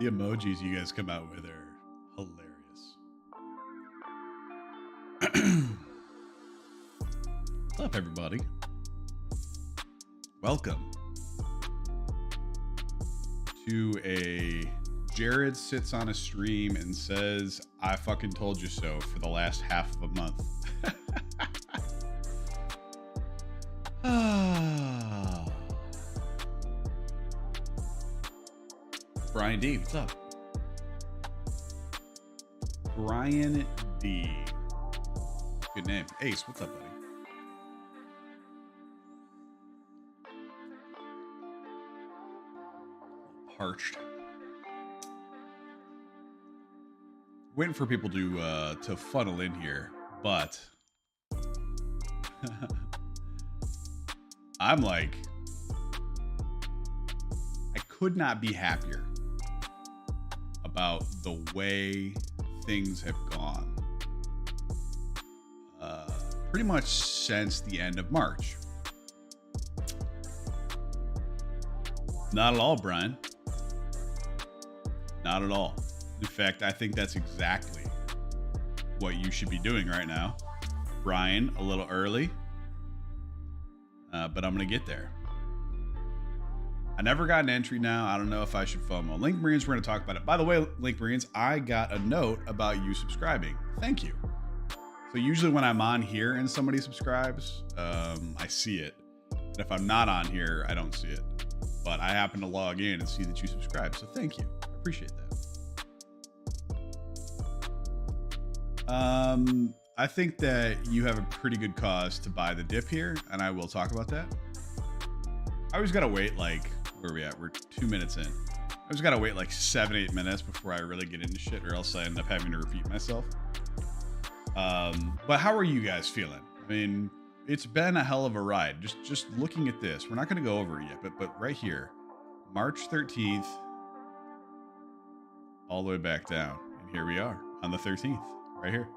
The emojis you guys come out with are hilarious. What's up, everybody? Welcome to a Jared sits on a stream and says, I fucking told you so for the last half of a month. Brian D, what's up? Brian D. Good name. Ace, what's up, buddy? Parched. Waiting for people to funnel in here, but I'm like, I could not be happier about the way things have gone pretty much since the end of March. Not at all, Brian. Not at all. In fact, I think that's exactly what you should be doing right now. Brian, a little early, but I'm going to get there. I never got an entry now. I don't know if I should FOMO. Link Marines, we're going to talk about it. By the way, Link Marines, I got a note about you subscribing. Thank you. So usually when I'm on here and somebody subscribes, I see it. And if I'm not on here, I don't see it. But I happen to log in and see that you subscribe. So thank you. I appreciate that. I think that you have a pretty good cause to buy the dip here, and I will talk about that. I always got to wait, like, where are we at? We're 2 minutes in. I just got to wait like 7-8 minutes before I really get into shit, or else I end up having to repeat myself. But how are you guys feeling? I mean, it's been a hell of a ride. Just looking at this, we're not going to go over it yet, but right here, March 13th, all the way back down. And here we are on the 13th, right here.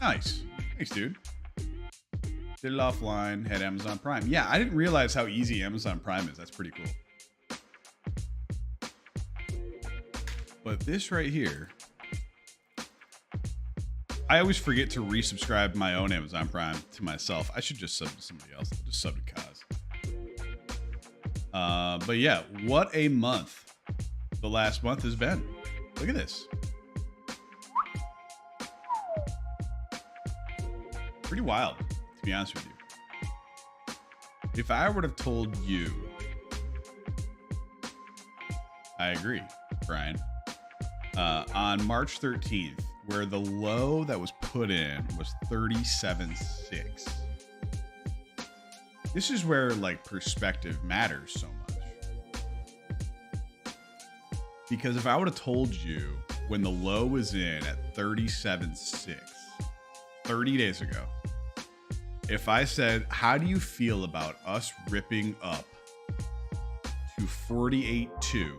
Nice. Thanks, dude. Did it offline, had Amazon Prime. Yeah, I didn't realize how easy Amazon Prime is. That's pretty cool. But this right here, I always forget to resubscribe my own Amazon Prime to myself. I should just sub to somebody else. I'll just sub to Kaz. But yeah, what a month the last month has been. Look at this. Pretty wild, to be honest with you. If I would have told you, I agree, Brian, on March 13th, where the low that was put in was 37.6. This is where like perspective matters so much. Because if I would have told you when the low was in at 37.6, 30 days ago, if I said, how do you feel about us ripping up to 48.2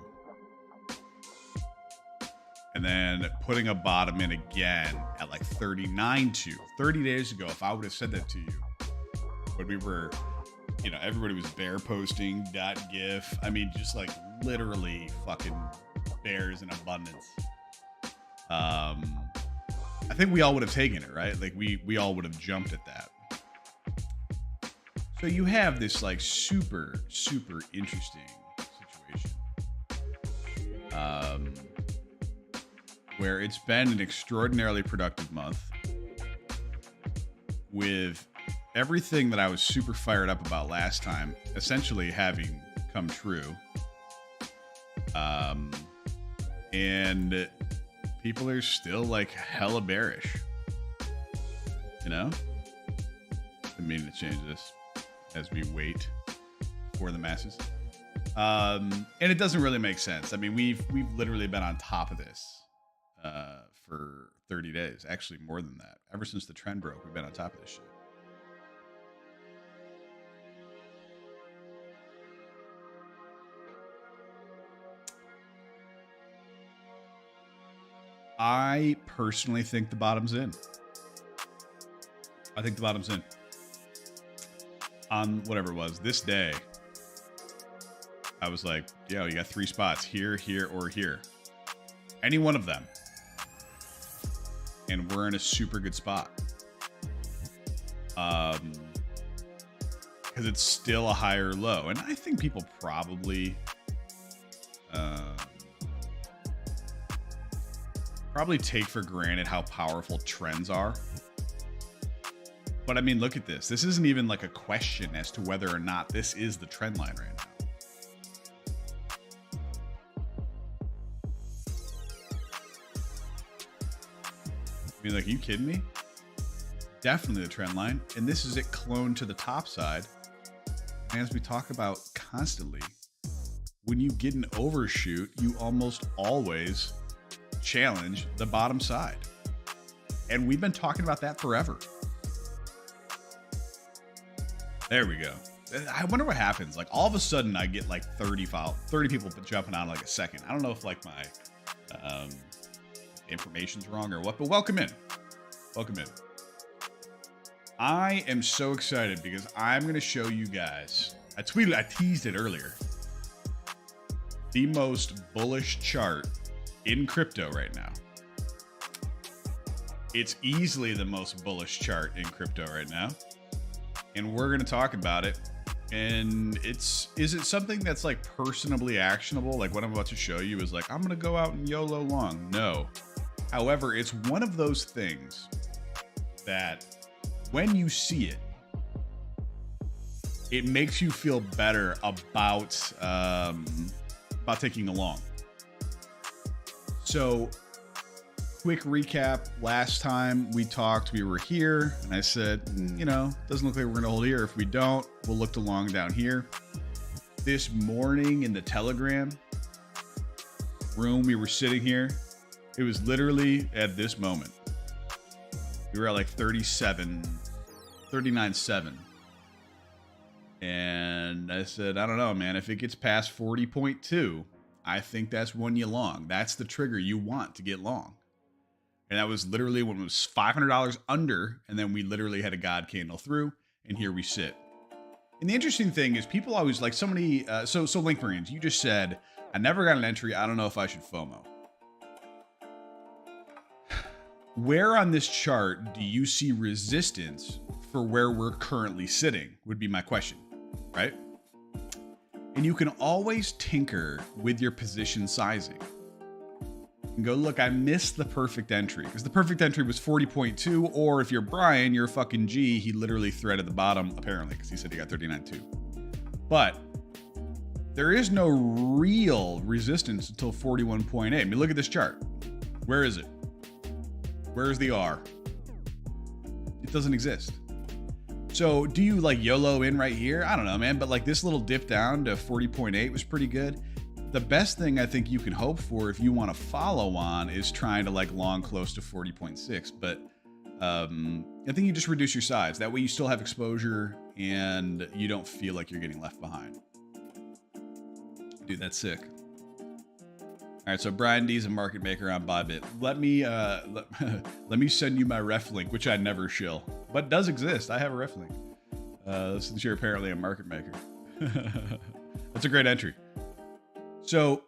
and then putting a bottom in again at like 39.2, 30 days ago, if I would have said that to you when we were, you know, everybody was bear posting .gif. I mean, just like literally fucking bears in abundance. I think we all would have taken it, right? Like we all would have jumped at that. So you have this like super interesting situation where it's been an extraordinarily productive month with everything that I was super fired up about last time essentially having come true. And people are still like hella bearish, you know? I'm meaning to change this as we wait for the masses. And it doesn't really make sense. I mean, we've literally been on top of this for 30 days, actually more than that. Ever since the trend broke, we've been on top of this shit. I personally think the bottom's in. I think the bottom's in. On whatever it was, this day, I was like, yo, you got 3 spots here, here, or here. Any one of them. And we're in a super good spot. Because it's still a higher low. And I think people probably take for granted how powerful trends are. But I mean, look at this. This isn't even like a question as to whether or not this is the trend line right now. I mean, like, are you kidding me? Definitely the trend line. And this is it cloned to the top side. And as we talk about constantly, when you get an overshoot, you almost always challenge the bottom side. And we've been talking about that forever. There we go. I wonder what happens. Like, all of a sudden I get like 30 people jumping on like a second. I don't know if like my information's wrong or what, but welcome in. Welcome in. I am so excited because I'm going to show you guys. I teased it earlier. The most bullish chart in crypto right now. It's easily the most bullish chart in crypto right now. And we're going to talk about it. And is it something that's like personally actionable? Like what I'm about to show you is like, I'm going to go out and YOLO long. No. However, it's one of those things that when you see it, it makes you feel better about taking a long. So quick recap. Last time we talked, we were here and I said, you know, doesn't look like we're going to hold here. If we don't, we'll look to long down here. This morning in the Telegram room, we were sitting here. It was literally at this moment. We were at like 39.7. And I said, I don't know, man. If it gets past 40.2, I think that's when you long. That's the trigger you want to get long. And that was literally when it was $500 under. And then we literally had a God candle through. And here we sit. And the interesting thing is people always like so many. So Link Marines, you just said, I never got an entry. I don't know if I should FOMO. Where on this chart do you see resistance for where we're currently sitting would be my question, right? And you can always tinker with your position sizing. And go, look, I missed the perfect entry because the perfect entry was 40.2. Or if you're Brian, you're a fucking G. He literally threaded the bottom, apparently, because he said he got 39.2. But there is no real resistance until 41.8. I mean, look at this chart. Where is it? Where's the R? It doesn't exist. So do you like YOLO in right here? I don't know, man. But like this little dip down to 40.8 was pretty good. The best thing I think you can hope for if you want to follow on is trying to like long close to 40.6. But I think you just reduce your size. That way you still have exposure and you don't feel like you're getting left behind. Dude, that's sick. All right, so Brian D is a market maker on Bybit. Let me send you my ref link, which I never shill, but does exist. I have a ref link. Since you're apparently a market maker, that's a great entry. So,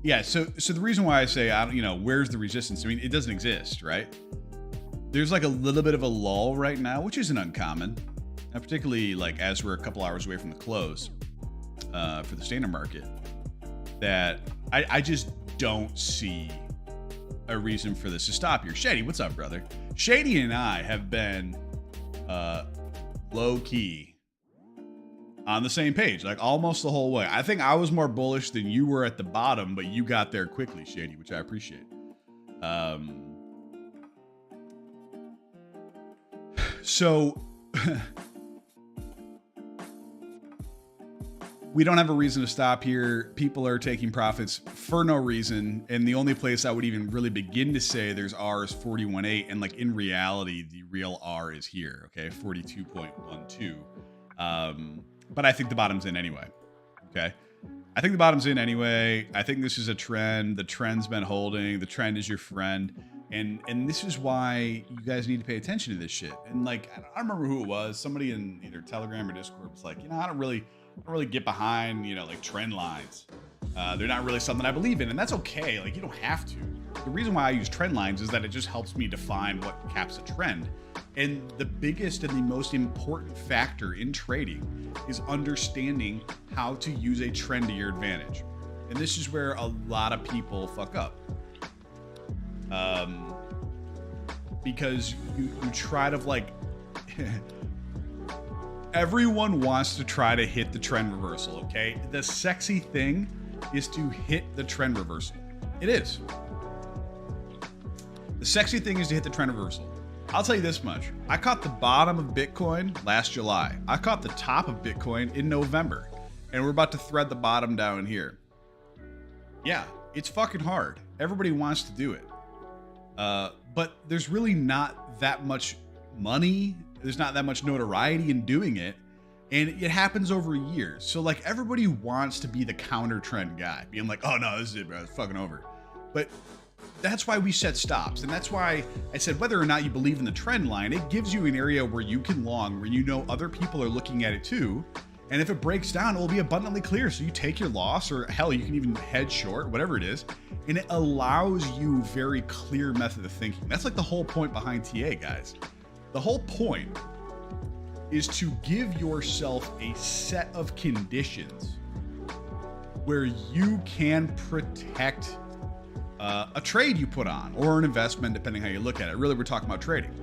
yeah. So the reason why I say where's the resistance? I mean, it doesn't exist, right? There's like a little bit of a lull right now, which isn't uncommon, and particularly like as we're a couple hours away from the close for the standard market. That I just don't see a reason for this to stop here. Shady, what's up, brother? Shady and I have been low key on the same page, like almost the whole way. I think I was more bullish than you were at the bottom, but you got there quickly, Shady, which I appreciate. So we don't have a reason to stop here. People are taking profits for no reason. And the only place I would even really begin to say there's R is 41.8. And like in reality, the real R is here. Okay. 42.12. But I think the bottom's in anyway. Okay. I think the bottom's in anyway. I think this is a trend. The trend's been holding. The trend is your friend. And this is why you guys need to pay attention to this shit. And like, I don't remember who it was. Somebody in either Telegram or Discord was like, I don't really don't really get behind, you know, like trend lines. They're not really something I believe in, and that's okay. Like, you don't have to. The reason why I use trend lines is that it just helps me define what caps a trend. And the biggest and the most important factor in trading is understanding how to use a trend to your advantage. And this is where a lot of people fuck up. Because you try to like, everyone wants to try to hit the trend reversal, okay? The sexy thing is to hit the trend reversal. It is. The sexy thing is to hit the trend reversal. I'll tell you this much. I caught the bottom of Bitcoin last July. I caught the top of Bitcoin in November. And we're about to thread the bottom down here. Yeah, it's fucking hard. Everybody wants to do it. But there's really not that much money. There's not that much notoriety in doing it. And it happens over years. So like everybody wants to be the counter trend guy, being like, oh no, this is it, bro. It's fucking over. But that's why we set stops. And that's why I said, whether or not you believe in the trend line, it gives you an area where you can long, where you know other people are looking at it too. And if it breaks down, it will be abundantly clear. So you take your loss, or hell, you can even hedge short, whatever it is. And it allows you very clear method of thinking. That's like the whole point behind TA, guys. The whole point is to give yourself a set of conditions where you can protect a trade you put on, or an investment, depending how you look at it. Really, we're talking about trading.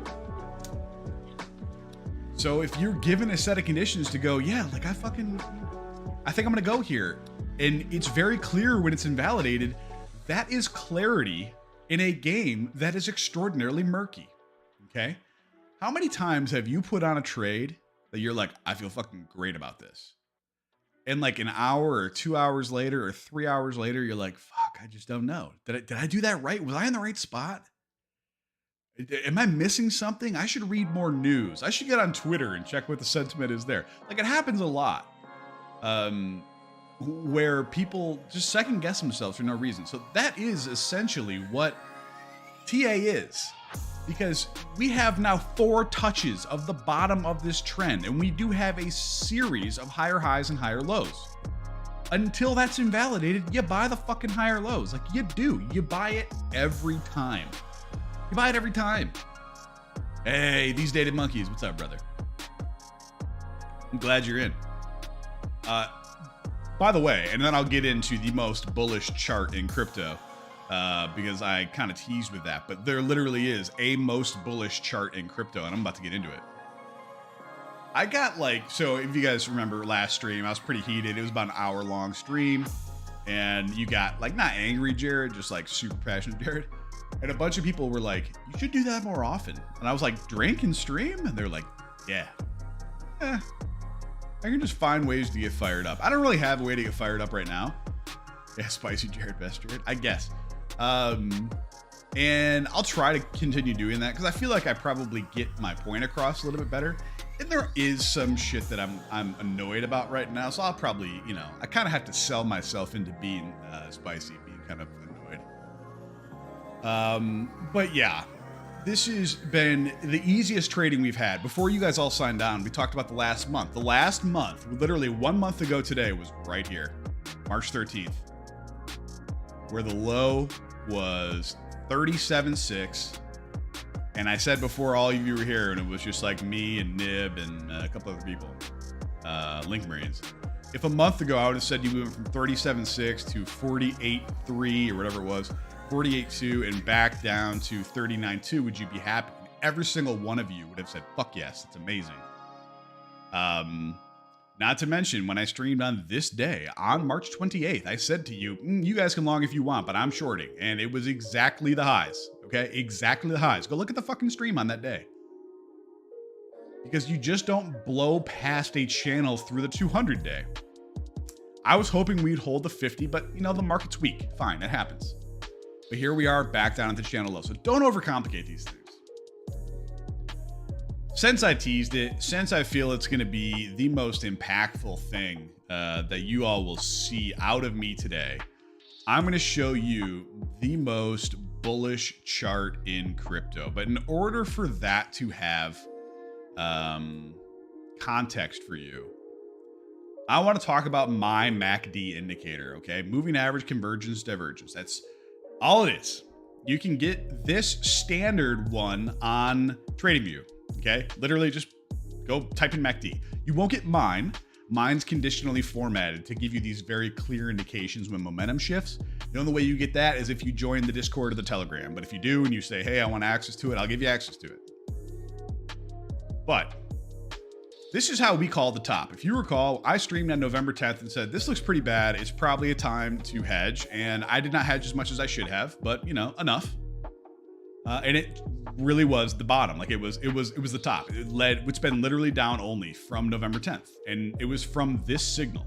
So if you're given a set of conditions to go, yeah, like I think I'm gonna go here, and it's very clear when it's invalidated, that is clarity in a game that is extraordinarily murky. Okay? How many times have you put on a trade that you're like, I feel fucking great about this? And like an hour or 2 hours later or 3 hours later, you're like, fuck, I just don't know. Did I do that right? Was I in the right spot? Am I missing something? I should read more news. I should get on Twitter and check what the sentiment is there. Like, it happens a lot. Where people just second guess themselves for no reason. So that is essentially what TA is. Because we have now 4 touches of the bottom of this trend, and we do have a series of higher highs and higher lows. Until that's invalidated, you buy the fucking higher lows. Like, you do. You buy it every time. You buy it every time. Hey, these dated monkeys. What's up, brother? I'm glad you're in. By the way, and then I'll get into the most bullish chart in crypto, because I kind of teased with that, but there literally is a most bullish chart in crypto, and I'm about to get into it. I got like, so if you guys remember last stream, I was pretty heated. It was about an hour-long stream, and you got like, not angry Jared, just like super passionate Jared. And a bunch of people were like, you should do that more often. And I was like, drink and stream? And they're like, yeah. I can just find ways to get fired up. I don't really have a way to get fired up right now. Yeah, spicy Jared best Jared, I guess. And I'll try to continue doing that because I feel like I probably get my point across a little bit better. And there is some shit that I'm annoyed about right now. So I'll probably, you know, I kind of have to sell myself into being spicy, being kind of annoyed. But yeah, this has been the easiest trading we've had. Before you guys all signed on, we talked about the last month. The last month, literally 1 month ago today, was right here, March 13th, where the low was 37.6. And I said before all of you were here, and it was just like me and Nib and a couple other people, Link Marines. If a month ago I would have said you went from 37.6 to 48.3 or whatever it was, 48.2 and back down to 39.2, would you be happy? Every single one of you would have said, fuck yes, it's amazing. Not to mention, when I streamed on this day, on March 28th, I said to you, you guys can long if you want, but I'm shorting. And it was exactly the highs, okay? Exactly the highs. Go look at the fucking stream on that day. Because you just don't blow past a channel through the 200 day. I was hoping we'd hold the 50, but you know, the market's weak. Fine, it happens. But here we are back down at the channel low. So don't overcomplicate these things. Since I teased it, since I feel it's going to be the most impactful thing that you all will see out of me today, I'm going to show you the most bullish chart in crypto. But in order for that to have context for you, I want to talk about my MACD indicator, okay? Moving average, convergence, divergence. That's all it is. You can get this standard one on TradingView, okay? Literally just go type in MACD. You won't get mine. Mine's conditionally formatted to give you these very clear indications when momentum shifts. The only way you get that is if you join the Discord or the Telegram. But if you do and you say, hey, I want access to it, I'll give you access to it. But this is how we call the top. If you recall, I streamed on November 10th and said, this looks pretty bad. It's probably a time to hedge. And I did not hedge as much as I should have, but you know, enough. And it really was the bottom. Like it was the top. It's been literally down only from November 10th. And it was from this signal.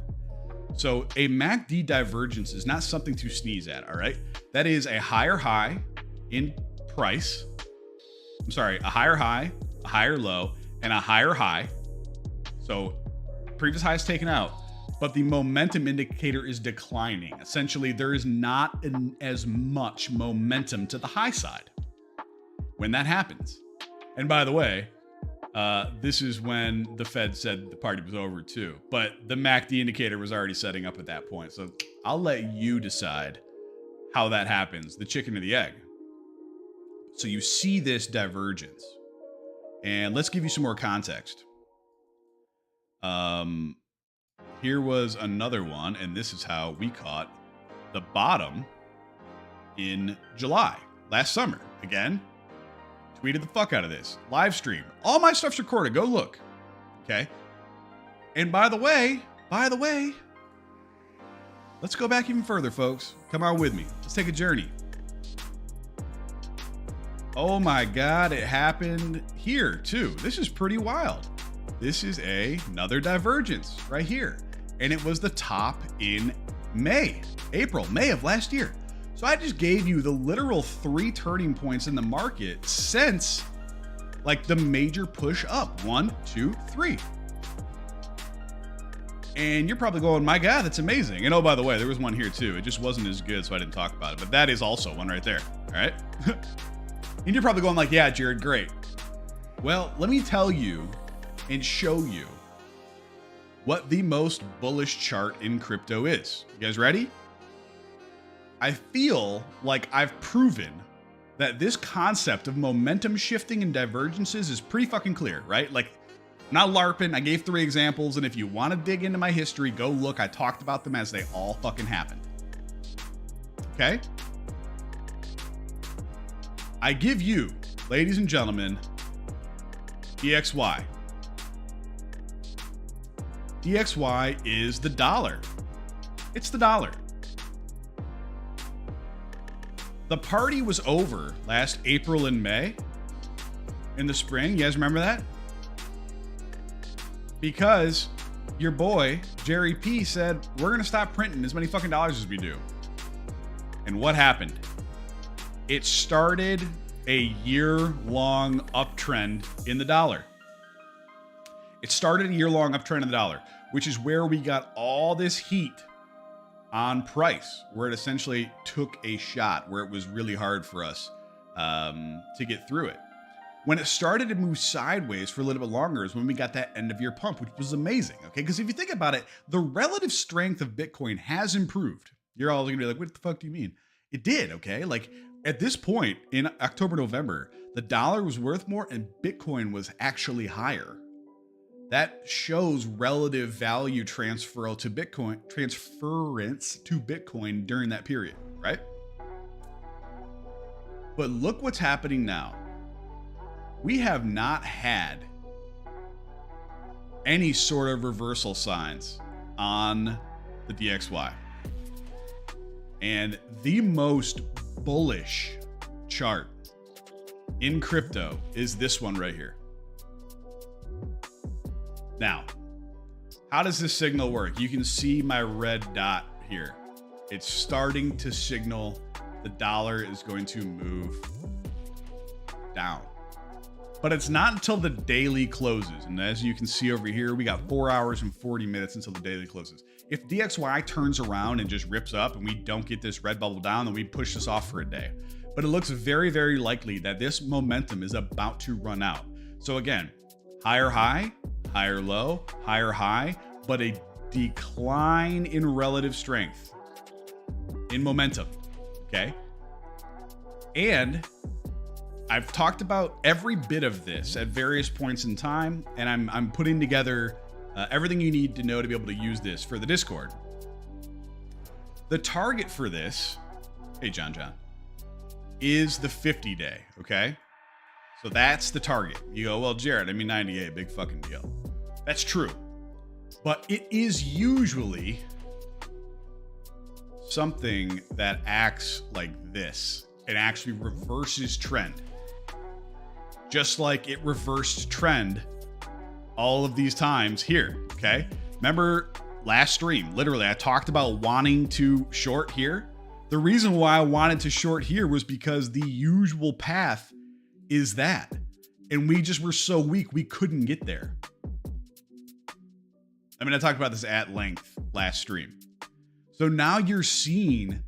So a MACD divergence is not something to sneeze at, all right? That is a higher high in price. I'm sorry, a higher high, a higher low, and a higher high. So previous high is taken out, but the momentum indicator is declining. Essentially, there is not as much momentum to the high side when that happens. And by the way, this is when the Fed said the party was over too, but the MACD indicator was already setting up at that point. So I'll let you decide how that happens, the chicken or the egg. So you see this divergence, and let's give you some more context. Here was another one, and this is how we caught the bottom in July, last summer. Again, tweeted the fuck out of this. Live stream. All my stuff's recorded. Go look. Okay. And by the way, let's go back even further, folks. Come on with me. Let's take a journey. Oh my God, it happened here too. This is pretty wild. This is another divergence right here. And it was the top in May of last year. So I just gave you the literal 3 turning points in the market since like the major push up. 1, 2, 3. And you're probably going, my God, that's amazing. And oh, by the way, there was one here too. It just wasn't as good, so I didn't talk about it. But that is also one right there. All right. And you're probably going like, yeah, Jared, great. Well, let me tell you and show you what the most bullish chart in crypto is. You guys ready? I feel like I've proven that this concept of momentum shifting and divergences is pretty fucking clear, right? Like, I'm not LARPing. I gave 3 examples, and if you want to dig into my history, go look. I talked about them as they all fucking happened. Okay? I give you, ladies and gentlemen, DXY. DXY is the dollar. It's the dollar. The party was over last April and May in the spring. You guys remember that? Because your boy, Jerry P, said, we're going to stop printing as many fucking dollars as we do. And what happened? It started a year-long uptrend in the dollar. It started a year-long uptrend in the dollar, which is where we got all this heat on price, where it essentially took a shot, where it was really hard for us to get through it. When it started to move sideways for a little bit longer is when we got that end of year pump, which was amazing. Okay, because if you think about it, the relative strength of Bitcoin has improved. You're all gonna be like, what the fuck do you mean? It did, okay? Like at this point in October, November, the dollar was worth more and Bitcoin was actually higher. That shows relative value transference to Bitcoin during that period, right? But look what's happening now. We have not had any sort of reversal signs on the DXY. And the most bullish chart in crypto is this one right here. Now, how does this signal work? You can see my red dot here. It's starting to signal the dollar is going to move down. But it's not until the daily closes. And as you can see over here, we got 4 hours and 40 minutes until the daily closes. If DXY turns around and just rips up and we don't get this red bubble down, then we push this off for a day. But it looks very, very likely that this momentum is about to run out. So again, higher high, higher low, higher high, but a decline in relative strength, in momentum, okay? And I've talked about every bit of this at various points in time, and I'm putting together everything you need to know to be able to use this for the Discord. The target for this, hey John, is the 50-day, okay? So that's the target. You go, well, Jared, I mean 98, big fucking deal. That's true. But it is usually something that acts like this. It actually reverses trend. Just like it reversed trend all of these times here, okay? Remember last stream, literally, I talked about wanting to short here. The reason why I wanted to short here was because the usual path is that. And we just were so weak, we couldn't get there. I mean, I talked about this at length last stream. So now you're seeing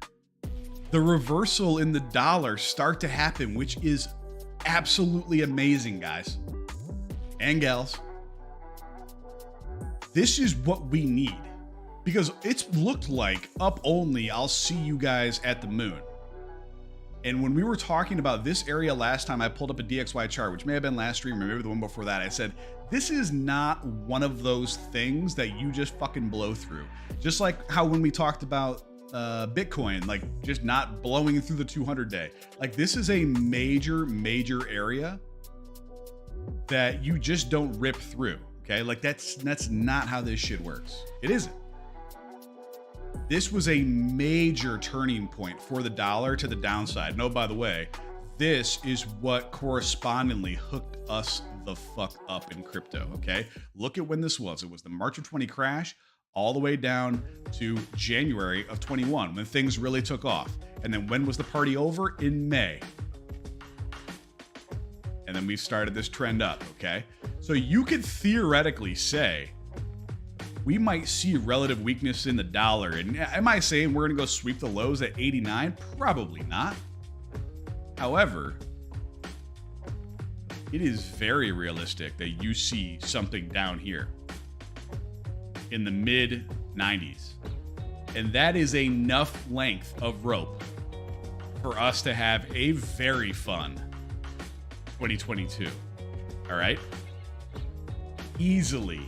the reversal in the dollar start to happen, which is absolutely amazing, guys and gals. This is what we need, because it's looked like up only, I'll see you guys at the moon. And when we were talking about this area last time, I pulled up a DXY chart, which may have been last stream or maybe the one before that. I said, this is not one of those things that you just fucking blow through. Just like how when we talked about Bitcoin, like just not blowing through the 200-day. Like this is a major, major area that you just don't rip through. Okay, like that's not how this shit works. It isn't. This was a major turning point for the dollar to the downside. No, by the way, this is what correspondingly hooked us the fuck up in crypto, okay? Look at when this was. It was the March of 20 crash all the way down to January of 21 when things really took off. And then when was the party over? In May. And then we started this trend up, okay? So you could theoretically say we might see relative weakness in the dollar. And am I saying we're gonna go sweep the lows at 89? Probably not. However, it is very realistic that you see something down here in the mid 90s. And that is enough length of rope for us to have a very fun 2022. All right? Easily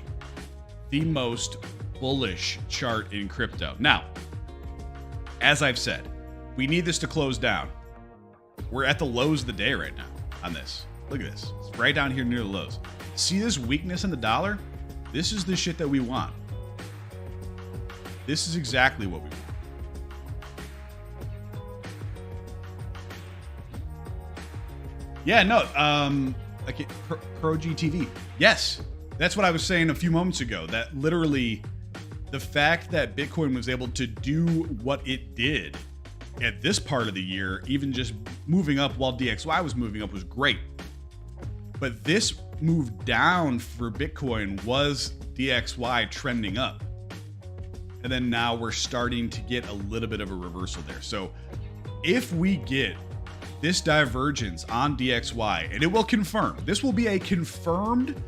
the most bullish chart in crypto. Now, as I've said, we need this to close down. We're at the lows of the day right now on this. Look at this. It's right down here near the lows. See this weakness in the dollar? This is the shit that we want. This is exactly what we want. Yeah, no, like Pro GTV. Yes, that's what I was saying a few moments ago. That literally, the fact that Bitcoin was able to do what it did at this part of the year, even just moving up while DXY was moving up, was great. But this move down for Bitcoin was DXY trending up. And then now we're starting to get a little bit of a reversal there. So if we get this divergence on DXY, and it will confirm, this will be a confirmed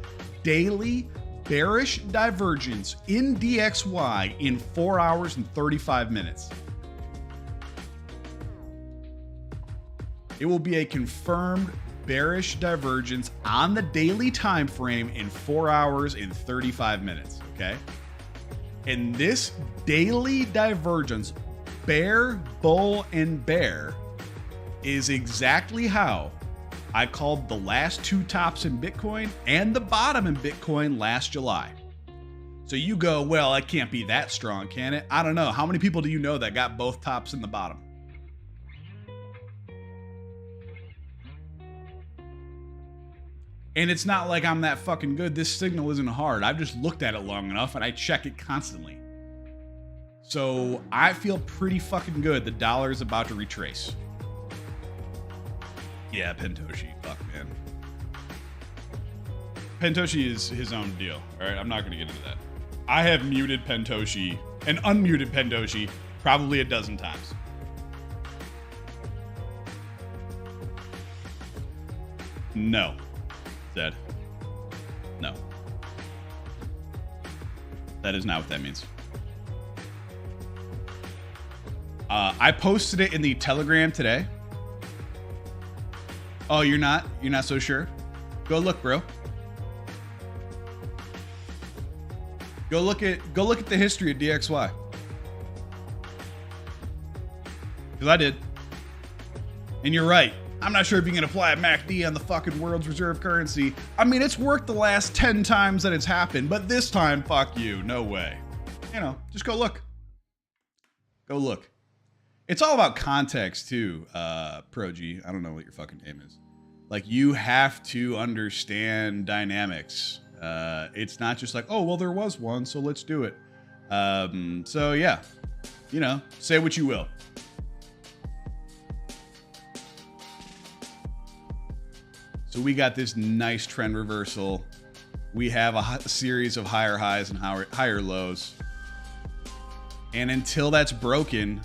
daily bearish divergence in DXY in 4 hours and 35 minutes. It will be a confirmed bearish divergence on the daily time frame in 4 hours and 35 minutes, okay? And this daily divergence, bear, bull, and bear, is exactly how I called the last two tops in Bitcoin and the bottom in Bitcoin last July. So you go, well, it can't be that strong, can it? I don't know. How many people do you know that got both tops in the bottom? And it's not like I'm that fucking good. This signal isn't hard. I've just looked at it long enough and I check it constantly. So I feel pretty fucking good. The dollar is about to retrace. Yeah, Pentoshi. Fuck, man. Pentoshi is his own deal. All right, I'm not going to get into that. I have muted Pentoshi and unmuted Pentoshi probably a dozen times. No. No. That is not what that means. I posted it in the Telegram today. Oh, you're not so sure? Go look, bro. Go look at the history of DXY. Because I did. And you're right. I'm not sure if you can apply a MACD on the fucking world's reserve currency. I mean, it's worked the last 10 times that it's happened, but this time, fuck you. No way. You know, just go look. Go look. It's all about context too, Pro G. I don't know what your fucking name is. Like, you have to understand dynamics. It's not just like, oh, well, there was one, so let's do it. So yeah, you know, say what you will. So we got this nice trend reversal. We have a series of higher highs and higher lows. And until that's broken,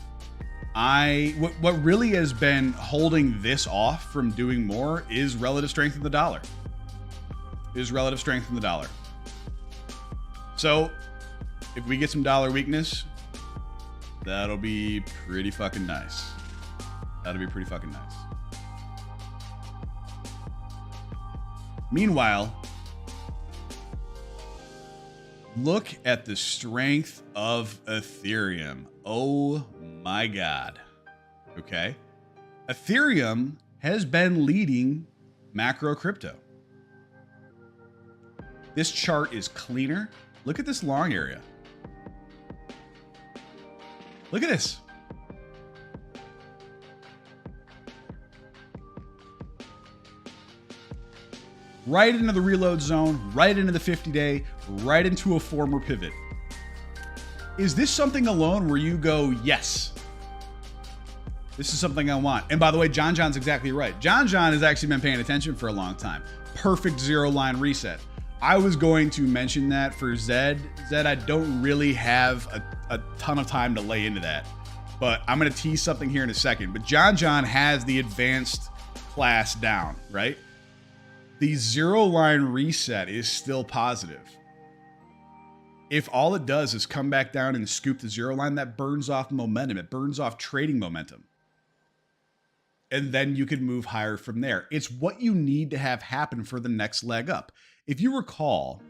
what really has been holding this off from doing more is relative strength in the dollar. So if we get some dollar weakness, that'll be pretty fucking nice. Meanwhile, look at the strength of Ethereum. Oh my God. Okay. Ethereum has been leading macro crypto. This chart is cleaner. Look at this long area. Look at this. Right into the reload zone, right into the 50-day, right into a former pivot. Is this something alone where you go, yes, this is something I want? And by the way, John's exactly right. John has actually been paying attention for a long time. Perfect zero line reset. I was going to mention that for Zed. Zed, I don't really have a ton of time to lay into that, but I'm going to tease something here in a second. But John has the advanced class down, right? The zero line reset is still positive. If all it does is come back down and scoop the zero line, that burns off momentum. It burns off trading momentum. And then you can move higher from there. It's what you need to have happen for the next leg up. If you recall,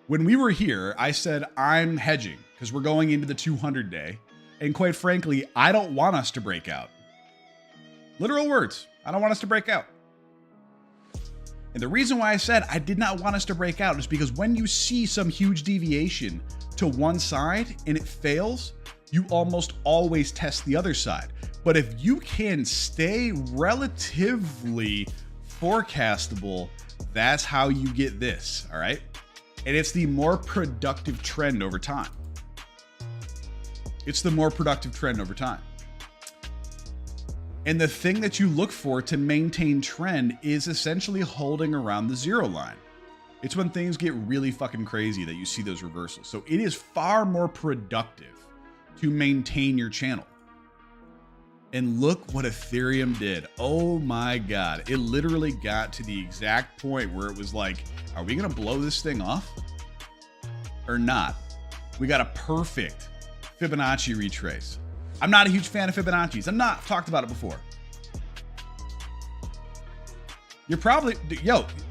when we were here, I said, I'm hedging because we're going into the 200 day. And quite frankly, I don't want us to break out. Literal words. I don't want us to break out. And the reason why I said I did not want us to break out is because when you see some huge deviation to one side and it fails, you almost always test the other side. But if you can stay relatively forecastable, that's how you get this, all right? And it's the more productive trend over time. And the thing that you look for to maintain trend is essentially holding around the zero line. It's when things get really fucking crazy that you see those reversals. So it is far more productive to maintain your channel. And look what Ethereum did. Oh my God. It literally got to the exact point where it was like, are we going to blow this thing off or not? We got a perfect Fibonacci retrace. I'm not a huge fan of Fibonacci's. I've talked about it before. You're probably,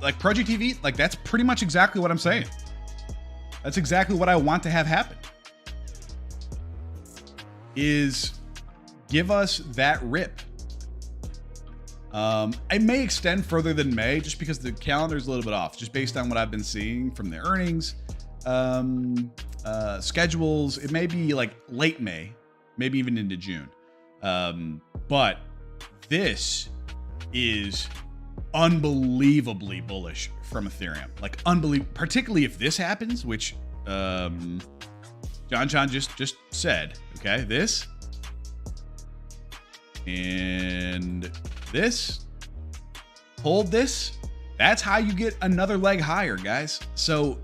like Project TV, like that's pretty much exactly what I'm saying. That's exactly what I want to have happen. Is give us that rip. It may extend further than May just because the calendar is a little bit off, just based on what I've been seeing from the earnings, schedules. It may be like late May, maybe even into June. But this is unbelievably bullish from Ethereum. Like unbelievable, particularly if this happens, which John just said, okay, this and this, hold this. That's how you get another leg higher, guys. So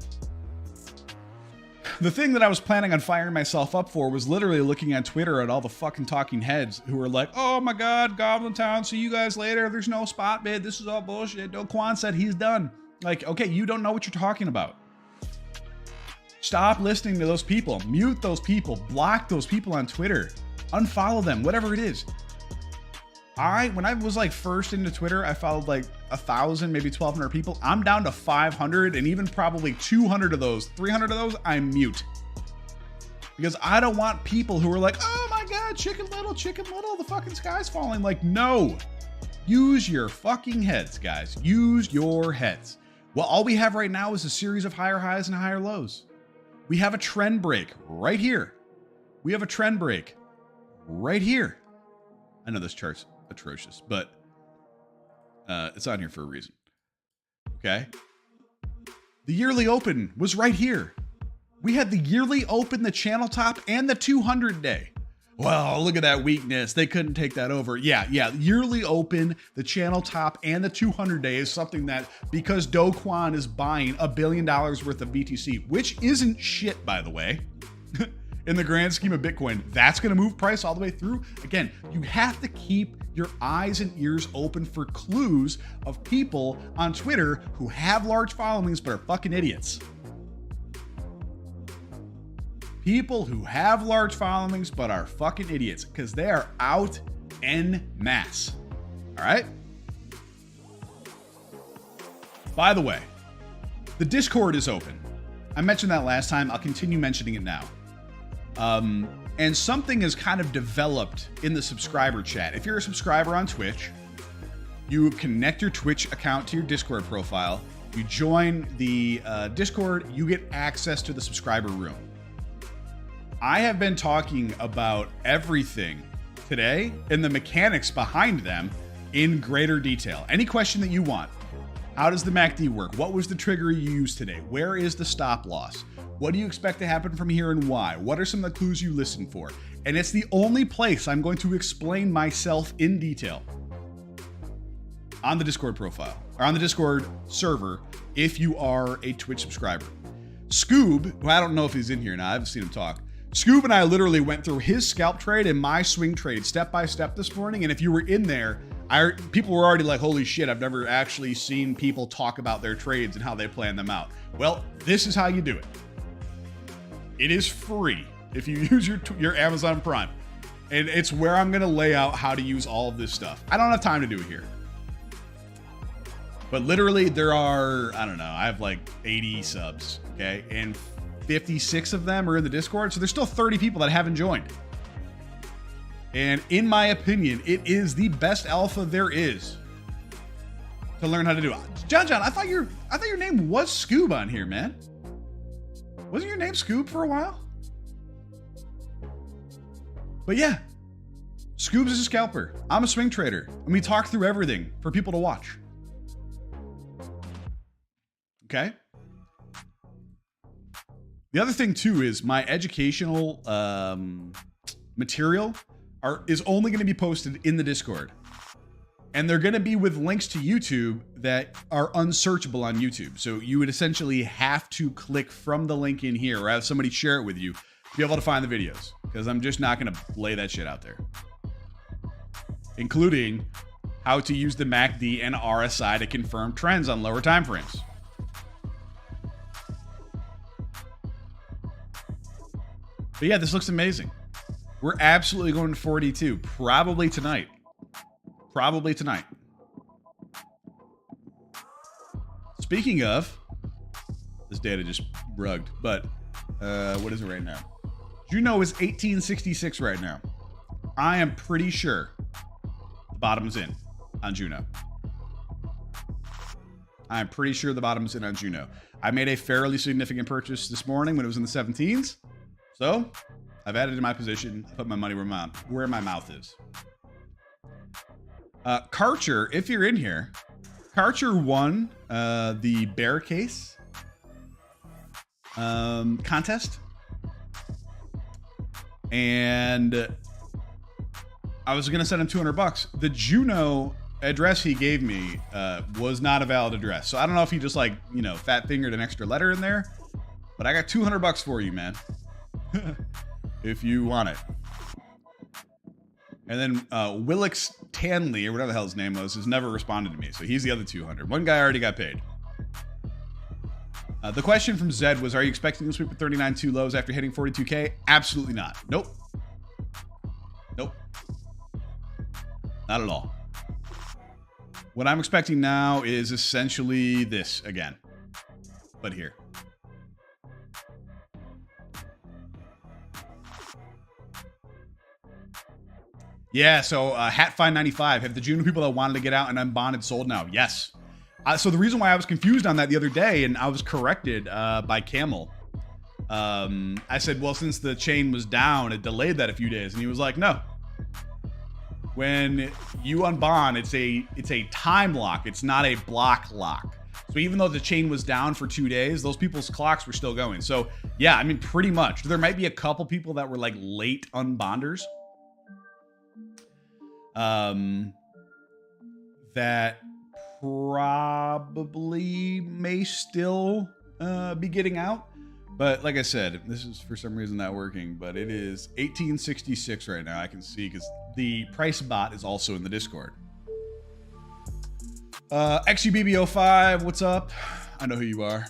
the thing that I was planning on firing myself up for was literally looking on Twitter at all the fucking talking heads who were like, oh my God, Goblin Town, see you guys later. There's no spot bid. This is all bullshit. No, Quan said he's done. Like, okay, you don't know what you're talking about. Stop listening to those people. Mute those people. Block those people on Twitter. Unfollow them, whatever it is. When I was like first into Twitter, I followed like 1,000, maybe 1,200 people. I'm down to 500, and even probably 200 of those, 300 of those, I mute. Because I don't want people who are like, oh my God, Chicken Little, the fucking sky's falling. Like, no. Use your fucking heads, guys. Use your heads. Well, all we have right now is a series of higher highs and higher lows. We have a trend break right here. We have a trend break right here. I know this chart's atrocious, but it's on here for a reason. Okay. The yearly open was right here. We had the yearly open, the channel top, and the 200 day. Well, look at that weakness. They couldn't take that over. Yeah. Yearly open, the channel top, and the 200 day is something that, because Do Kwon is buying $1 billion worth of BTC, which isn't shit, by the way, in the grand scheme of Bitcoin, that's going to move price all the way through. Again, you have to keep your eyes and ears open for clues of people on Twitter who have large followings but are fucking idiots. People who have large followings but are fucking idiots, because they are out en masse. All right? By the way, the Discord is open. I mentioned that last time. I'll continue mentioning it now. And something has kind of developed in the subscriber chat. If you're a subscriber on Twitch, you connect your Twitch account to your Discord profile. You join the Discord, you get access to the subscriber room. I have been talking about everything today and the mechanics behind them in greater detail. Any question that you want. How does the MACD work? What was the trigger you used today? Where is the stop loss? What do you expect to happen from here and why? What are some of the clues you listen for? And it's the only place I'm going to explain myself in detail on the Discord profile or on the Discord server if you are a Twitch subscriber. Scoob, who I don't know if he's in here now, I haven't seen him talk. Scoob and I literally went through his scalp trade and my swing trade step by step this morning. And if you were in there, people were already like, holy shit, I've never actually seen people talk about their trades and how they plan them out. Well, this is how you do it. It is free if you use your Amazon Prime. And it's where I'm going to lay out how to use all of this stuff. I don't have time to do it here. But literally there are, I don't know, I have like 80 subs, okay? And 56 of them are in the Discord. So there's still 30 people that haven't joined. And in my opinion, it is the best alpha there is to learn how to do it. John, I thought your name was Scoob on here, man. Wasn't your name Scoob for a while? But yeah, Scoob's is a scalper. I'm a swing trader. And we talk through everything for people to watch. Okay? The other thing too is my educational material is only going to be posted in the Discord. And they're going to be with links to YouTube that are unsearchable on YouTube. So you would essentially have to click from the link in here or have somebody share it with you to be able to find the videos. Because I'm just not going to lay that shit out there. Including how to use the MACD and RSI to confirm trends on lower time frames. But yeah, this looks amazing. We're absolutely going to 42, probably tonight. Probably tonight. Speaking of, this data just rugged, but what is it right now? Juno is 1866 right now. I am pretty sure the bottom's in on Juno. I'm pretty sure the bottom's in on Juno. I made a fairly significant purchase this morning when it was in the 17s. So I've added to my position, put my money where my mouth is. Karcher, if you're in here, Karcher won the bear case contest. And I was going to send him $200. The Juno address he gave me was not a valid address. So I don't know if he just like, fat fingered an extra letter in there, but I got $200 for you, man. If you want it. And then Willix Tanley, or whatever the hell his name was, has never responded to me. So he's the other 200. One guy already got paid. The question from Zed was, are you expecting to sweep at 39.2 lows after hitting 42K? Absolutely not. Nope. Nope. Not at all. What I'm expecting now is essentially this again, but here. Yeah, so Hat595, have the June people that wanted to get out and unbonded sold now? Yes. So the reason why I was confused on that the other day, and I was corrected by Camel, I said, well, since the chain was down, it delayed that a few days. And he was like, no. When you unbond, it's a time lock. It's not a block lock. So even though the chain was down for 2 days, those people's clocks were still going. So yeah, I mean, pretty much. There might be a couple people that were like late unbonders. That probably may still be getting out. But like I said, this is for some reason not working, but it is 1866 right now. I can see because the price bot is also in the Discord. XUBB05, what's up? I know who you are.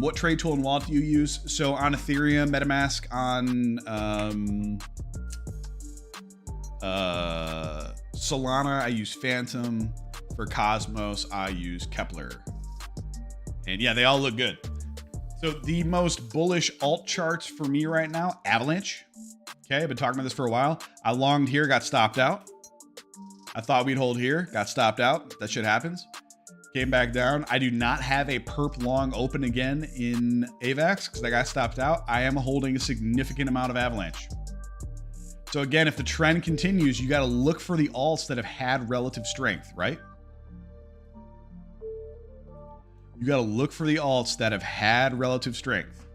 What trade tool and wallet do you use? So on Ethereum, MetaMask, on Solana, I use Phantom. For Cosmos, I use Kepler. And yeah, they all look good. So the most bullish alt charts for me right now, Avalanche. Okay, I've been talking about this for a while. I longed here, got stopped out. I thought we'd hold here, got stopped out. That shit happens. Came back down. I do not have a perp long open again in AVAX because I got stopped out. I am holding a significant amount of Avalanche. So again, if the trend continues, you got to look for the alts that have had relative strength, right? You got to look for the alts that have had relative strength.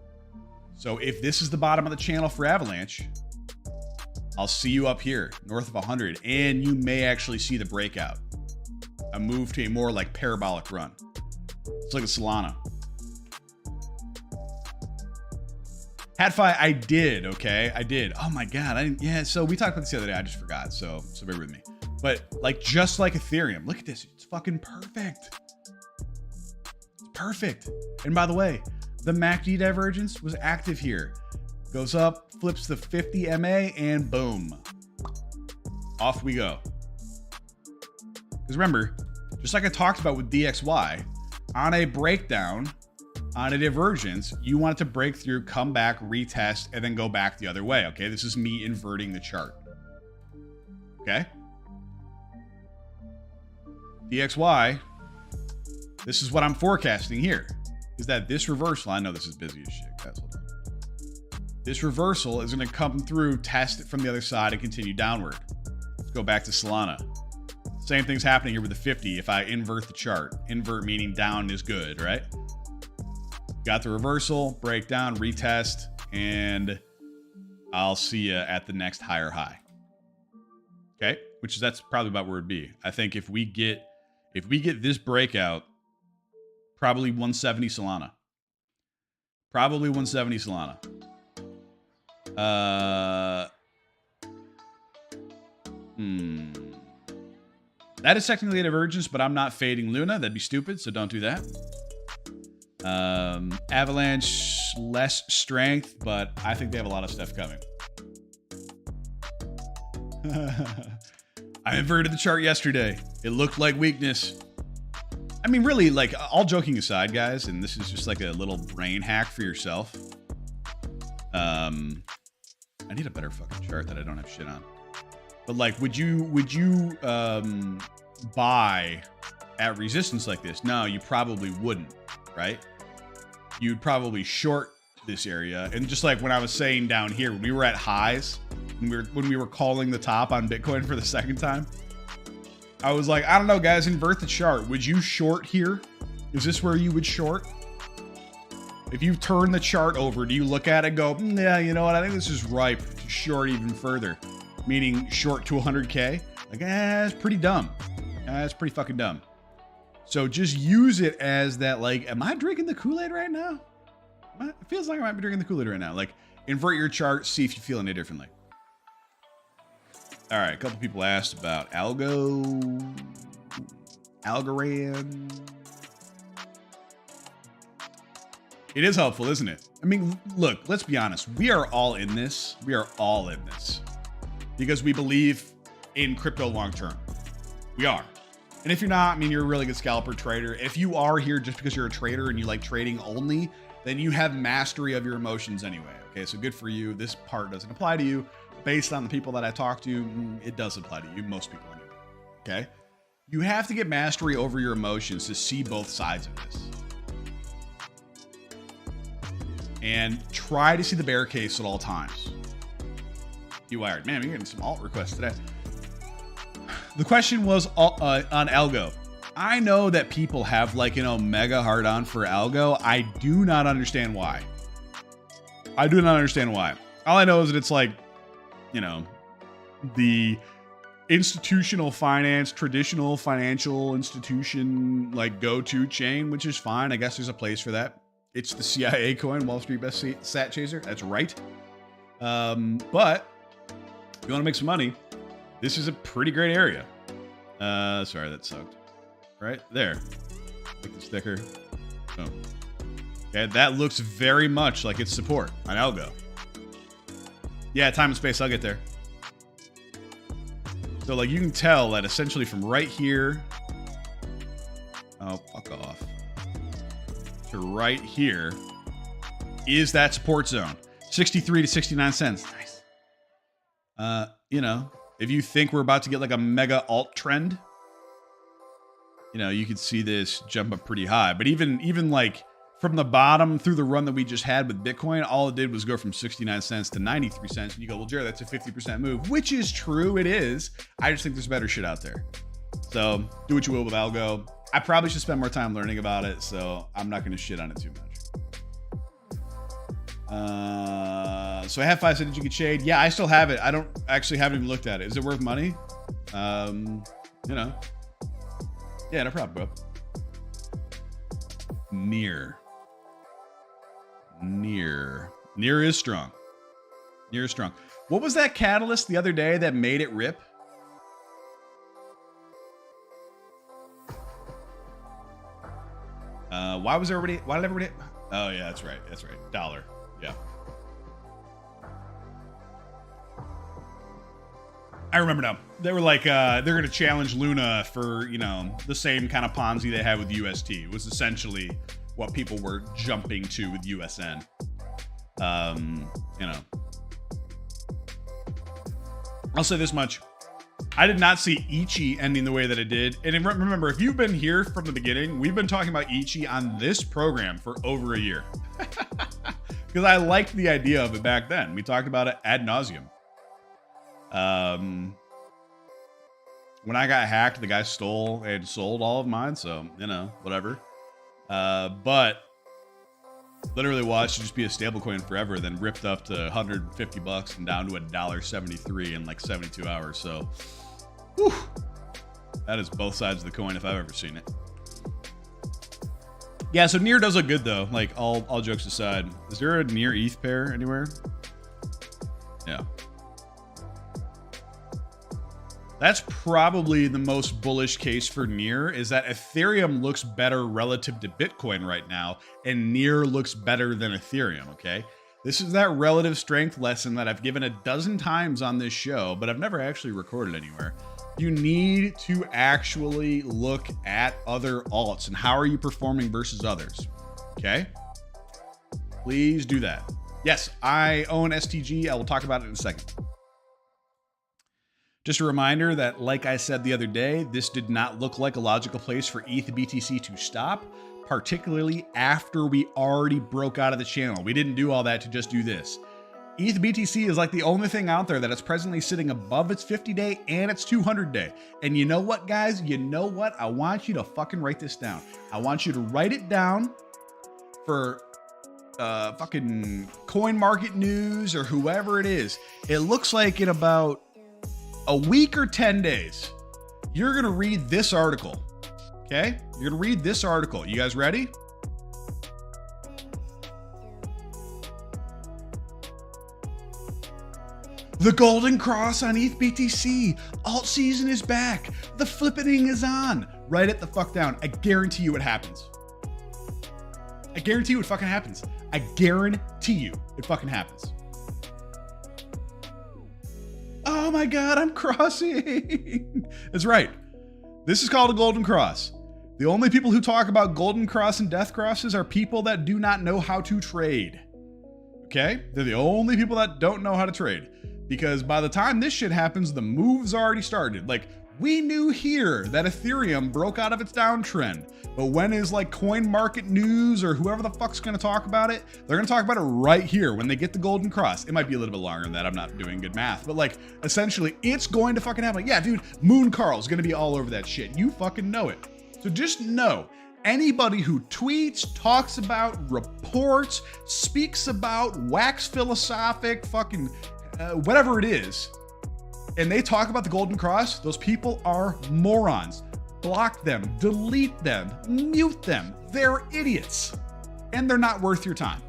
So if this is the bottom of the channel for Avalanche, I'll see you up here, north of 100, and you may actually see the breakout. A move to a more like parabolic run. It's like a Solana. Hatfi, I did, okay? I did. Oh my God, I didn't, yeah, so we talked about this the other day, I just forgot, so bear with me. But like, just like Ethereum, look at this, it's fucking perfect. Perfect. And by the way, the MACD divergence was active here. Goes up, flips the 50 MA, and boom. Off we go. Because remember, just like I talked about with DXY, on a breakdown, on a divergence, you want it to break through, come back, retest, and then go back the other way. Okay, this is me inverting the chart. Okay? DXY, this is what I'm forecasting here, is that this reversal, I know this is busy as shit, guys, hold on. This reversal is going to come through, test it from the other side, and continue downward. Let's go back to Solana. Same thing's happening here with the 50 if I invert the chart. Invert meaning down is good, right? Got the reversal, breakdown, retest, and I'll see you at the next higher high. Okay? That's probably about where it'd be. I think if we get this breakout, probably 170 Solana. Probably 170 Solana. That is technically a divergence, but I'm not fading Luna. That'd be stupid, so don't do that. Avalanche, less strength, but I think they have a lot of stuff coming. I inverted the chart yesterday. It looked like weakness. I mean, really, like, all joking aside, guys, and this is just like a little brain hack for yourself. I need a better fucking chart that I don't have shit on. But like, would you buy at resistance like this? No, you probably wouldn't, right? You'd probably short this area. And just like when I was saying down here, when we were at highs, when we were calling the top on Bitcoin for the second time, I was like, I don't know, guys, invert the chart. Would you short here? Is this where you would short? If you turn the chart over, do you look at it and go, yeah, you know what? I think this is ripe to short even further. Meaning short to 100K? Like, it's pretty dumb. It's pretty fucking dumb. So just use it as that, like, am I drinking the Kool-Aid right now? It feels like I might be drinking the Kool-Aid right now. Like, invert your chart, see if you feel any differently. All right, a couple people asked about Algorand. It is helpful, isn't it? I mean, look, let's be honest. We are all in this. We are all in this because we believe in crypto long term. We are. And if you're not, I mean, you're a really good scalper trader. If you are here just because you're a trader and you like trading only, then you have mastery of your emotions anyway. Okay, so good for you. This part doesn't apply to you. Based on the people that I talk to, it does apply to you, most people anyway. Okay? You have to get mastery over your emotions to see both sides of this. And try to see the bear case at all times. You wired. Man, we're getting some alt requests today. The question was on algo. I know that people have like an omega hard on for algo. I do not understand why. I do not understand why. All I know is that it's like, you know, the institutional finance, traditional financial institution, like go-to chain, which is fine. I guess there's a place for that. It's the CIA coin, Wall Street Best Sat Chaser. That's right. But if you want to make some money, this is a pretty great area. Sorry, that sucked. Right there. Click the sticker. Oh. Okay, that looks very much like its support on algo. Yeah, time and space, I'll get there. So like you can tell that essentially from right here, oh, fuck off, to right here is that support zone. 63 to 69 cents. Nice. You know, if you think we're about to get like a mega alt trend, you know, you could see this jump up pretty high. But even like from the bottom through the run that we just had with Bitcoin, all it did was go from 69 cents to 93 cents. And you go, well, Jared, that's a 50% move, which is true. It is. I just think there's better shit out there. So do what you will with algo. I probably should spend more time learning about it. So I'm not going to shit on it too much. So I have 5 cents you could shade. Yeah, I still have it. I don't actually haven't even looked at it. Is it worth money? You know, yeah, no problem, bro. Near is strong. Near is strong. What was that catalyst the other day that made it rip? Why did everybody? Oh yeah, that's right. Dollar. Yeah. I remember now. They were like, they're going to challenge Luna for, you know, the same kind of Ponzi they had with UST. It was essentially what people were jumping to with USN. You know, I'll say this much. I did not see Ichi ending the way that it did. And remember, if you've been here from the beginning, we've been talking about Ichi on this program for over a year. Because I liked the idea of it back then. We talked about it ad nauseum. When I got hacked, the guy stole and sold all of mine. So, you know, whatever. But literally watched it just be a stablecoin forever, then ripped up to $150 and down to $1.73 in like 72 hours. So, whew, that is both sides of the coin if I've ever seen it. Yeah, so Near does look good though. Like all jokes aside, is there a Near ETH pair anywhere? Yeah. That's probably the most bullish case for Near, is that Ethereum looks better relative to Bitcoin right now, and Near looks better than Ethereum, okay? This is that relative strength lesson that I've given a dozen times on this show, but I've never actually recorded anywhere. You need to actually look at other alts and how are you performing versus others, okay? Please do that. Yes, I own STG. I will talk about it in a second. Just a reminder that, like I said the other day, this did not look like a logical place for ETH BTC to stop, particularly after we already broke out of the channel. We didn't do all that to just do this. ETH BTC is like the only thing out there that is presently sitting above its 50-day and its 200-day. And you know what, guys? You know what? I want you to fucking write this down. I want you to write it down for fucking Coin Market News or whoever it is. It looks like in about a week or 10 days, you're going to read this article. Okay? You're going to read this article. You guys ready? The golden cross on ETH BTC. Alt season is back. The flippening is on. Write it the fuck down. I guarantee you it happens. I guarantee you it fucking happens. I guarantee you it fucking happens. Oh my God, I'm crossing. That's right. This is called a golden cross. The only people who talk about golden cross and death crosses are people that do not know how to trade. Okay? They're the only people that don't know how to trade. Because by the time this shit happens, the move's already started. Like, we knew here that Ethereum broke out of its downtrend. But when is like Coin Market News or whoever the fuck's going to talk about it? They're going to talk about it right here when they get the golden cross. It might be a little bit longer than that. I'm not doing good math. But like, essentially, it's going to fucking happen. Like, yeah, dude, Moon Carl's going to be all over that shit. You fucking know it. So just know, anybody who tweets, talks about, reports, speaks about, wax philosophic, fucking whatever it is, and they talk about the golden cross, those people are morons. Block them, delete them, mute them. They're idiots. And they're not worth your time.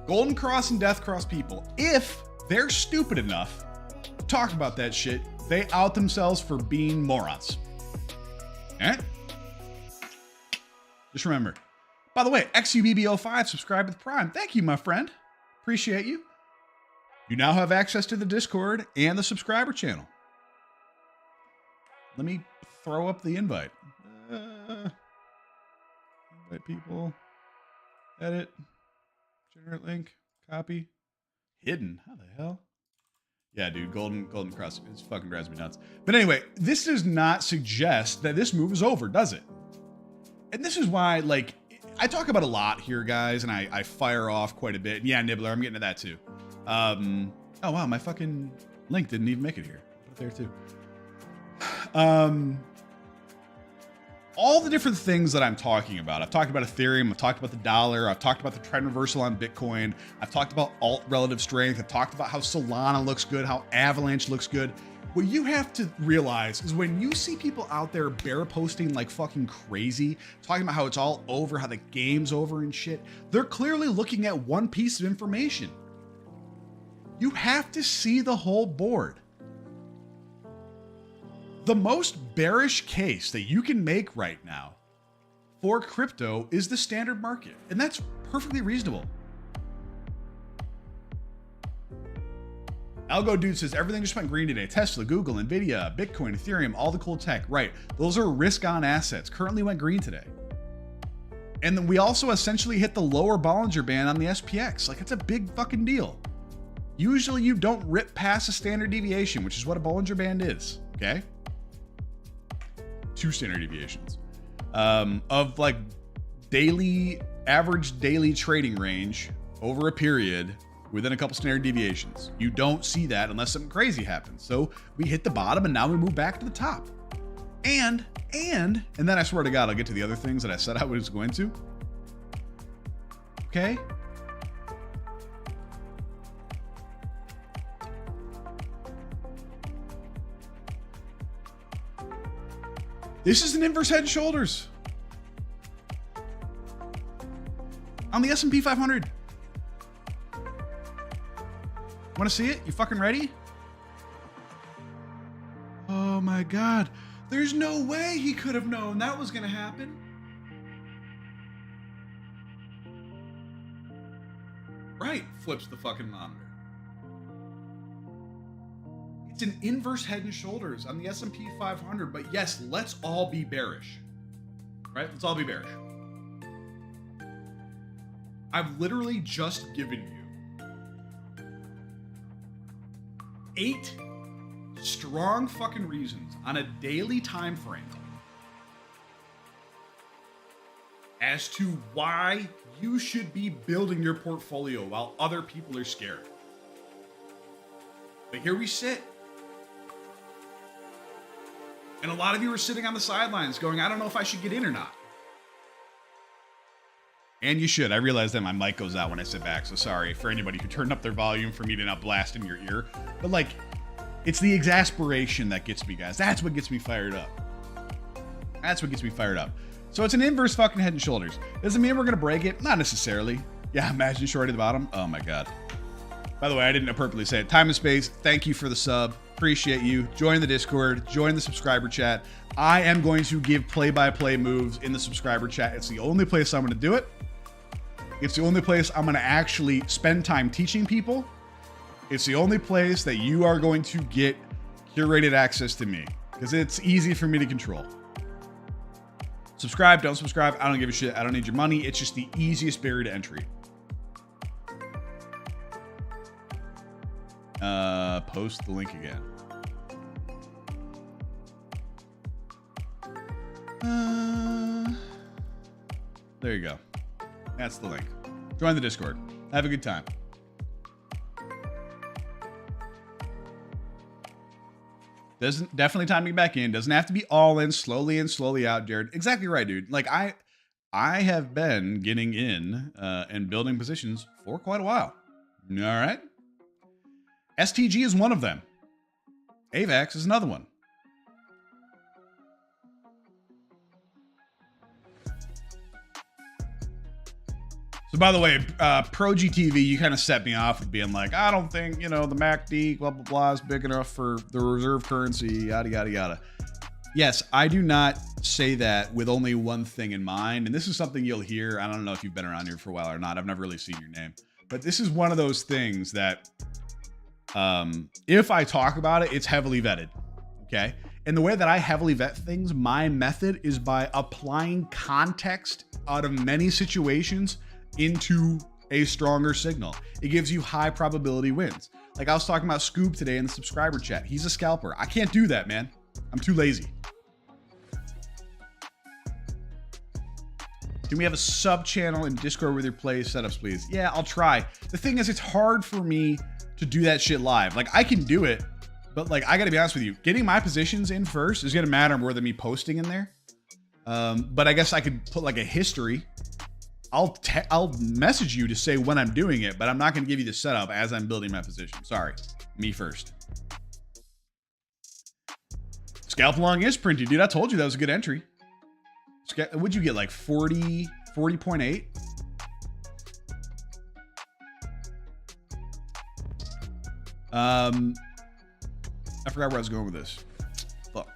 Golden cross and death cross people, if they're stupid enough to talk about that shit, they out themselves for being morons. Eh? Just remember. By the way, XUBB05 subscribed with Prime. Thank you, my friend. Appreciate you. You now have access to the Discord and the subscriber channel. Let me throw up the invite. Invite people. Edit. Generate link. Copy. Hidden. How the hell? Yeah, dude. Golden cross. It fucking drives me nuts. But anyway, this does not suggest that this move is over, does it? And this is why, like, I talk about a lot here, guys, and I fire off quite a bit. Yeah, Nibbler, I'm getting to that too. Oh wow, my fucking link didn't even make it here. Put it there too. All the different things that I'm talking about. I've talked about Ethereum, I've talked about the dollar, I've talked about the trend reversal on Bitcoin, I've talked about alt relative strength, I've talked about how Solana looks good, how Avalanche looks good. What you have to realize is when you see people out there bear posting like fucking crazy, talking about how it's all over, how the game's over and shit, they're clearly looking at one piece of information. You have to see the whole board. The most bearish case that you can make right now for crypto is the standard market, and that's perfectly reasonable. Algo Dude says everything just went green today. Tesla, Google, Nvidia, Bitcoin, Ethereum, all the cool tech. Right. Those are risk-on assets. Currently went green today. And then we also essentially hit the lower Bollinger Band on the SPX. Like, it's a big fucking deal. Usually you don't rip past a standard deviation, which is what a Bollinger Band is. Okay. 2 standard deviations of like average daily trading range over a period within a couple standard deviations. You don't see that unless something crazy happens. So we hit the bottom and now we move back to the top. And then I swear to God, I'll get to the other things that I said I was going to. Okay. This is an inverse head and shoulders on the S&P 500. Want to see it? You fucking ready? Oh my God. There's no way he could have known that was going to happen. Right. Flips the fucking monitor. It's an inverse head and shoulders on the S&P 500. But yes, let's all be bearish. Right? Let's all be bearish. I've literally just given you 8 strong fucking reasons on a daily time frame as to why you should be building your portfolio while other people are scared. But here we sit. And a lot of you are sitting on the sidelines going, I don't know if I should get in or not. And you should. I realize that my mic goes out when I sit back, so sorry for anybody who turned up their volume for me to not blast in your ear. But like, it's the exasperation that gets me, guys. That's what gets me fired up. That's what gets me fired up. So it's an inverse fucking head and shoulders. Doesn't mean we're going to break it. Not necessarily. Yeah, imagine short at the bottom. Oh my God. By the way, I didn't appropriately say it. Time and Space, thank you for the sub. Appreciate you. Join the Discord. Join the subscriber chat. I am going to give play-by-play moves in the subscriber chat. It's the only place I'm going to do it. It's the only place I'm going to actually spend time teaching people. It's the only place that you are going to get curated access to me because it's easy for me to control. Subscribe, don't subscribe. I don't give a shit. I don't need your money. It's just the easiest barrier to entry. Post the link again. There you go. That's the link. Join the Discord. Have a good time. Definitely time to get back in. Doesn't have to be all in, slowly out, Jared. Exactly right, dude. Like I have been getting in and building positions for quite a while. All right. STG is one of them. AVAX is another one. So by the way, Pro GTV, you kind of set me off with being like, I don't think, the MACD, blah, blah, blah, is big enough for the reserve currency, yada, yada, yada. Yes, I do not say that with only one thing in mind. And this is something you'll hear. I don't know if you've been around here for a while or not. I've never really seen your name. But this is one of those things that if I talk about it, it's heavily vetted. Okay. And the way that I heavily vet things, my method is by applying context out of many situations into a stronger signal. It gives you high probability wins. Like I was talking about Scoob today in the subscriber chat. He's a scalper. I can't do that, man. I'm too lazy. Can we have a sub channel in Discord with your play setups, please? Yeah, I'll try. The thing is, it's hard for me to do that shit live. Like I can do it, but like, I gotta be honest with you, getting my positions in first is gonna matter more than me posting in there. But I guess I could put like a history. I'll message you to say when I'm doing it, but I'm not going to give you the setup as I'm building my position. Sorry, me first. Scalp long is printed, dude. I told you that was a good entry. What'd you get, like 40.8? I forgot where I was going with this. Fuck.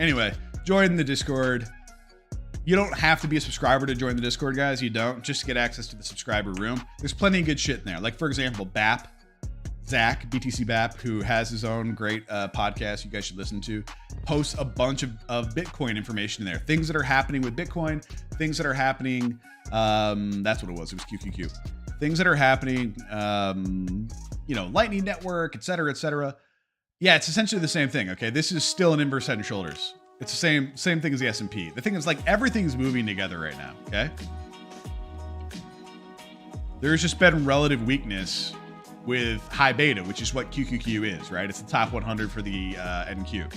Anyway, join the Discord. You don't have to be a subscriber to join the Discord, guys. You don't. Just to get access to the subscriber room. There's plenty of good shit in there. Like, for example, BAP, Zach, BTC BAP, who has his own great podcast you guys should listen to, posts a bunch of Bitcoin information in there. Things that are happening with Bitcoin, things that are happening, that's what it was. It was QQQ. Things that are happening, Lightning Network, et cetera, et cetera. Yeah, it's essentially the same thing, okay? This is still an inverse head and shoulders. It's the same thing as the S&P. The thing is, like, everything's moving together right now, okay? There's just been relative weakness with high beta, which is what QQQ is, right? It's the top 100 for the NQ.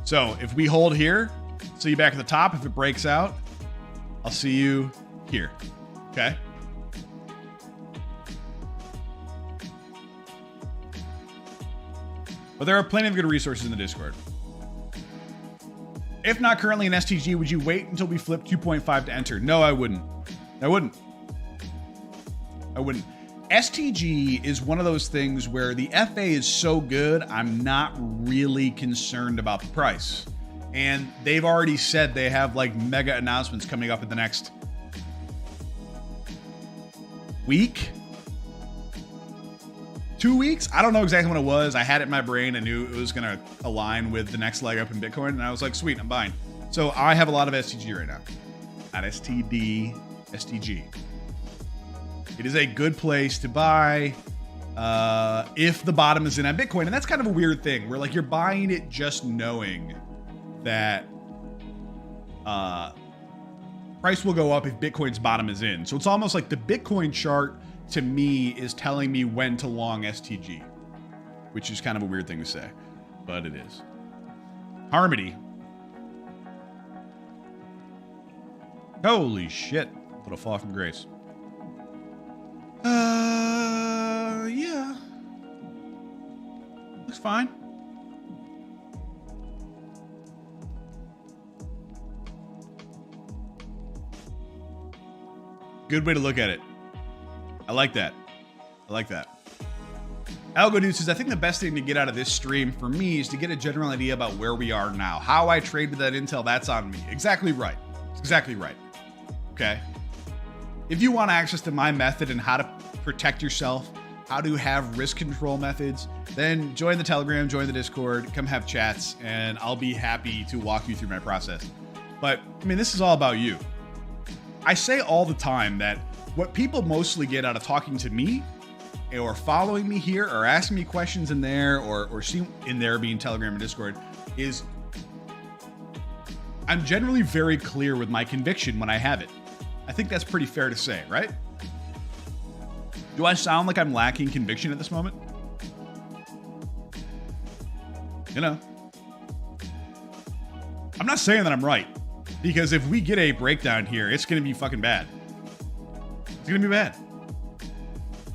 So if we hold here, see you back at the top. If it breaks out, I'll see you here, okay? But there are plenty of good resources in the Discord. If not currently in STG, would you wait until we flip 2.5 to enter? No, I wouldn't. I wouldn't. STG is one of those things where the FA is so good, I'm not really concerned about the price. And they've already said they have like mega announcements coming up in the next week. 2 weeks? I don't know exactly when it was. I had it in my brain. I knew it was going to align with the next leg up in Bitcoin. And I was like, sweet, I'm buying. So I have a lot of STG right now. Not STD, STG. It is a good place to buy if the bottom is in on Bitcoin. And that's kind of a weird thing where like you're buying it just knowing that price will go up if Bitcoin's bottom is in. So it's almost like the Bitcoin chart to me is telling me when to long STG, which is kind of a weird thing to say, but it is. Harmony. Holy shit. What a fall from grace. Yeah. Looks fine. Good way to look at it. I like that. I like that. Algo Dude says, I think the best thing to get out of this stream for me is to get a general idea about where we are now. How I trade with that intel, that's on me. Exactly right. Exactly right. Okay. If you want access to my method and how to protect yourself, how to have risk control methods, then join the Telegram, join the Discord, come have chats, and I'll be happy to walk you through my process. But, I mean, this is all about you. I say all the time that what people mostly get out of talking to me or following me here or asking me questions in there or see in there being Telegram and Discord is I'm generally very clear with my conviction when I have it. I think that's pretty fair to say, right? Do I sound like I'm lacking conviction at this moment? You know, I'm not saying that I'm right, because if we get a breakdown here, it's going to be fucking bad. It's going to be bad.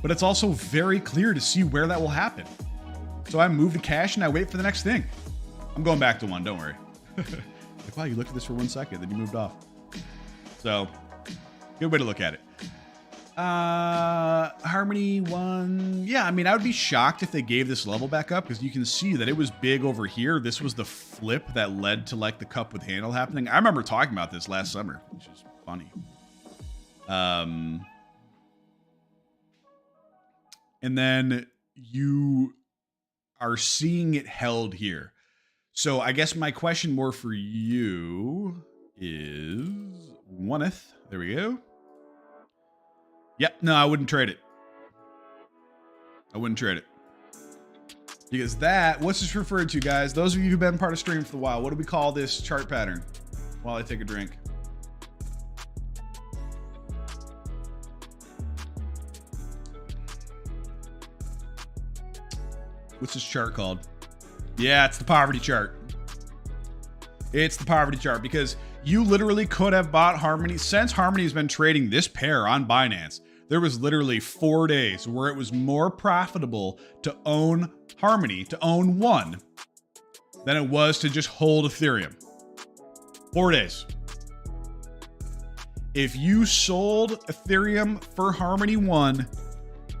But it's also very clear to see where that will happen. So I move to cash and I wait for the next thing. I'm going back to one, don't worry. Like, wow, you looked at this for 1 second, then you moved off. So, good way to look at it. Harmony 1. Yeah, I mean, I would be shocked if they gave this level back up, because you can see that it was big over here. This was the flip that led to like the cup with handle happening. I remember talking about this last summer, which is funny. And then you are seeing it held here. So I guess my question more for you is oneth. There we go. Yep. No, I wouldn't trade it. I wouldn't trade it. Because that, what's this referred to, guys? Those of you who've been part of stream for a while, what do we call this chart pattern? While I take a drink. What's this chart called? Yeah, it's the poverty chart. It's the poverty chart, because you literally could have bought Harmony. Since Harmony has been trading this pair on Binance, there was literally 4 days where it was more profitable to own Harmony, to own one, than it was to just hold Ethereum. 4 days. If you sold Ethereum for Harmony 1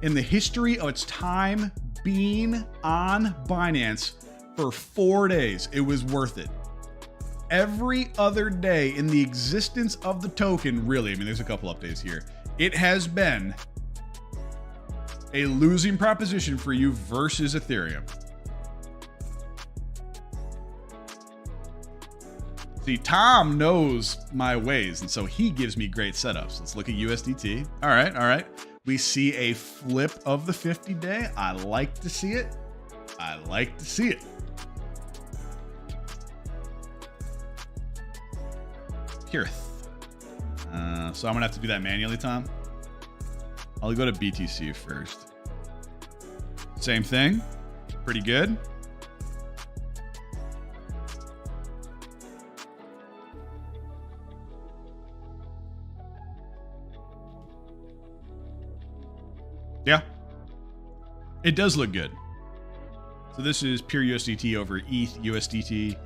in the history of its time being on Binance for 4 days, it was worth it. Every other day in the existence of the token, really, I mean, there's a couple updates here, it has been a losing proposition for you versus Ethereum. See, Tom knows my ways, and so he gives me great setups. Let's look at USDT. All right, all right. We see a flip of the 50-day. I like to see it. I like to see it. So I'm gonna have to do that manually, Tom. I'll go to BTC first. Same thing. Pretty good. Yeah. It does look good. So this is pure USDT over ETH USDT.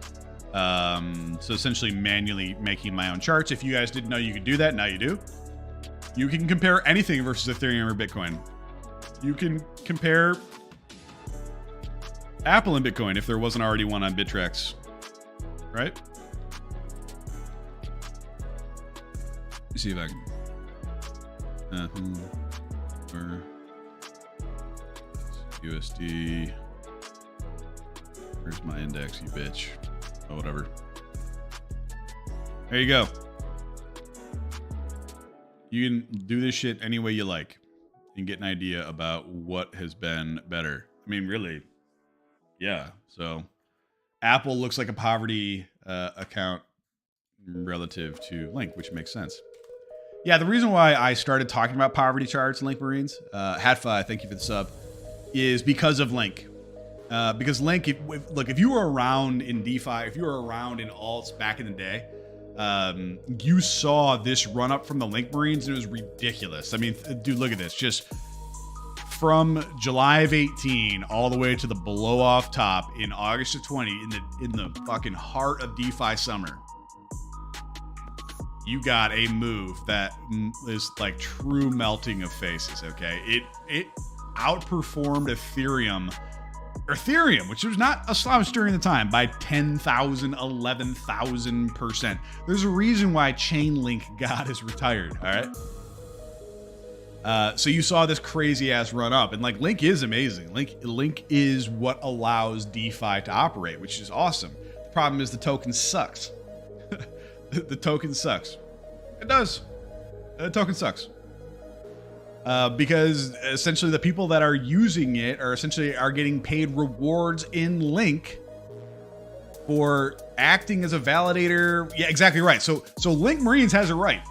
So essentially manually making my own charts. If you guys didn't know you could do that, now you do. You can compare anything versus Ethereum or Bitcoin. You can compare Apple and Bitcoin if there wasn't already one on Bittrex, right? Let me see if I can. Or USD. Where's my index, you bitch? Oh, whatever. There you go. You can do this shit any way you like and get an idea about what has been better. I mean, really. Yeah. So Apple looks like a poverty account relative to Link, which makes sense. Yeah, the reason why I started talking about poverty charts and Link Marines, Hatfi, thank you for the sub, is because of Link. Because Link, if you were around in DeFi, if you were around in alts back in the day, you saw this run up from the Link Marines and it was ridiculous. I mean, dude, look at this. Just from July of 18 all the way to the blow off top in August of 20 in the fucking heart of DeFi summer. You got a move that is like true melting of faces, okay? outperformed Ethereum, which was not a slouch during the time, by 10,000, 11,000%. There's a reason why Chainlink God is retired, all right? So you saw this crazy ass run up, and like Link is amazing. Link is what allows DeFi to operate, which is awesome. The problem is the token sucks. The token sucks. It does. The token sucks. Because essentially the people that are using it are getting paid rewards in Link for acting as a validator. Yeah, exactly right. So Link Marines has it right.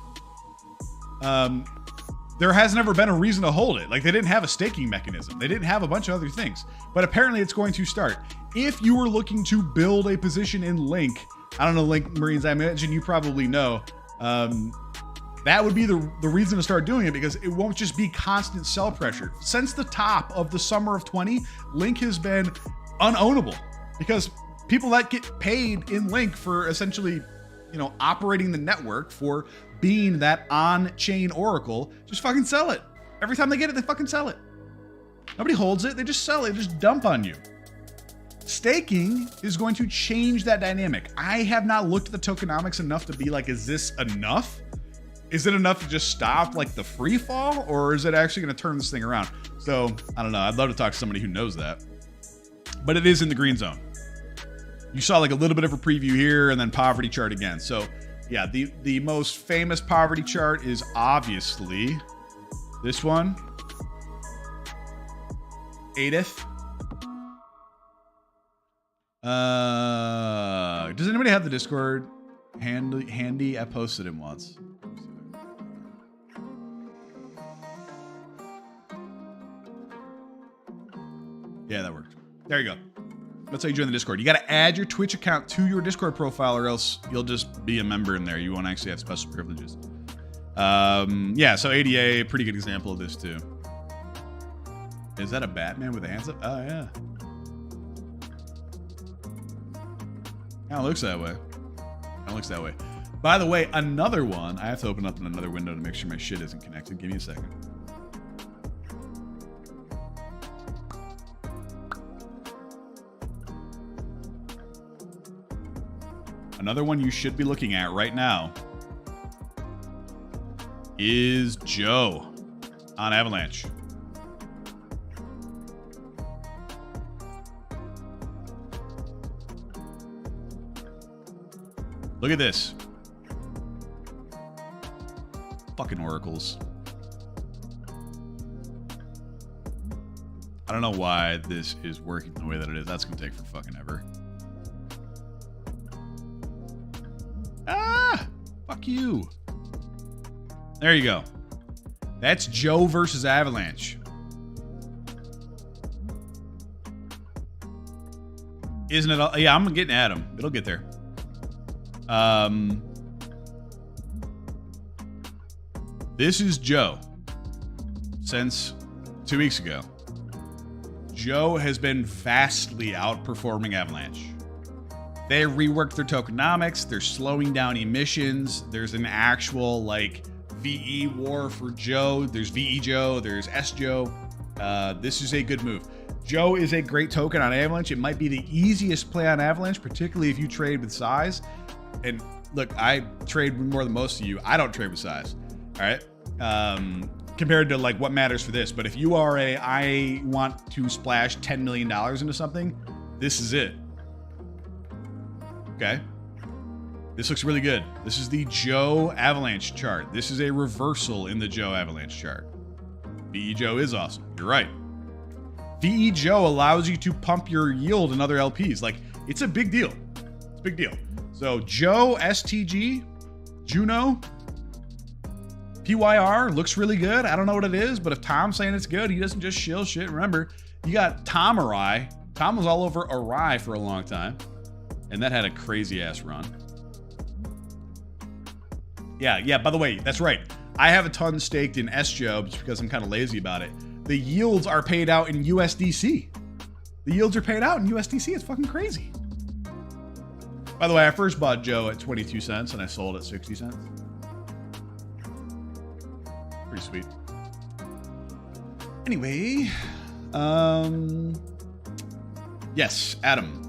There has never been a reason to hold it. Like, they didn't have a staking mechanism. They didn't have a bunch of other things. But apparently it's going to start. If you were looking to build a position in Link, I don't know, Link Marines, I imagine you probably know, that would be the reason to start doing it, because it won't just be constant sell pressure. Since the top of the summer of 20, Link has been unownable because people that get paid in Link for essentially, operating the network, for being that on-chain oracle, just fucking sell it. Every time they get it, they fucking sell it. Nobody holds it. They just sell it. They just dump on you. Staking is going to change that dynamic. I have not looked at the tokenomics enough to be like, is this enough? Is it enough to just stop like the free fall, or is it actually going to turn this thing around? So I don't know. I'd love to talk to somebody who knows that, but it is in the green zone. You saw like a little bit of a preview here, and then poverty chart again. So yeah, the most famous poverty chart is obviously this one. Edith. Does anybody have the Discord handy? I posted it once. Yeah, that worked. There you go. That's how you join the Discord. You got to add your Twitch account to your Discord profile, or else you'll just be a member in there. You won't actually have special privileges. Yeah, so ADA, pretty good example of this too. Is that a Batman with a hands up? Oh, yeah. Kind of looks that way. Kind of looks that way. By the way, another one. I have to open up another window to make sure my shit isn't connected. Give me a second. Another one you should be looking at right now is Joe on Avalanche. Look at this. Fucking oracles. I don't know why this is working the way that it is. That's going to take for fucking ever. Fuck you. There you go. That's Joe versus Avalanche. Isn't it all? Yeah, I'm getting at him. It'll get there. This is Joe since 2 weeks ago. Joe has been vastly outperforming Avalanche. They reworked their tokenomics. They're slowing down emissions. There's an actual like VE war for Joe. There's VE Joe. There's S Joe. This is a good move. Joe is a great token on Avalanche. It might be the easiest play on Avalanche, particularly if you trade with size. And look, I trade more than most of you. I don't trade with size. All right. Compared to like what matters for this. But if you are I want to splash $10 million into something, this is it. Okay. This looks really good. This is the Joe Avalanche chart. This is a reversal in the Joe Avalanche chart. VE Joe is awesome. You're right. VE Joe allows you to pump your yield in other LPs. Like, it's a big deal. It's a big deal. So Joe, STG, Juno, PYR looks really good. I don't know what it is, but if Tom's saying it's good, he doesn't just shill shit. Remember, you got Tom Arai. Tom was all over Arai for a long time. And that had a crazy ass run. Yeah, by the way, that's right. I have a ton staked in SJO just because I'm kind of lazy about it. The yields are paid out in USDC. The yields are paid out in USDC. It's fucking crazy. By the way, I first bought Joe at 22 cents and I sold at 60 cents. Pretty sweet. Anyway, Yes, Atom.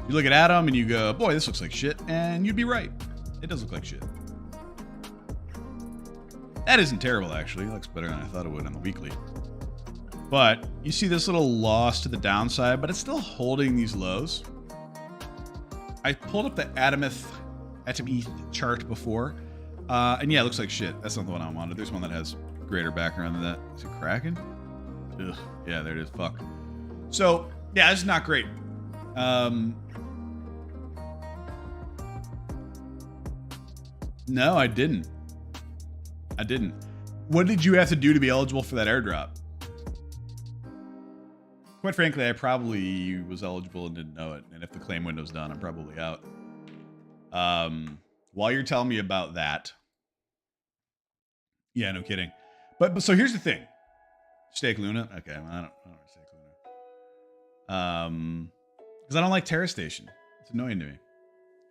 You look at Atom and you go, boy, this looks like shit. And you'd be right. It does look like shit. That isn't terrible, actually. It looks better than I thought it would on the weekly. But you see this little loss to the downside, but it's still holding these lows. I pulled up the Atometh chart before. And yeah, it looks like shit. That's not the one I wanted. There's one that has greater background than that. Is it cracking? Ugh. Yeah, there it is. Fuck. So, yeah, this is not great. No, I didn't. What did you have to do to be eligible for that airdrop? Quite frankly, I probably was eligible and didn't know it. And if the claim window's done, I'm probably out. While you're telling me about that. Yeah, no kidding. But so here's the thing. Stake Luna? Okay, well, I don't stake Luna. Because I don't like Terra Station. It's annoying to me.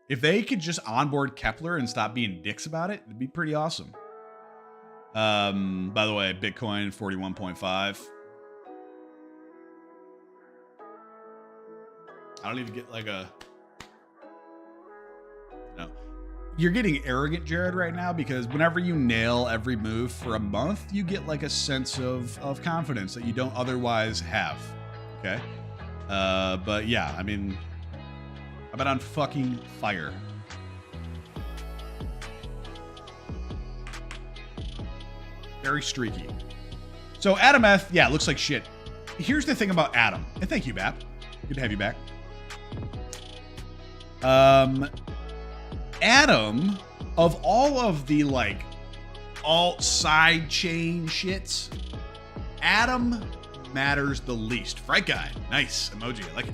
If they could just onboard Kepler and stop being dicks about it, it'd be pretty awesome. By the way, Bitcoin 41.5. I don't even get like a... No. You're getting arrogant, Jared, right now, because whenever you nail every move for a month, you get like a sense of confidence that you don't otherwise have. Okay? But yeah, I mean... I've been on fucking fire. Very streaky. So Atometh, yeah, looks like shit. Here's the thing about Atom. And thank you, Bap. Good to have you back. Atom, of all of the like alt side chain shits, Atom matters the least. Fright guy. Nice emoji. I like it.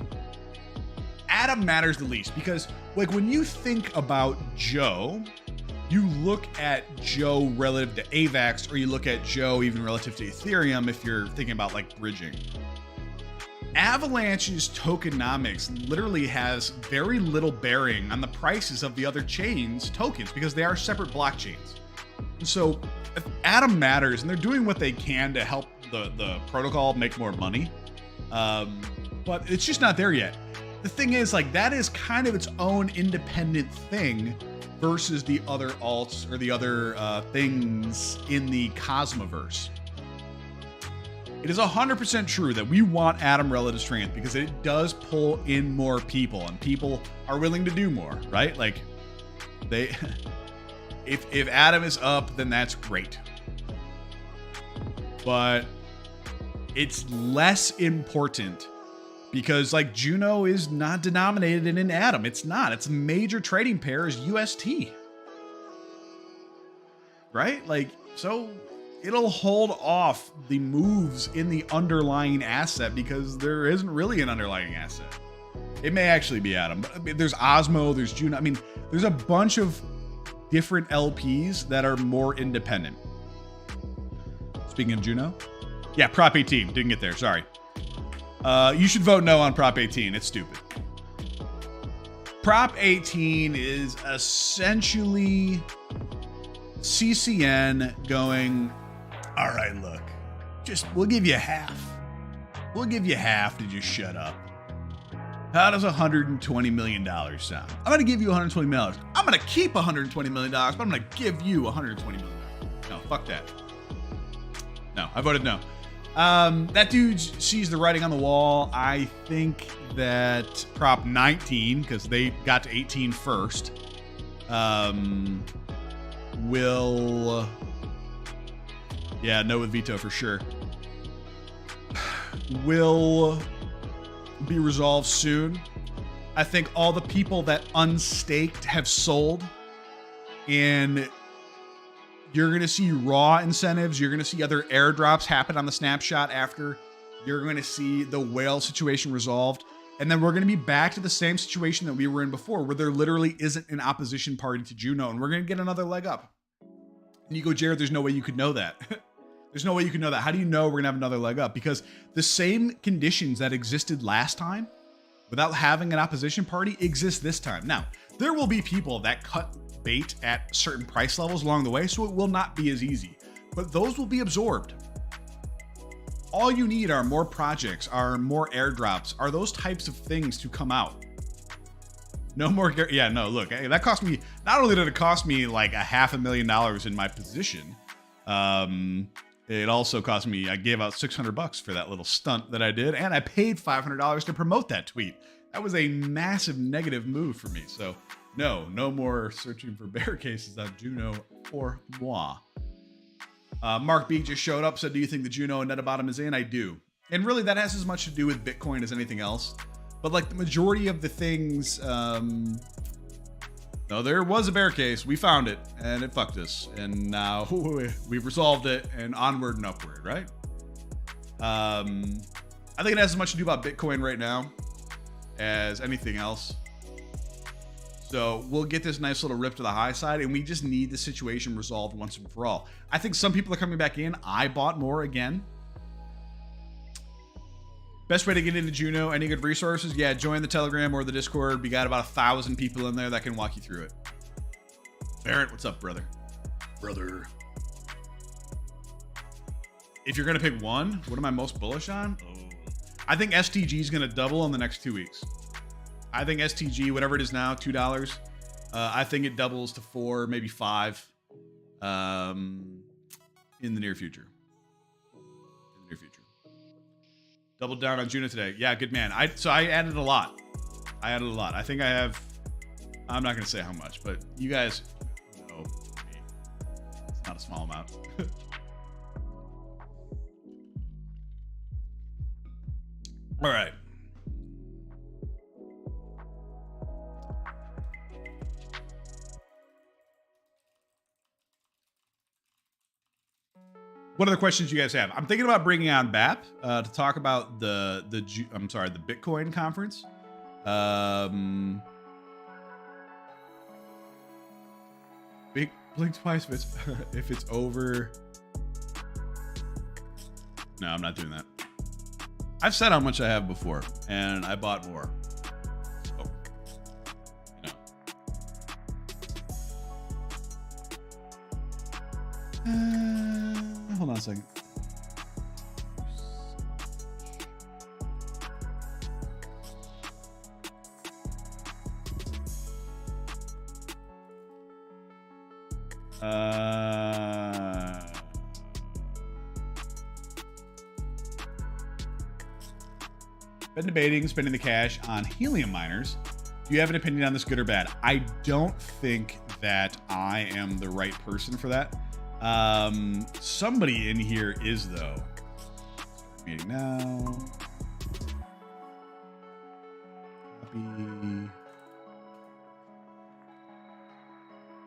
Atom matters the least because, like, when you think about Joe, you look at Joe relative to AVAX, or you look at Joe even relative to Ethereum if you're thinking about, like, bridging. Avalanche's tokenomics literally has very little bearing on the prices of the other chains' tokens because they are separate blockchains. So, if Atom matters, and they're doing what they can to help the protocol make more money, but it's just not there yet. The thing is, like, that is kind of its own independent thing versus the other alts or the other things in the Cosmoverse. It is 100% true that we want Atom relative strength because it does pull in more people, and people are willing to do more, right? Like, they, if Atom is up, then that's great. But it's less important because, like, Juno is not denominated in an Atom. It's not. Its major trading pair is UST. Right? Like, so it'll hold off the moves in the underlying asset because there isn't really an underlying asset. It may actually be Atom, but I mean, there's Osmo, there's Juno. I mean, there's a bunch of different LPs that are more independent. Speaking of Juno, yeah, Prop 18 didn't get there. Sorry. You should vote no on Prop 18. It's stupid. Prop 18 is essentially CCN going, all right, look, we'll give you half. We'll give you half to just shut up. How does $120 million sound? I'm going to give you $120 million. I'm going to keep $120 million, but I'm going to give you $120 million. No, fuck that. No, I voted no. That dude sees the writing on the wall. I think that Prop 19, because they got to 18 first, will... Yeah, no with veto for sure. Will be resolved soon. I think all the people that unstaked have sold, and you're going to see raw incentives. You're going to see other airdrops happen on the snapshot after. You're going to see the whale situation resolved. And then we're going to be back to the same situation that we were in before, where there literally isn't an opposition party to Juno, and we're going to get another leg up. And you go, Jared, there's no way you could know that. There's no way you can know that. How do you know we're going to have another leg up? Because the same conditions that existed last time, without having an opposition party, exist this time. Now, there will be people that cut bait at certain price levels along the way, so it will not be as easy. But those will be absorbed. all you need are more projects, are more airdrops, are those types of things to come out. No more. Yeah, no, look, that cost me, not only did it cost me like $500,000 in my position, it also cost me, I gave out $600 for that little stunt that I did, and I paid $500 to promote that tweet. That was a massive negative move for me. So no more searching for bear cases on Juno or moi. Mark B just showed up, said, do you think the Juno and Netabottom is in? I do. And really that has as much to do with Bitcoin as anything else. But like the majority of the things, no, there was a bear case. We found it and it fucked us. And now we've resolved it and onward and upward, right? I think it has as much to do about Bitcoin right now as anything else. So we'll get this nice little rip to the high side, and we just need the situation resolved once and for all. I think some people are coming back in. I bought more again. Best way to get into Juno, any good resources? Yeah, join the Telegram or the Discord. We got about 1,000 people in there that can walk you through it. Barrett, what's up, brother? Brother. If you're going to pick one, what am I most bullish on? Oh. I think STG is going to double in the next 2 weeks. I think STG, whatever it is now, $2. I think it doubles to 4, maybe 5 in the near future. Doubled down on Juno today. Yeah, good man. So I added a lot. I think I have, I'm not going to say how much, but you guys know me. It's not a small amount. All right. What other questions you guys have? I'm thinking about bringing on BAP to talk about the Bitcoin conference. Blink twice if it's over. No, I'm not doing that. I've said how much I have before, and I bought more. So, you know. Hold on a second. Been debating spending the cash on helium miners. Do you have an opinion on this, good or bad? I don't think that I am the right person for that. Somebody in here is, though. Start meeting now. Copy.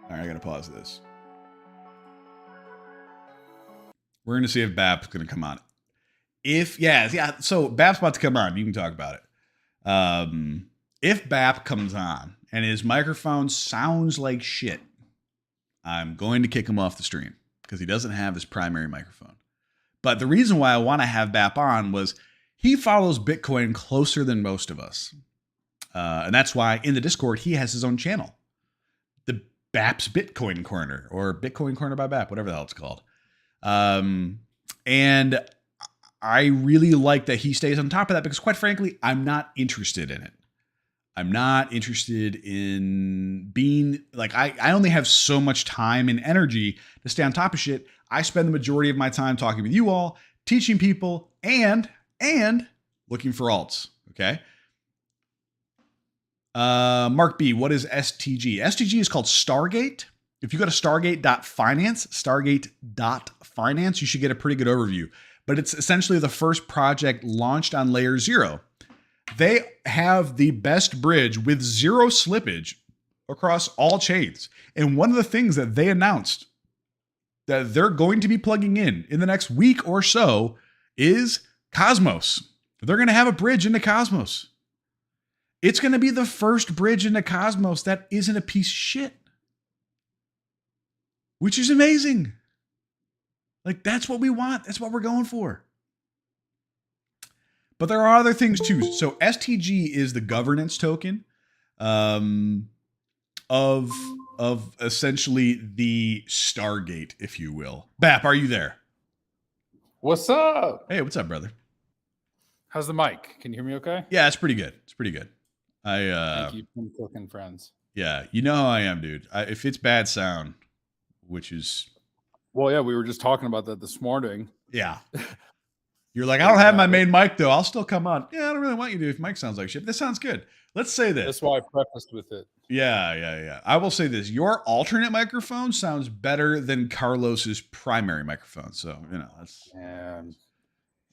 All right, I gotta pause this. We're gonna see if BAP's gonna come on. So BAP's about to come on. You can talk about it. If BAP comes on and his microphone sounds like shit, I'm going to kick him off the stream because he doesn't have his primary microphone. But the reason why I want to have BAP on was he follows Bitcoin closer than most of us. And that's why in the Discord, he has his own channel. The BAP's Bitcoin Corner, or Bitcoin Corner by BAP, whatever the hell it's called. And I really like that he stays on top of that because, quite frankly, I'm not interested in it. I'm not interested in being like, I only have so much time and energy to stay on top of shit. I spend the majority of my time talking with you all, teaching people, and looking for alts. Okay. Mark B, what is STG? STG is called Stargate. If you go to stargate.finance, you should get a pretty good overview. But it's essentially the first project launched on layer 0. They have the best bridge with zero slippage across all chains. And one of the things that they announced that they're going to be plugging in the next week or so is Cosmos. They're going to have a bridge into Cosmos. It's going to be the first bridge into Cosmos that isn't a piece of shit, which is amazing. Like, that's what we want. That's what we're going for. But there are other things too. So STG is the governance token of essentially the Stargate, if you will. BAP, are you there? What's up? Hey, what's up, brother? How's the mic? Can you hear me okay? Yeah, it's pretty good. It's pretty good. Thank you from cooking friends. Yeah, you know how I am, dude. If it's bad sound, which is, Well, yeah, we were just talking about that this morning. yeah. You're like, I Like, don't have my main mic, though. I'll still come on. Yeah, I don't really want you to if mic sounds like shit. But this sounds good. Let's say this. That's why I prefaced with it. Yeah. I will say this. Your alternate microphone sounds better than Carlos's primary microphone. So, that's... And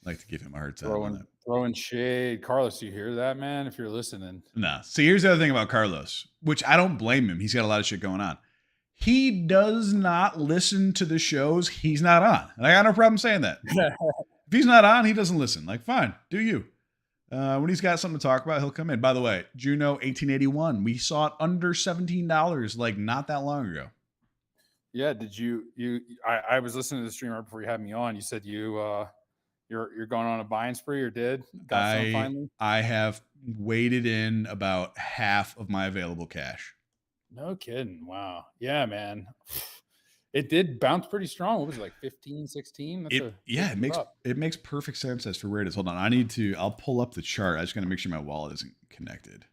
I like to give him a hard time on that. throwing shade. Carlos, you hear that, man? If you're listening. Nah. See, here's the other thing about Carlos, which I don't blame him. He's got a lot of shit going on. He does not listen to the shows he's not on. And I got no problem saying that. If he's not on, he doesn't listen. Like, fine, do you. When he's got something to talk about, he'll come in. By the way, Juno 1881, we saw it under $17 like not that long ago. Yeah, did I was listening to the stream right before you had me on. You said you're going on a buying spree or did? Got some finally? I have waded in about half of my available cash. No kidding. Wow. Yeah, man. It did bounce pretty strong. What was it, like 15, 16? It makes perfect sense as for where it is. Hold on. I'll pull up the chart. I just got to make sure my wallet isn't connected.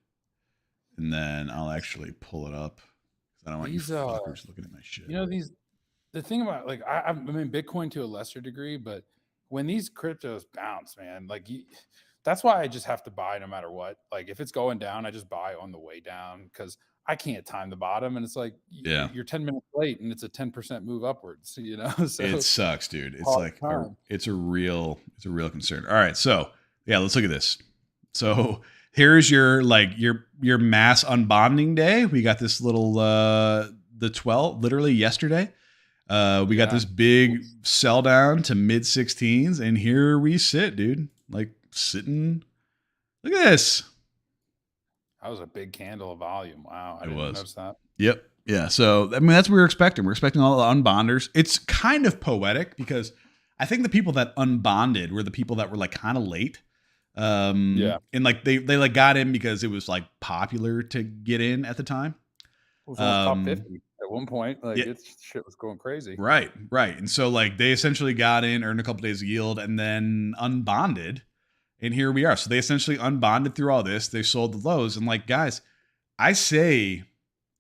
And then I'll actually pull it up. I don't want you fuckers looking at my shit. The thing about, like, I'm in Bitcoin to a lesser degree, but when these cryptos bounce, man, like that's why I just have to buy no matter what. Like if it's going down, I just buy on the way down because I can't time the bottom, and it's like you're 10 minutes late, and it's a 10% move upwards. So it sucks, dude. It's like it's a real concern. All right, so yeah, let's look at this. So here's your mass unbonding day. We got this little the 12th, literally yesterday. We got this big sell down to mid 16s, and here we sit, dude. Like sitting. Look at this. That was a big candle of volume. Wow. I didn't notice that. Yep. Yeah. So, I mean, that's what we're expecting. We're expecting all the unbonders. It's kind of poetic because I think the people that unbonded were the people that were like kind of late. And like they like got in because it was like popular to get in at the time. It was on top 50 at one point. Like shit was going crazy. Right. And so like they essentially got in, earned a couple days of yield, and then unbonded. And here we are. So they essentially unbonded through all this. They sold the lows. And like, guys, I say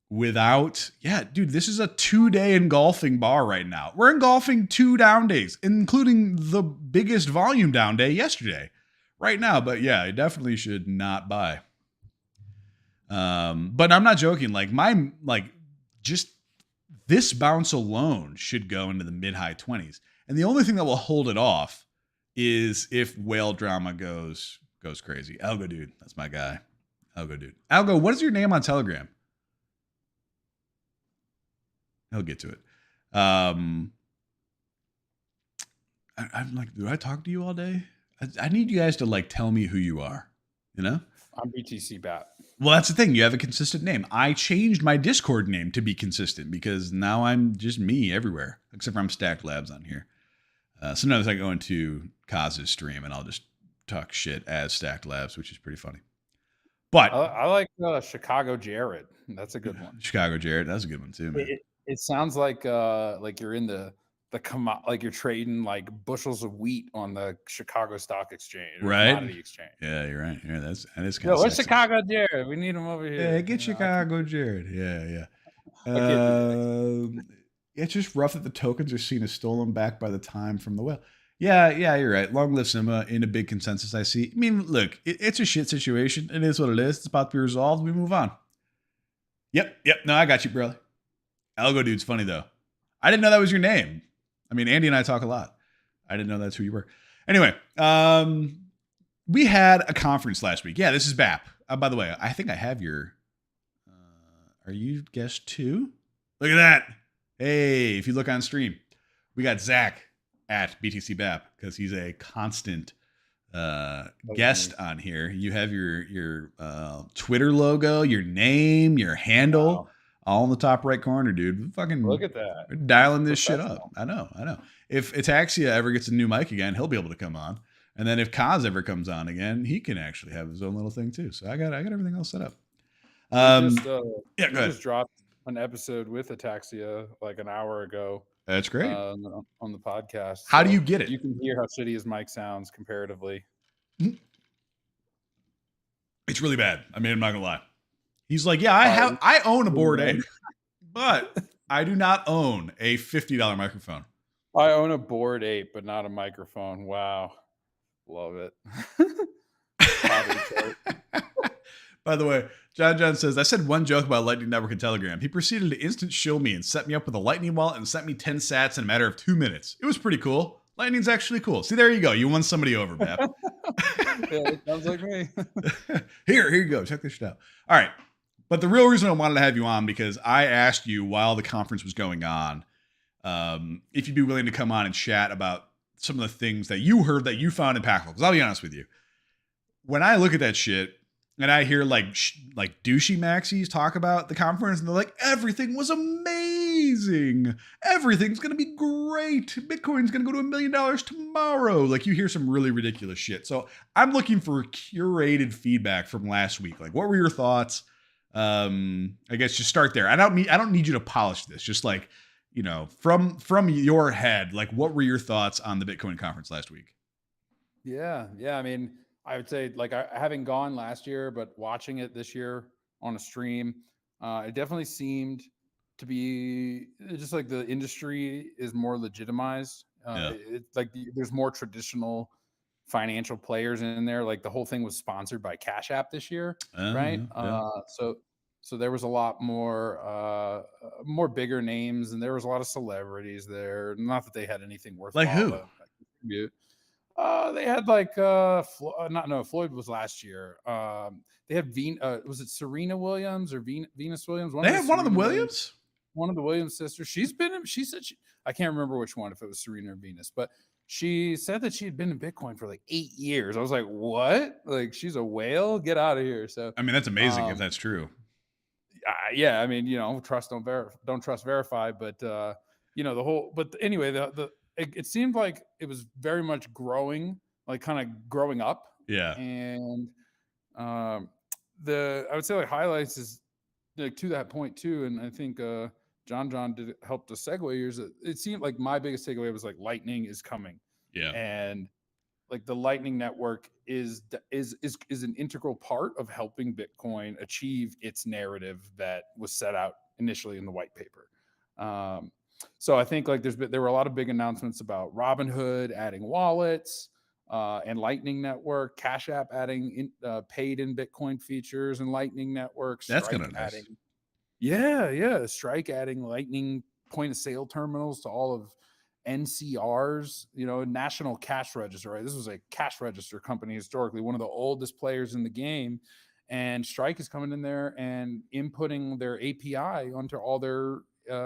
dude, this is a 2-day engulfing bar right now. We're engulfing 2 down days, including the biggest volume down day yesterday right now. But yeah, I definitely should not buy. But I'm not joking. Like just this bounce alone should go into the mid-high 20s. And the only thing that will hold it off is if whale drama goes crazy. Algo dude, that's my guy. Algo dude. Algo, what is your name on Telegram? He'll get to it. I'm like, do I talk to you all day? I need you guys to like tell me who you are. I'm BTC Bat. Well, that's the thing. You have a consistent name. I changed my Discord name to be consistent because now I'm just me everywhere, except for I'm Stacked Labs on here. Sometimes I go into Kaz's stream and I'll just talk shit as Stacked Labs, which is pretty funny. But I like Chicago Jared. That's a good one. Chicago Jared, that's a good one too, man. It sounds like you're in the like you're trading like bushels of wheat on the Chicago Stock Exchange, right? Commodity Exchange. Yeah, you're right. Yeah, that is kind of. Where's Chicago Jared? We need him over here. Yeah, get Chicago Jared. Yeah. It's just rough that the tokens are seen as stolen back by the time from the whale. Yeah, you're right. Long live Simba in a big consensus I see. I mean, look, it's a shit situation. It is what it is. It's about to be resolved. We move on. Yep. No, I got you, brother. Algo dude's funny, though. I didn't know that was your name. I mean, Andy and I talk a lot. I didn't know that's who you were. Anyway, we had a conference last week. Yeah, this is BAP. By the way, I think I have your... are you guest 2? Look at that. Hey, if you look on stream, we got Zach at BTC BAP because he's a constant guest on here. You have your Twitter logo, your name, your handle, all in the top right corner, dude. Fucking look at that. We're dialing this shit up. I know. If Ataxia ever gets a new mic again, he'll be able to come on. And then if Kaz ever comes on again, he can actually have his own little thing too. So I got everything else set up. Go ahead. Just dropped an episode with Ataxia like an hour ago That's great. On the podcast. How do you So get it? you can hear how shitty his mic sounds comparatively. It's really bad. I mean, I'm not gonna lie. He's like, yeah, Uh, I own a Bored man. Ape, but I do not own a $50 microphone. I own a Bored Ape, but not a microphone. Wow. Love it. Poverty chart. By the way, John says, I said one joke about Lightning Network and Telegram. He proceeded to instant shill me and set me up with a Lightning wallet and sent me 10 sats in a matter of 2 minutes. It was pretty cool. Lightning's actually cool. See, there you go. You won somebody over, Bap. Yeah, it sounds like me. Here you go. Check this shit out. All right. But the real reason I wanted to have you on, because I asked you while the conference was going on, if you'd be willing to come on and chat about some of the things that you heard that you found impactful. Because I'll be honest with you, when I look at that shit and I hear like douchey maxis talk about the conference, and they're like, everything was amazing, everything's gonna be great, Bitcoin's gonna go to $1 million tomorrow. Like, you hear some really ridiculous shit. So I'm looking for curated feedback from last week. Like, what were your thoughts? I guess just start there. I don't need you to polish this. Just like, you know, from your head, like, what were your thoughts on the Bitcoin conference last week? Yeah. I mean, I would say, like, I haven't gone last year, but watching it this year on a stream, it definitely seemed to be just like the industry is more legitimized. It's like there's more traditional financial players in there. Like, the whole thing was sponsored by Cash App this year, right? Yeah. So there was a lot more bigger names, and there was a lot of celebrities there. Not that they had anything worthwhile Like who? to contribute. They had like Floyd was last year. They had was it Serena Williams or Venus Williams? They had one of the Williams? One of the Williams sisters. She said I can't remember which one, if it was Serena or Venus, but she said that she had been in Bitcoin for like 8 years. I was like, what? Like, she's a whale? Get out of here. So I mean, that's amazing if that's true. yeah, I mean, you know, don't trust, verify, but anyway, it seemed like it was very much growing, like kind of growing up. Yeah. And I would say, like, highlights is like to that point too. And I think John did help to segue yours. It seemed like my biggest takeaway was like Lightning is coming. Yeah. And like the Lightning Network is an integral part of helping Bitcoin achieve its narrative that was set out initially in the white paper. So I think like there were a lot of big announcements about Robinhood adding wallets and Lightning Network, Cash App adding paid in Bitcoin features and Lightning Network. That's gonna nice. Strike adding Lightning point of sale terminals to all of NCRs, you know, National Cash Register, right? This was a cash register company historically, one of the oldest players in the game. And Strike is coming in there and inputting their API onto all their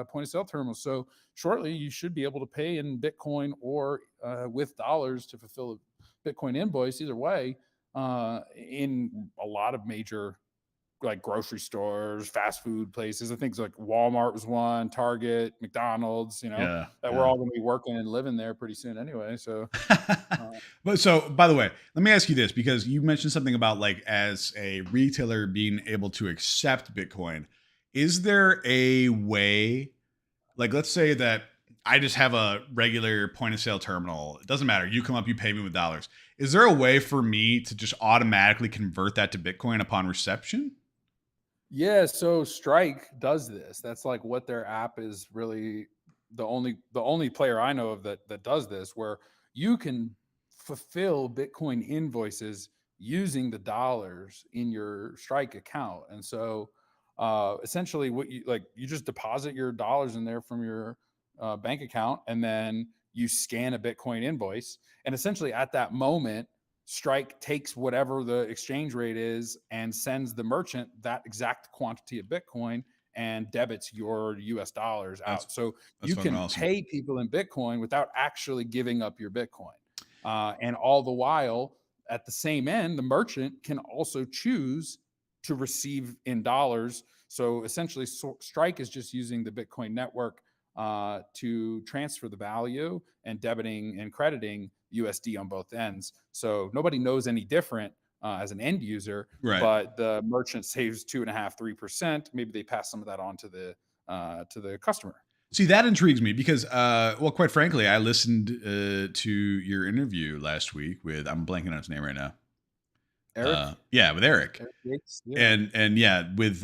point of sale terminals. So shortly, you should be able to pay in Bitcoin or with dollars to fulfill a Bitcoin invoice, either way, in a lot of major like grocery stores, fast food places. I think like Walmart was one, Target, McDonald's, you know, we're all going to be working and living there pretty soon anyway. So, but so by the way, let me ask you this, because you mentioned something about like as a retailer being able to accept Bitcoin. Is there a way, like, let's say that I just have a regular point of sale terminal. It doesn't matter. You come up, you pay me with dollars. Is there a way for me to just automatically convert that to Bitcoin upon reception? Yeah, so Strike does this. That's like what their app is really the only player I know of that does this, where you can fulfill Bitcoin invoices using the dollars in your Strike account. And so essentially what you just deposit your dollars in there from your bank account, and then you scan a Bitcoin invoice, and essentially at that moment Strike takes whatever the exchange rate is and sends the merchant that exact quantity of Bitcoin and debits your US dollars out. So you can pay people in Bitcoin without actually giving up your Bitcoin. And all the while, at the same end, the merchant can also choose to receive in dollars. So essentially, Strike is just using the Bitcoin network to transfer the value and debiting and crediting USD on both ends. So nobody knows any different as an end user, right? But the merchant saves 2.5%, 3%. Maybe they pass some of that on to the customer. See, that intrigues me because, well, quite frankly, I listened to your interview last week with, I'm blanking on his name right now. Eric? Yeah, with Eric. Eric Yates? Yeah. And yeah, with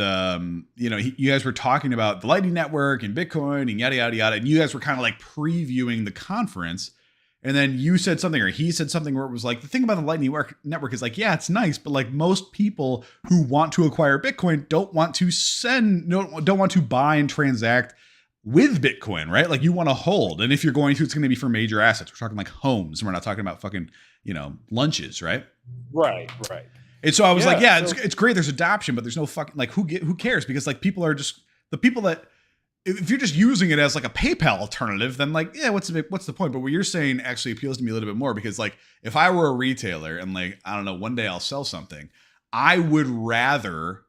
you guys were talking about the Lightning Network and Bitcoin and yada yada yada, and you guys were kind of like previewing the conference, and then you said something or he said something where it was like, the thing about the Lightning Network is like, yeah, it's nice, but like most people who want to acquire Bitcoin don't want to buy and transact with Bitcoin, right? Like you want to hold, and if you're going to, it's going to be for major assets. We're talking like homes. We're not talking about fucking lunches, right? Right. And so I was like, yeah, so it's great. There's adoption, but there's no fucking like who cares? Because like people are just the people that if you're just using it as like a PayPal alternative, then like, yeah, what's the point? But what you're saying actually appeals to me a little bit more because like if I were a retailer and like, I don't know, one day I'll sell something, I would rather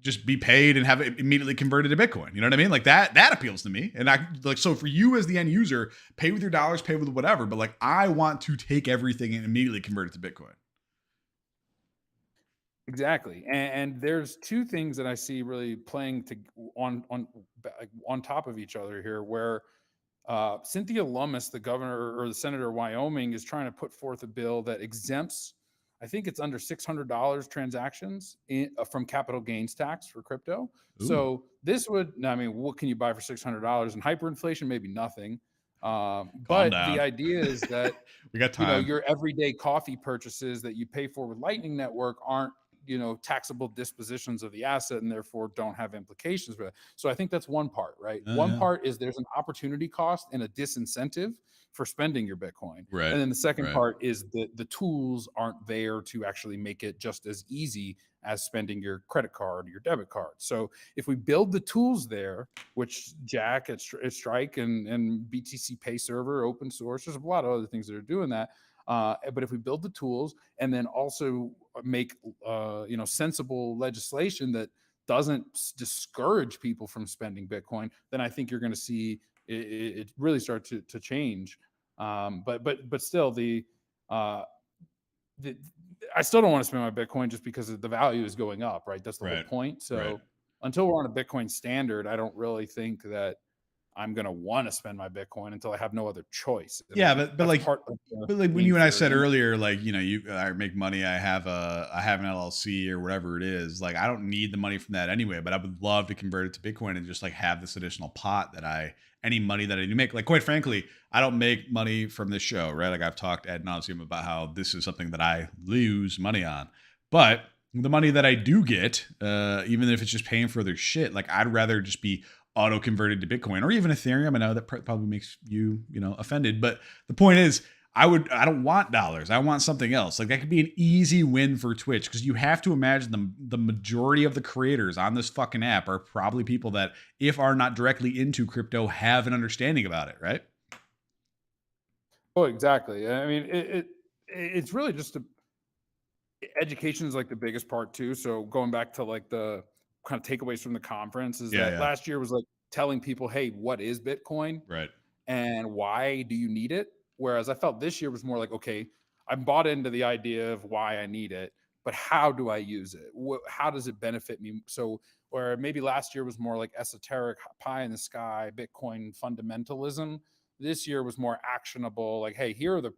just be paid and have it immediately converted to Bitcoin. You know what I mean? Like that appeals to me. And I like, so for you as the end user, pay with your dollars, pay with whatever, but like I want to take everything and immediately convert it to Bitcoin. Exactly, and there's two things that I see really playing on top of each other here. Where Cynthia Lummis, the governor or the senator of Wyoming, is trying to put forth a bill that exempts, I think it's under $600 transactions from capital gains tax for crypto. Ooh. So this would, I mean, what can you buy for $600 in hyperinflation? Maybe nothing. But down. the idea is that we got time. your everyday coffee purchases that you pay for with Lightning Network aren't taxable dispositions of the asset and therefore don't have implications for that. So I think that's one part, right? One part is there's an opportunity cost and a disincentive for spending your Bitcoin. Right. And then the second part is the tools aren't there to actually make it just as easy as spending your credit card or your debit card. So if we build the tools there, which Jack at Strike and BTC Pay Server, open source, there's a lot of other things that are doing that. But if we build the tools and then also make sensible legislation that doesn't discourage people from spending Bitcoin, then I think you're going to see it really start to change. But still, I still don't want to spend my Bitcoin just because the value is going up, right? That's the whole point. So until we're on a Bitcoin standard, I don't really think that I'm going to want to spend my Bitcoin until I have no other choice. And yeah, but like when you and I said earlier, like, I make money, I have an LLC or whatever it is. Like, I don't need the money from that anyway, but I would love to convert it to Bitcoin and just like have this additional pot that any money that I do make. Like, quite frankly, I don't make money from this show, right? Like I've talked ad nauseum about how this is something that I lose money on, but the money that I do get, even if it's just paying for other shit, like I'd rather just be auto converted to Bitcoin or even Ethereum. I know that probably makes you, offended, but the point is I don't want dollars. I want something else. Like that could be an easy win for Twitch because you have to imagine the majority of the creators on this fucking app are probably people that, if are not directly into crypto, have an understanding about it, right? Oh, exactly. I mean, it's really just education is like the biggest part too. So going back to like the kind of takeaways from the conference is that last year was like telling people, hey, what is Bitcoin? Right. And why do you need it? Whereas I felt this year was more like, okay, I bought into the idea of why I need it, but how do I use it? How does it benefit me? So, where maybe last year was more like esoteric, pie in the sky, Bitcoin fundamentalism. This year was more actionable, like, hey, here are the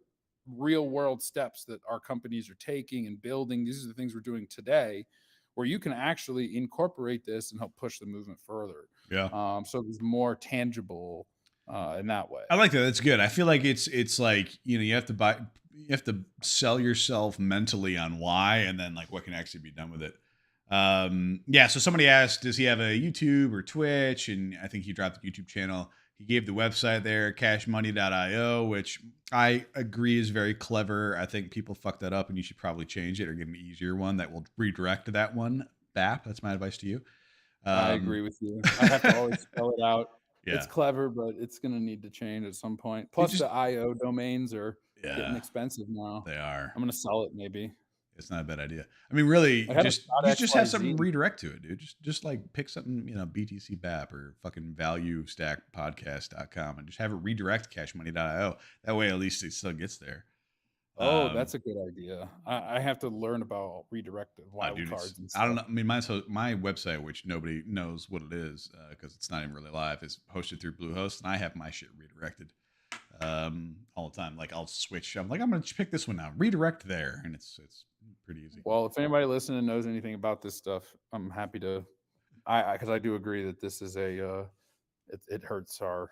real world steps that our companies are taking and building. These are the things we're doing today where you can actually incorporate this and help push the movement further. Yeah. So it's more tangible in that way. I like that. That's good. I feel like it's like, you have to sell yourself mentally on why, and then like what can actually be done with it. So somebody asked, does he have a YouTube or Twitch? And I think he dropped the YouTube channel. He gave the website there, cashmoney.io, which I agree is very clever. I think people fuck that up and you should probably change it or get an easier one that will redirect to that one. BAP, that's my advice to you. I agree with you. I have to always spell it out. Yeah. It's clever, but it's going to need to change at some point. Plus the IO domains are getting expensive now. They are. I'm going to sell it maybe. It's not a bad idea. I mean, really, just have something redirect to it, dude. Just like pick something, BTC BAP or fucking valuestackpodcast.com and just have it redirect to cashmoney.io. That way, at least it still gets there. Oh, that's a good idea. I have to learn about redirected Dude, wildcards and I don't stuff. know. I mean, my website, which nobody knows what it is because it's not even really live, is hosted through Bluehost, and I have my shit redirected all the time. Like I'll switch. I'm like, I'm gonna pick this one now. Redirect there, and it's pretty easy. Well, if anybody listening knows anything about this stuff, I'm happy to. Because I do agree that this is it hurts our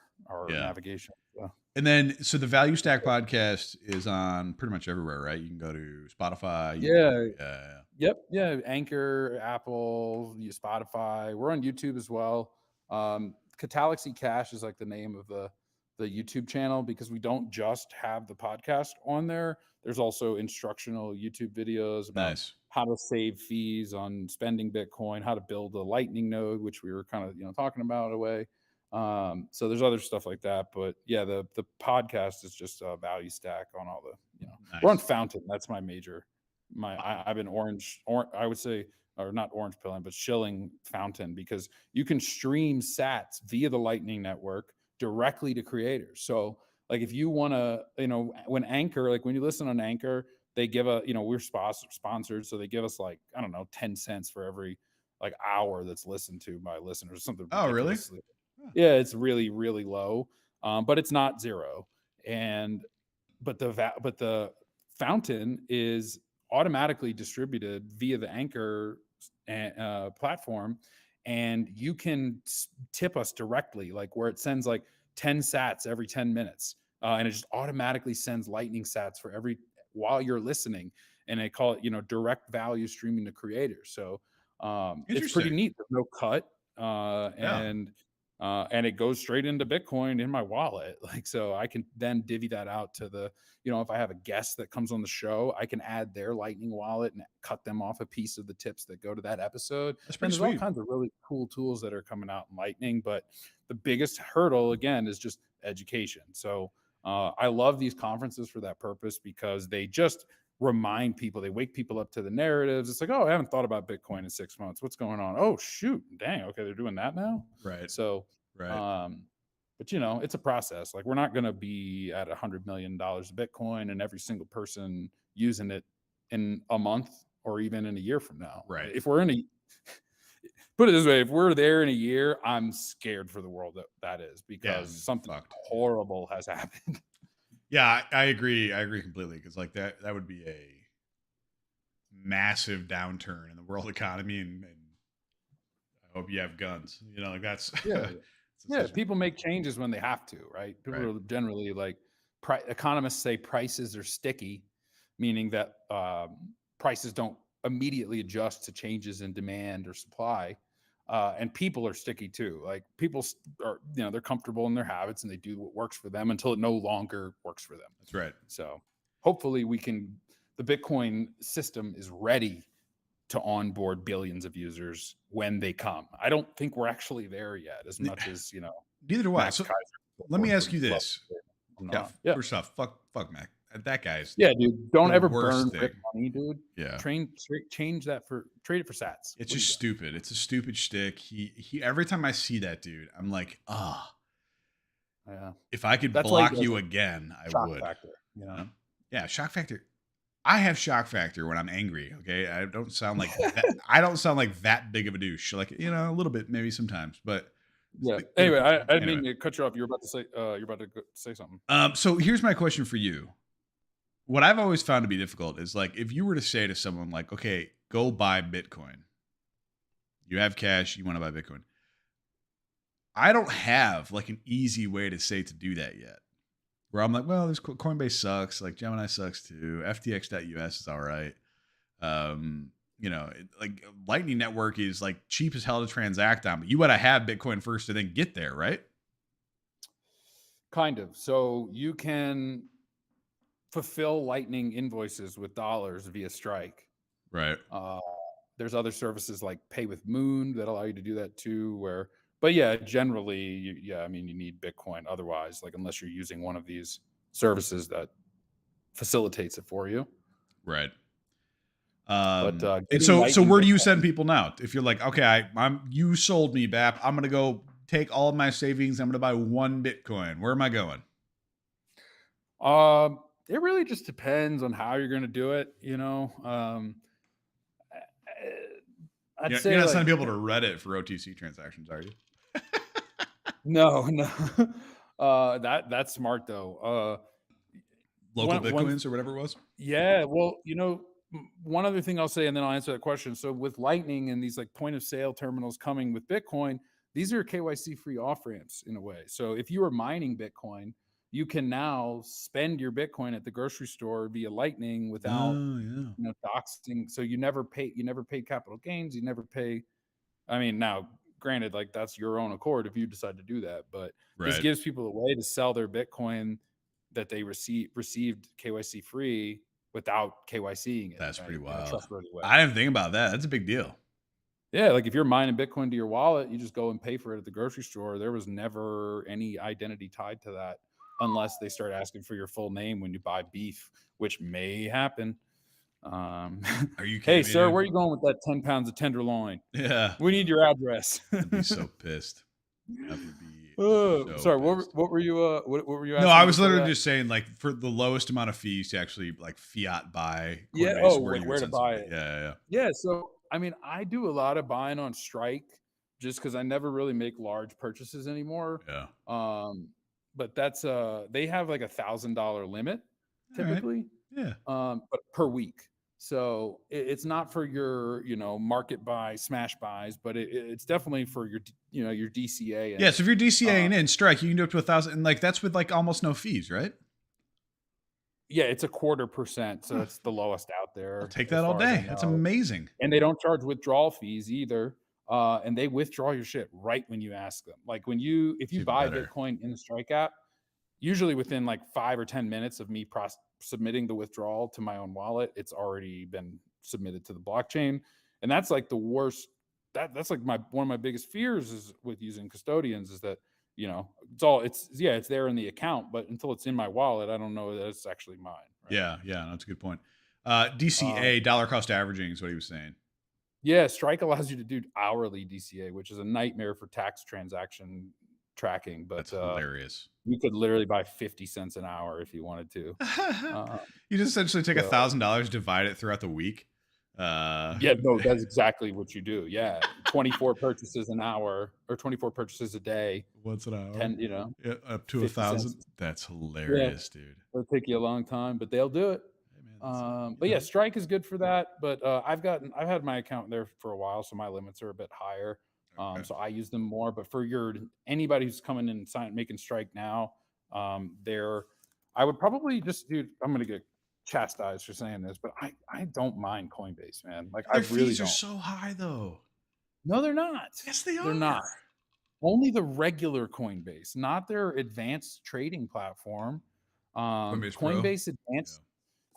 Yeah. navigation. So. And then, so the Value Stack podcast is on pretty much everywhere, right? You can go to Spotify. Yeah. Yeah. Yep. Yeah. Anchor, Apple, Spotify. We're on YouTube as well. Catalaxy Cash is like the name of the YouTube channel because we don't just have the podcast on there. There's also instructional YouTube videos about Nice. how to save fees on spending Bitcoin, how to build a Lightning node, which we were kind of talking about a way. So there's other stuff like that, but yeah, the podcast is just a value stack on all the Nice. we're on Fountain. That's my major. I've been I would say, or not orange pilling, but shilling Fountain because you can stream sats via the Lightning Network directly to creators. So like if you want to, when Anchor, like when you listen on Anchor, they give we're sponsored, so they give us like I don't know 10 cents for every like hour that's listened to by listeners, something Oh, really? ridiculously. Yeah, it's really really low, but it's not zero. But the Fountain is automatically distributed via the Anchor platform, and you can tip us directly, like where it sends like 10 sats every 10 minutes, and it just automatically sends Lightning sats for every while you're listening, and they call it direct value streaming to creators. So it's pretty neat. There's no cut, and it goes straight into Bitcoin in my wallet. Like, so I can then divvy that out to if I have a guest that comes on the show, I can add their Lightning wallet and cut them off a piece of the tips that go to that episode. That's pretty There's sweet. all kinds of really cool tools that are coming out in Lightning, but the biggest hurdle again is just education. So I love these conferences for that purpose because they just remind people, they wake people up to the narratives. It's like, oh, I haven't thought about Bitcoin in 6 months. What's going on? Oh, shoot. Dang. Okay. They're doing that now. Right. So, right. But it's a process. Like we're not going to be at $100 million of Bitcoin and every single person using it in a month or even in a year from now. Right. If we're put it this way, if we're there in a year, I'm scared for the world that is because something horrible has happened. Yeah, I agree. I agree completely because like that would be a massive downturn in the world economy, and I hope you have guns. Like that's yeah. People make changes when they have to, right? People are generally like economists say prices are sticky, meaning that prices don't immediately adjust to changes in demand or supply. And people are sticky too. Like people are, they're comfortable in their habits and they do what works for them until it no longer works for them. That's right. So hopefully the Bitcoin system is ready to onboard billions of users when they come. I don't think we're actually there yet as much as, neither do I. So let me ask you this. First off, fuck Mac. That guy's dude. Don't ever burn rip money, dude. Yeah. Trade it for sats. It's just stupid. It's a stupid shtick. He every time I see that dude, I'm like, yeah. If I could block you again, I would. Factor, Yeah, shock factor. I have shock factor when I'm angry. Okay, I don't sound like that. I don't sound like that big of a douche. Like a little bit maybe sometimes, but yeah. Anyway, I didn't mean to cut you off. You're about to say something. So here's my question for you. What I've always found to be difficult is like if you were to say to someone like, okay, go buy Bitcoin. You have cash, you want to buy Bitcoin. I don't have like an easy way to say to do that yet. Where I'm like, well, this Coinbase sucks. Like Gemini sucks too. FTX.us is all right. Like Lightning Network is like cheap as hell to transact on, but you got to have Bitcoin first to then get there, right? Kind of. So you can fulfill Lightning invoices with dollars via Strike. Right. There's other services like Pay with Moon that allow you to do that too, but yeah, generally, you need Bitcoin. Otherwise, like unless you're using one of these services that facilitates it for you. Right. And so where do you send people now? If you're like, okay, you sold me, BAP. I'm going to go take all of my savings. I'm going to buy one Bitcoin. Where am I going? It really just depends on how you're going to do it. I'd You're say not like sending people to Reddit for OTC transactions, are you? no, no. That's smart though. Local One Bitcoins or whatever it was. Yeah, well, one other thing I'll say, and then I'll answer that question. So with Lightning and these like point of sale terminals coming with Bitcoin, these are KYC free off ramps in a way. So if you are mining Bitcoin, you can now spend your Bitcoin at the grocery store via Lightning without Oh yeah. doxing. So you never pay capital gains. You never pay. I mean, now granted, like that's your own accord if you decide to do that, but this Right. gives people a way to sell their Bitcoin that they received KYC free without KYCing it, That's pretty right? In a wild. trustworthy way. I didn't think about that. That's a big deal. Yeah, like if you're mining Bitcoin to your wallet, you just go and pay for it at the grocery store. There was never any identity tied to that unless they start asking for your full name when you buy beef, which may happen. Um, Are you hey, kidding me, sir, dude? where are you going with that 10 pounds of tenderloin? Yeah. We need your address. I'd be so pissed. I would be so Sorry, pissed. what were you what were you No, asking I was before literally that? just saying, like, for the lowest amount of fees to actually like fiat buy Yeah. Coinbase, Oh, where like you would where to send buy somebody. it. Yeah. Yeah. So, I mean, I do a lot of buying on Strike just because I never really make large purchases anymore. Yeah. But that's they have like $1,000 limit All right. typically, Yeah. but per week. So it's not for your market buy smash buys, but it's definitely for your your DCA Yeah. and So if you're DCA uh, and in Strike, you can do up to 1,000, and like that's with like almost no fees, right? yeah, it's 0.25%, so Huh. it's the lowest out I'll there take as that all far as I day. That's know. amazing. And they don't charge withdrawal fees either. And they withdraw your shit right when you ask them. Like if It's you even buy better. Bitcoin in the Strike app, usually within like 5 or 10 minutes of me submitting the withdrawal to my own wallet, it's already been submitted to the blockchain. And that's like the worst. That's like one of my biggest fears is with using custodians is that it's there in the account, but until it's in my wallet, I don't know that it's actually mine. Right. Yeah. Yeah. That's a good point. Um, DCA, dollar cost averaging, is what he was saying. Yeah, Strike allows you to do hourly DCA, which is a nightmare for tax transaction tracking, but That's hilarious. you could literally buy 50 cents an hour if you wanted to. Uh, You just essentially take so $1,000, divide it throughout the week. yeah, no, that's exactly what you do. Yeah, 24 purchases an hour or 24 purchases a day, What's an hour? 10, Yeah, up to 50 1,000. cents. That's Yeah, hilarious, dude. it'll take you a long time, but they'll do it. Hey man, that's But yeah, Strike is good for that. But I've had my account there for a while, so my limits are a bit higher. okay. So I use them more. But for anybody who's coming in and making Strike now, I would probably just do. I'm gonna get chastised for saying this, but I don't mind Coinbase, man. Like I Their really fees are don't. so high though. No, they're not. Yes, they They're not. are. Only the regular Coinbase, not their advanced trading platform. Coinbase Pro. Coinbase Yeah. Advanced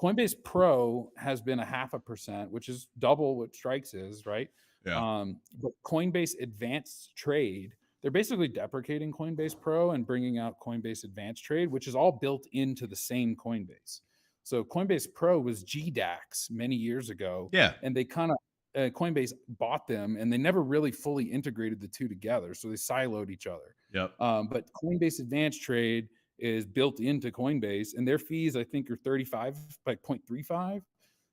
Coinbase Pro has been 0.5%, which is double what Strikes is, right? Yeah. But Coinbase Advanced Trade, they're basically deprecating Coinbase Pro and bringing out Coinbase Advanced Trade, which is all built into the same Coinbase. So Coinbase Pro was GDAX many years ago, Yeah. and they kind of Coinbase bought them, and they never really fully integrated the two together, so they siloed each other. Yep. But Coinbase Advanced Trade is built into Coinbase, and their fees I think are 35 by 0.35,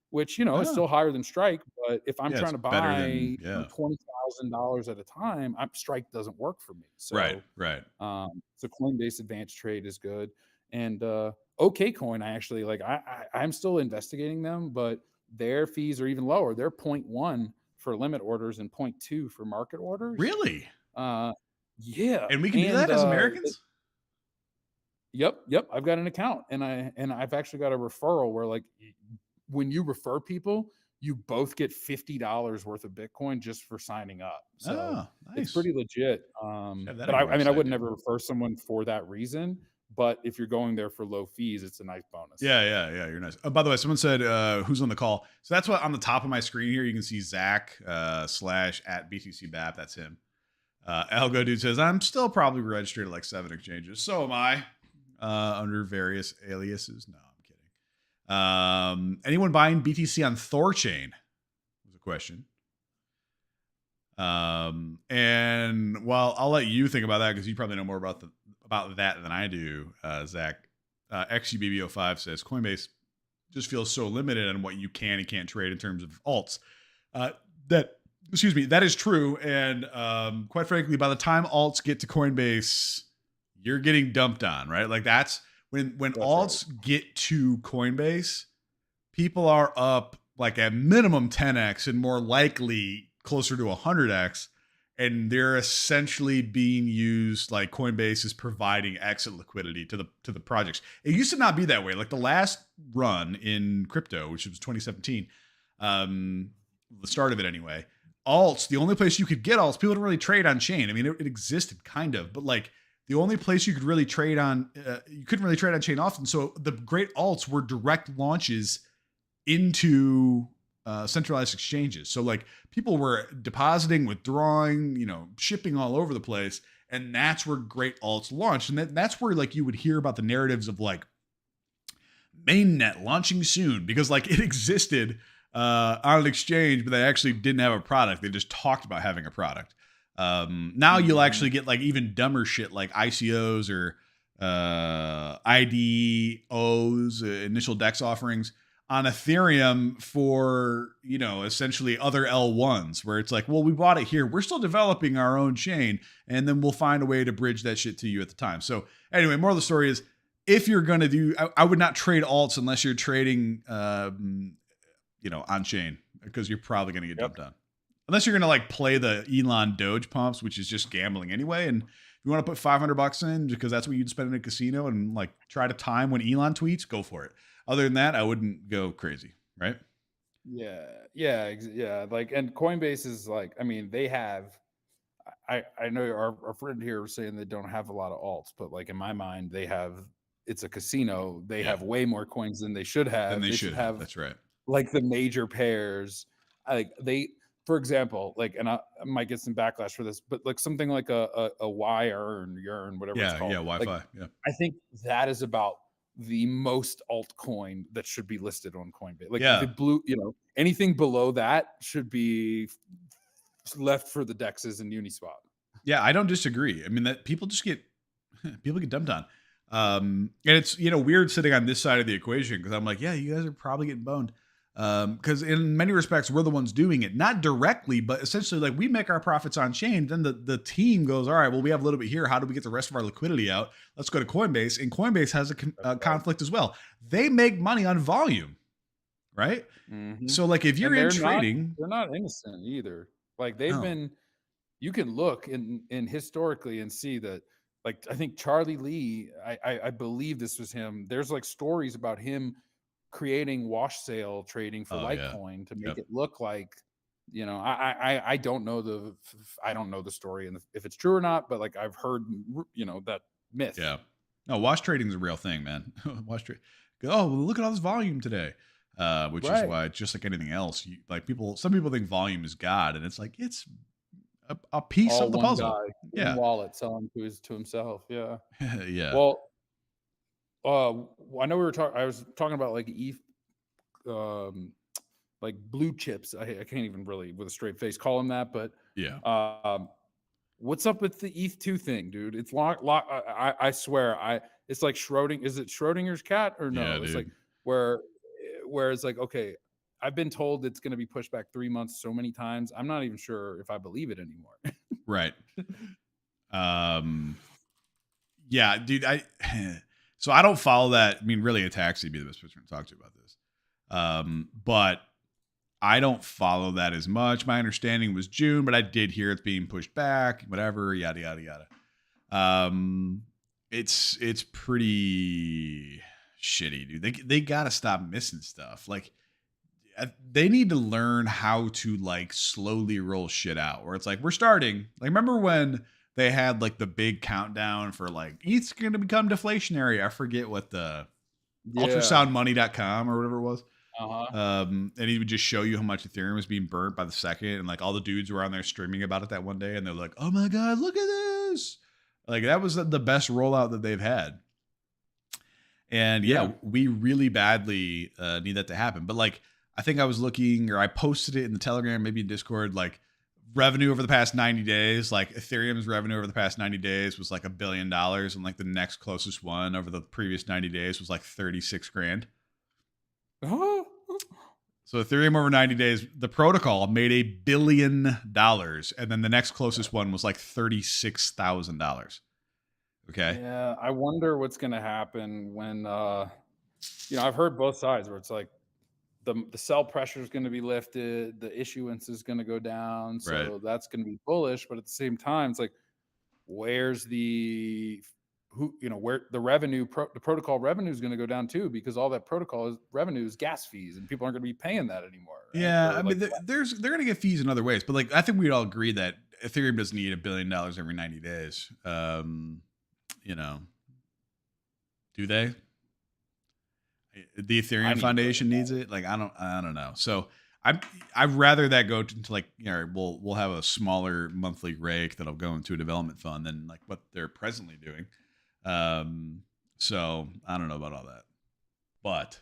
which is Oh. still higher than Strike. But if I'm Yeah, trying it's to better buy than yeah. $20,000 at a time, Strike doesn't work for me. So Right. so Coinbase Advanced Trade is good, and OKCoin I actually like. I'm still investigating them, but their fees are even lower. They're 0.1 for limit orders and 0.2 for market orders. Really? Yeah, And we can do that as Americans? Yep. I've got an account, and I've actually got a referral where like when you refer people, you both get $50 worth of Bitcoin just for signing up. So nice. it's pretty legit. But I mean, I would never refer someone for that reason. But if you're going there for low fees, it's a nice bonus. Yeah. You're nice. Oh, by the way, someone said who's on the call. So that's what on the top of my screen here. You can see Zach / at BTCBAP. That's him. Algo Dude says I'm still probably registered at like 7 exchanges. So am I. Under various aliases. No, I'm kidding. Anyone buying BTC on Thorchain? Was a question. And well, I'll let you think about that because you probably know more about that than I do, Zach. XUBBO5 says Coinbase just feels so limited on what you can and can't trade in terms of alts. That is true. And quite frankly, by the time alts get to Coinbase, you're getting dumped on, right? Like that's when alts get to Coinbase, people are up like at minimum 10x and more likely closer to 100x. And they're essentially being used like Coinbase is providing exit liquidity to the projects. It used to not be that way. Like the last run in crypto, which was 2017, the start of it anyway. Alts, the only place you could get alts, people didn't really trade on chain. I mean, it existed kind of, but like the only place you could really trade on, you couldn't really trade on chain often. So the great alts were direct launches into centralized exchanges. So like people were depositing, withdrawing, shipping all over the place. And that's where great alts launched. And that's where like you would hear about the narratives of like mainnet launching soon, because like it existed on an exchange, but they actually didn't have a product. They just talked about having a product. Now you'll actually get like even dumber shit like ICOs or IDOs, initial DEX offerings on Ethereum for, essentially other L1s where it's like, well, we bought it here. We're still developing our own chain, and then we'll find a way to bridge that shit to you at the time. So anyway, moral of the story is if you're going to do, I would not trade alts unless you're trading, on chain, because you're probably going to get dumped on. Unless you're going to like play the Elon Doge pumps, which is just gambling anyway. And if you want to put $500 in because that's what you'd spend in a casino and like try to time when Elon tweets, go for it. Other than that, I wouldn't go crazy, right? Yeah. Like, and Coinbase is like, I mean, they have, I know our friend here was saying they don't have a lot of alts, but like in my mind, it's a casino. They have way more coins than they should have. Than they should have. That's right. Like the major pairs, for example, like, and I might get some backlash for this, but like something like a Yearn, whatever it's called. Yeah, Wi-Fi. Like, yeah. I think that is about the most altcoin that should be listed on Coinbase. Like the blue, anything below that should be left for the DEXs and Uniswap. Yeah, I don't disagree. I mean, that people get dumped on. And it's, weird sitting on this side of the equation because I'm like, yeah, you guys are probably getting boned. Because in many respects, we're the ones doing it, not directly, but essentially like we make our profits on chain. Then the team goes, all right, well, we have a little bit here. How do we get the rest of our liquidity out? Let's go to Coinbase. And Coinbase has a conflict as well. They make money on volume, right? Mm-hmm. So like if you're in trading, they're not innocent either. Like they've been, you can look in historically and see that, like, I think Charlie Lee, I believe this was him. There's like stories about him creating wash sale trading for Litecoin to make it look like, I don't know the story and if it's true or not, but like I've heard, that myth. Yeah. No, wash trading is a real thing, man. Wash trade. Oh, well, look at all this volume today. Which is why, just like anything else, some people think volume is God, and it's like it's a piece of the puzzle. One wallet selling to himself. Yeah. Yeah. Well, I know I was talking about like ETH, like blue chips. I can't even really with a straight face call them that, but yeah. What's up with the ETH2 thing, dude? It's I swear, it's like Is it Schrodinger's cat or no? Yeah, it's dude. like where it's like, okay, I've been told it's going to be pushed back 3 months so many times. I'm not even sure if I believe it anymore. Right. Yeah, dude. So I don't follow that. I mean, really, a taxi would be the best person to talk to about this. But I don't follow that as much. My understanding was June, but I did hear it's being pushed back, whatever, yada, yada, yada. It's pretty shitty, dude. They got to stop missing stuff. Like, they need to learn how to like slowly roll shit out where it's like, we're starting. Like, remember when they had like the big countdown for like, ETH's going to become deflationary. I forget what the ultrasoundmoney.com or whatever it was. And he would just show you how much Ethereum was being burnt by the second. And like all the dudes were on there streaming about it that one day. And they're like, oh my God, look at this. Like that was the best rollout that they've had. And we really badly need that to happen. But like, I think I was looking, or I posted it in the Telegram, maybe in Discord, like revenue over the past 90 days, like Ethereum's revenue over the past 90 days was like $1 billion. And like the next closest one over the previous 90 days was like 36 grand. So Ethereum over 90 days, the protocol made $1 billion. And then the next closest one was like $36,000. Okay. Yeah, I wonder what's going to happen when, I've heard both sides where it's like the sell pressure is going to be lifted, the issuance is going to go down, so Right. that's going to be bullish. But at the same time, it's like, where's where the revenue, the protocol revenue is going to go down too, because all that protocol revenue is gas fees, and people aren't going to be paying that anymore. Right? Yeah, Or I mean, they're going to get fees in other ways, but like I think we'd all agree that Ethereum doesn't need $1 billion every 90 days. Do they? The Ethereum Foundation needs it. Like I don't know. So I'd rather that go to like we'll have a smaller monthly rake that'll go into a development fund than like what they're presently doing. So I don't know about all that, but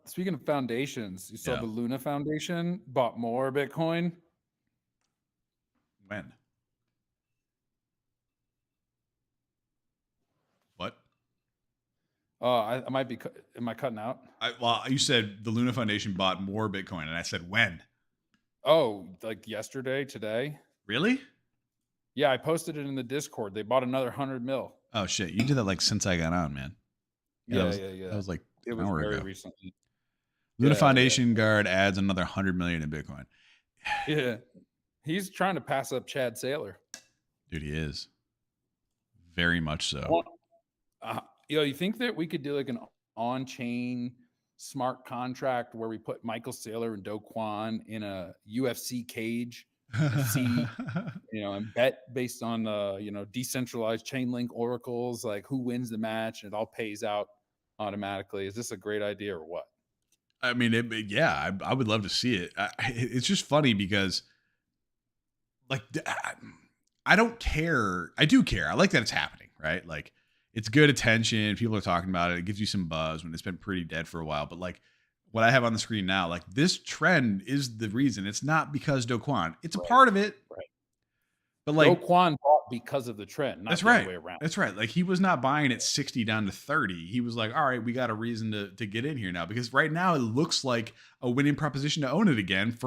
speaking of foundations, you saw Yeah. the Luna Foundation bought more Bitcoin. When? What? I might be. Am I cutting out? Well, you said the Luna Foundation bought more Bitcoin, and I said when? Oh, like yesterday, today? Really? Yeah, I posted it in the Discord. They bought another 100 mil. Oh shit! You did that like since I got on, man. Yeah. That was like It an was hour very ago. recently. Luna Foundation guard adds another 100 million in Bitcoin. Yeah, he's trying to pass up Chad Saylor. Dude, he is. Very much so. You think that we could do like an on-chain smart contract where we put Michael Saylor and Do Kwon in a UFC cage, and bet based on decentralized chain link oracles, like who wins the match, and it all pays out automatically. Is this a great idea or what? I mean, I would love to see it. It's just funny because, like, I don't care. I do care. I like that it's happening, right? Like, it's good attention. People are talking about it. It gives you some buzz when it's been pretty dead for a while. But like, what I have on the screen now, like this trend is the reason. It's not because Do Kwon. It's a part of it. Right. But like, Do Kwon bought because of the trend, not the other way around. That's right. Like he was not buying at 60 down to 30. He was like, all right, we got a reason to get in here now, because right now it looks like a winning proposition to own it again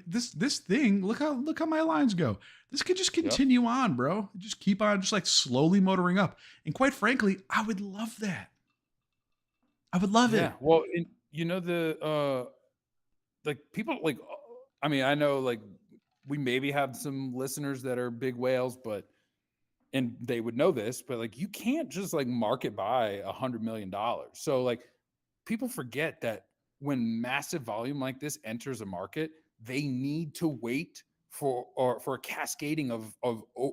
this thing, look how my lines go. This could just continue on, bro. Just keep on just like slowly motoring up. And quite frankly, I would love that. I would love it. Well, like people like, I mean, I know like we maybe have some listeners that are big whales, and they would know this, but like you can't just like market buy $100 million. So like people forget that when massive volume like this enters a market, they need to wait for a cascading of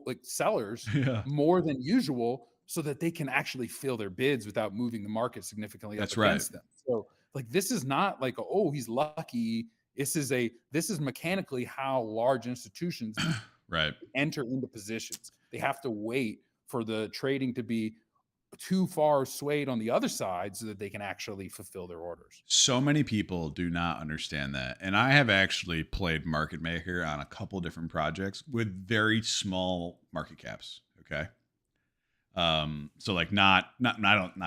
like sellers more than usual, so that they can actually fill their bids without moving the market significantly up against them. So like this is not like he's lucky. This is mechanically how large institutions enter into positions. They have to wait for the trading to be too far swayed on the other side so that they can actually fulfill their orders. So many people do not understand that. And I have actually played market maker on a couple different projects with very small market caps. Okay. So like not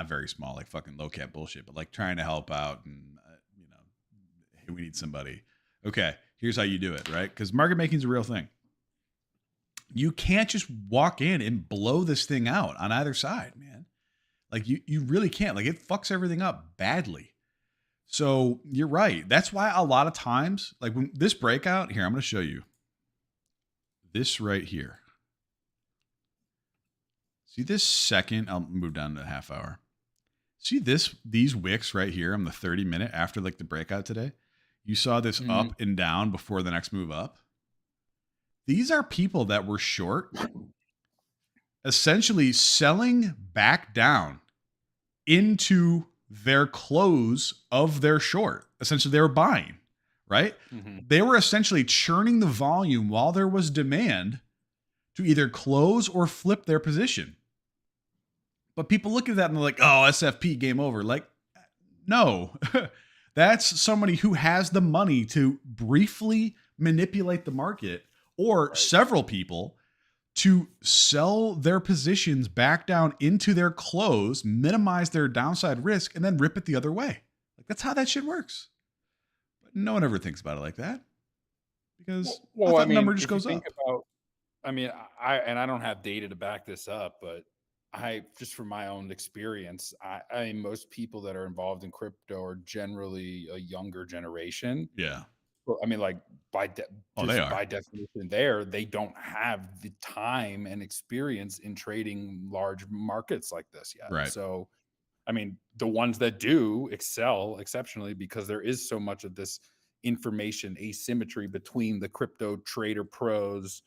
very small, like fucking low cap bullshit, but like trying to help out and, hey, we need somebody. Okay. Here's how you do it. Right. Cause market making is a real thing. You can't just walk in and blow this thing out on either side, man. Like you really can't. Like it fucks everything up badly. So you're right. That's why a lot of times, like when this breakout here, I'm going to show you this right here. See this second, I'll move down to a half hour. See these wicks right here on the 30-minute after like the breakout today. You saw this up and down before the next move up. These are people that were short, essentially selling back down into their close of their short. Essentially, they were buying, right? They were essentially churning the volume while there was demand to either close or flip their position. But people look at that and they're like, oh, SFP, game over. Like, no. That's somebody who has the money to briefly manipulate the market or several people to sell their positions back down into their close, minimize their downside risk, and then rip it the other way. Like, that's how that shit works. But no one ever thinks about it like that, because I thought the number just goes up. I don't have data to back this up, but I just from my own experience, I mean, most people that are involved in crypto are generally a younger generation. Yeah. Well, I mean, like They are. by definition, they don't have the time and experience in trading large markets like this yet. Right. So, I mean, the ones that do excel exceptionally because there is so much of this information asymmetry between the crypto trader pros.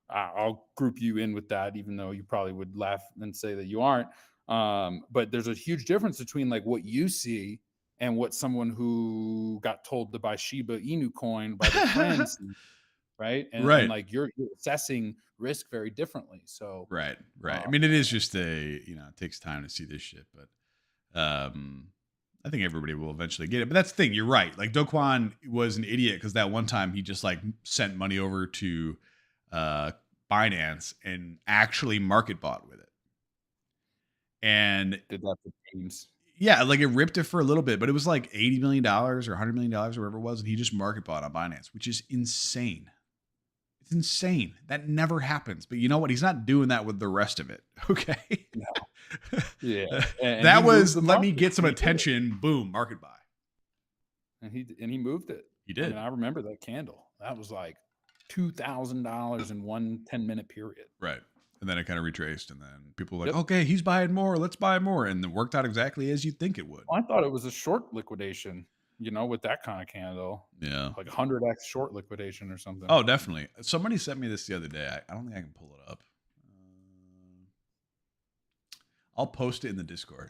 I'll group you in with that, even though you probably would laugh and say that you aren't. But there's a huge difference between like what you see and what someone who got told to buy Shiba Inu coin by their friends, right? And like you're assessing risk very differently. So right. I mean, it is just it takes time to see this shit, but I think everybody will eventually get it. But that's the thing, you're right. Like, Do Kwon was an idiot because that one time he just like sent money over to Binance and actually market bought with it. And did that for teams. Yeah, like it ripped it for a little bit, but it was like $80 million or $100 million or whatever it was, and he just market bought on Binance, which is insane. It's insane. That never happens. But you know what? He's not doing that with the rest of it. Okay. No. Yeah. And that was let me get some attention. Boom, market buy. And he moved it. He did. I remember that candle. That was like $2,000 in one 10-minute period. Right. And then it kind of retraced, and then people were like, okay, he's buying more. Let's buy more. And it worked out exactly as you'd think it would. Well, I thought it was a short liquidation, with that kind of candle. Yeah. Like 100x short liquidation or something. Oh, definitely. Somebody sent me this the other day. I don't think I can pull it up. I'll post it in the Discord.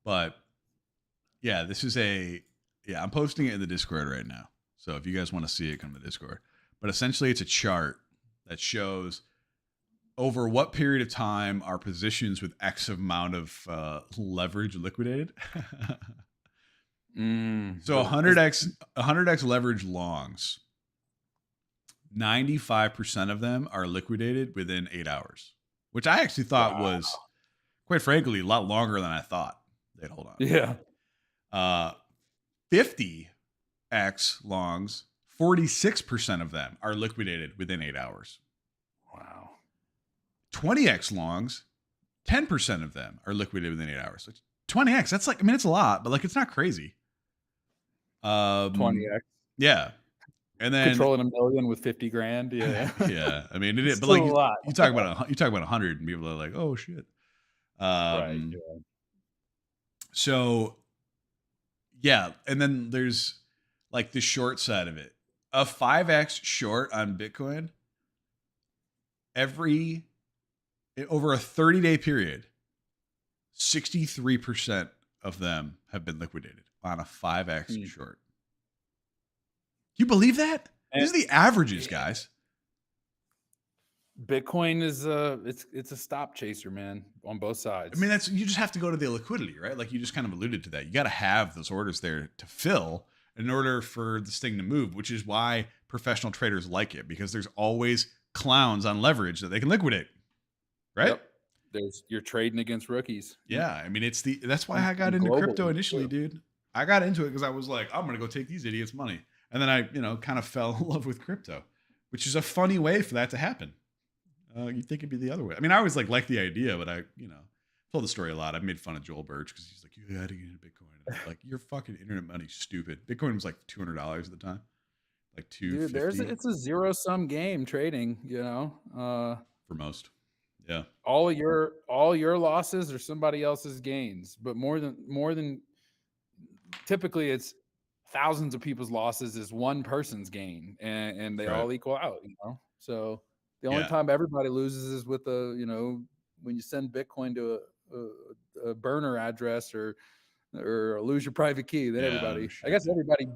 But yeah, I'm posting it in the Discord right now. So if you guys want to see it, come to the Discord. But essentially it's a chart that shows over what period of time are positions with X amount of leverage liquidated. So 100x leverage longs, 95% of them are liquidated within 8 hours, which I actually thought was, quite frankly, a lot longer than I thought they'd hold on. Yeah. 50x longs, 46% of them are liquidated within 8 hours. Wow. 20x longs, 10% of them are liquidated within 8 hours. 20x, that's like, it's a lot, but like, it's not crazy. 20x. Yeah. And then controlling $1 million with 50 grand. Yeah. Yeah. I mean, it is, but like you talk about 100 and people are like, oh shit. Right. Yeah. So yeah. And then there's like the short side of it. A 5x short on Bitcoin over a 30-day period, 63% of them have been liquidated on a 5x short. You believe that? These are the averages, guys. Bitcoin is it's a stop chaser, man, on both sides. I mean, you just have to go to the liquidity, right? Like you just kind of alluded to that. You got to have those orders there to fill in order for this thing to move, which is why professional traders like it, because there's always clowns on leverage that they can liquidate, right? Yep. You're trading against rookies. Yeah, I mean, that's why I got into crypto initially, dude. I got into it because I was like, I'm gonna go take these idiots' money, and then I, kind of fell in love with crypto, which is a funny way for that to happen. You'd think it'd be the other way. I mean, I always like the idea, but I, told the story a lot. I've made fun of Joel Birch because he's like, you got to get into Bitcoin. And I'm like, your fucking internet money's stupid. Bitcoin was like $200 at the time, like $250. Dude, it's a zero-sum game trading. For most, yeah. All your losses are somebody else's gains, but more than typically it's thousands of people's losses is one person's gain, and they all equal out. So the only time everybody loses is with when you send Bitcoin to a burner address or lose your private key. Then everybody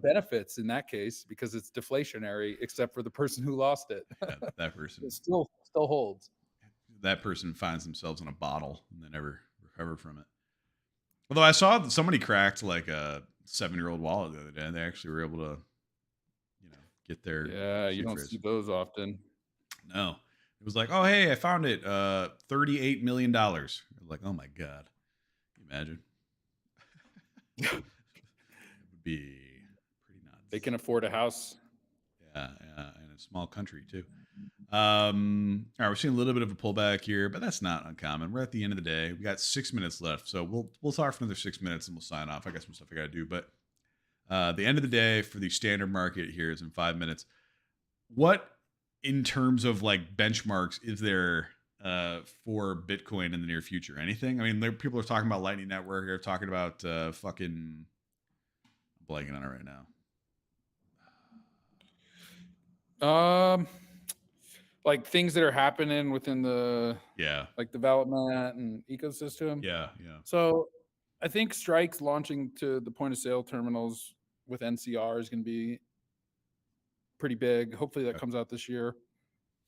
benefits in that case because it's deflationary, except for the person who lost it. Yeah, that person it still holds. That person finds themselves in a bottle and they never recover from it. Although I saw that somebody cracked like a 7-year-old wallet the other day, and they actually were able to, get their Yeah, you seed don't phrase. see those often. No. It was like, oh hey, I found it. $38 million. Like, oh my god. Can you imagine? It would be pretty They nuts. can afford a house. Yeah, yeah, in a small country too. All right, we're seeing a little bit of a pullback here, but that's not uncommon. We're at the end of the day. We got 6 minutes left, so we'll talk for another 6 minutes and we'll sign off. I got some stuff I got to do, but the end of the day for the standard market here is in 5 minutes. What, in terms of like benchmarks, is there for Bitcoin in the near future? Anything? I mean, people are talking about Lightning Network. They're talking about fucking. I'm blanking on it right now. Like things that are happening within the Yeah, like development and ecosystem. yeah. So I think Strike's launching to the point of sale terminals with NCR is going to be pretty big. Hopefully that Okay. comes out this year.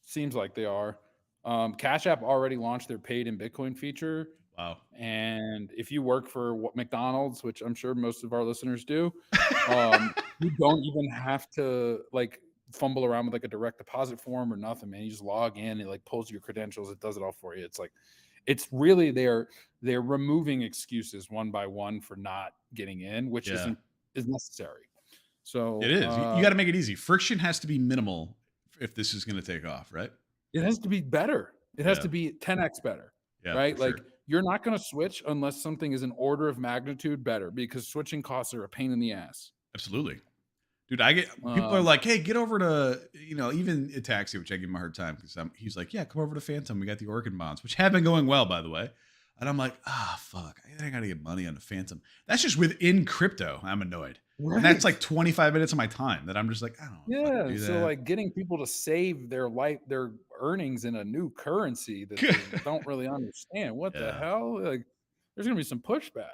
Seems like they are. Cash App already launched their paid in Bitcoin feature. Wow. And if you work for McDonald's, which I'm sure most of our listeners do, you don't even have to like fumble around with like a direct deposit form or nothing, man. You just log in, it like pulls your credentials, it does it all for you. It's like it's really they're removing excuses one by one for not getting in, which Yeah. is necessary. So It is. You got to make it easy. Friction has to be minimal if this is going to take off, right? it has to be better. It has Yeah. to be 10x better, Yeah, right? for sure. Like you're not going to switch unless something is an order of magnitude better because switching costs are a pain in the ass. Absolutely. Dude, I get people are like, hey, get over to, even Ataxia, which I give him a hard time because he's like, yeah, come over to Phantom. We got the Orchid bonds, which have been going well, by the way. And I'm like, fuck, I got to get money on the Phantom. That's just within crypto. I'm annoyed. Right. And that's like 25 minutes of my time that I'm just like, I don't want to do that. So like getting people to save their earnings in a new currency that they don't really understand. What the hell? Like there's going to be some pushback,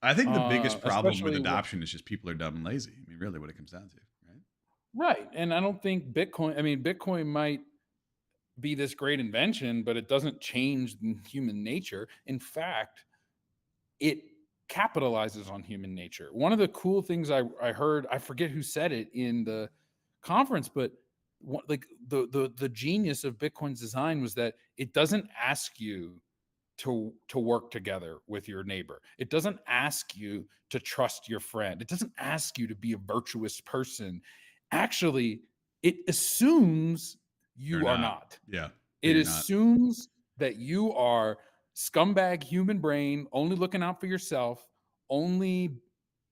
I think the biggest problem with especially adoption is just people are dumb and lazy. I mean, really what it comes down to, right? Right. And I don't think Bitcoin might be this great invention, but it doesn't change human nature. In fact, it capitalizes on human nature. One of the cool things I heard, I forget who said it in the conference, but like the genius of Bitcoin's design was that it doesn't ask you to work together with your neighbor. It doesn't ask you to trust your friend. It doesn't ask you to be a virtuous person. Actually, it assumes you are not. Yeah. It assumes that you are scumbag human brain, only looking out for yourself, only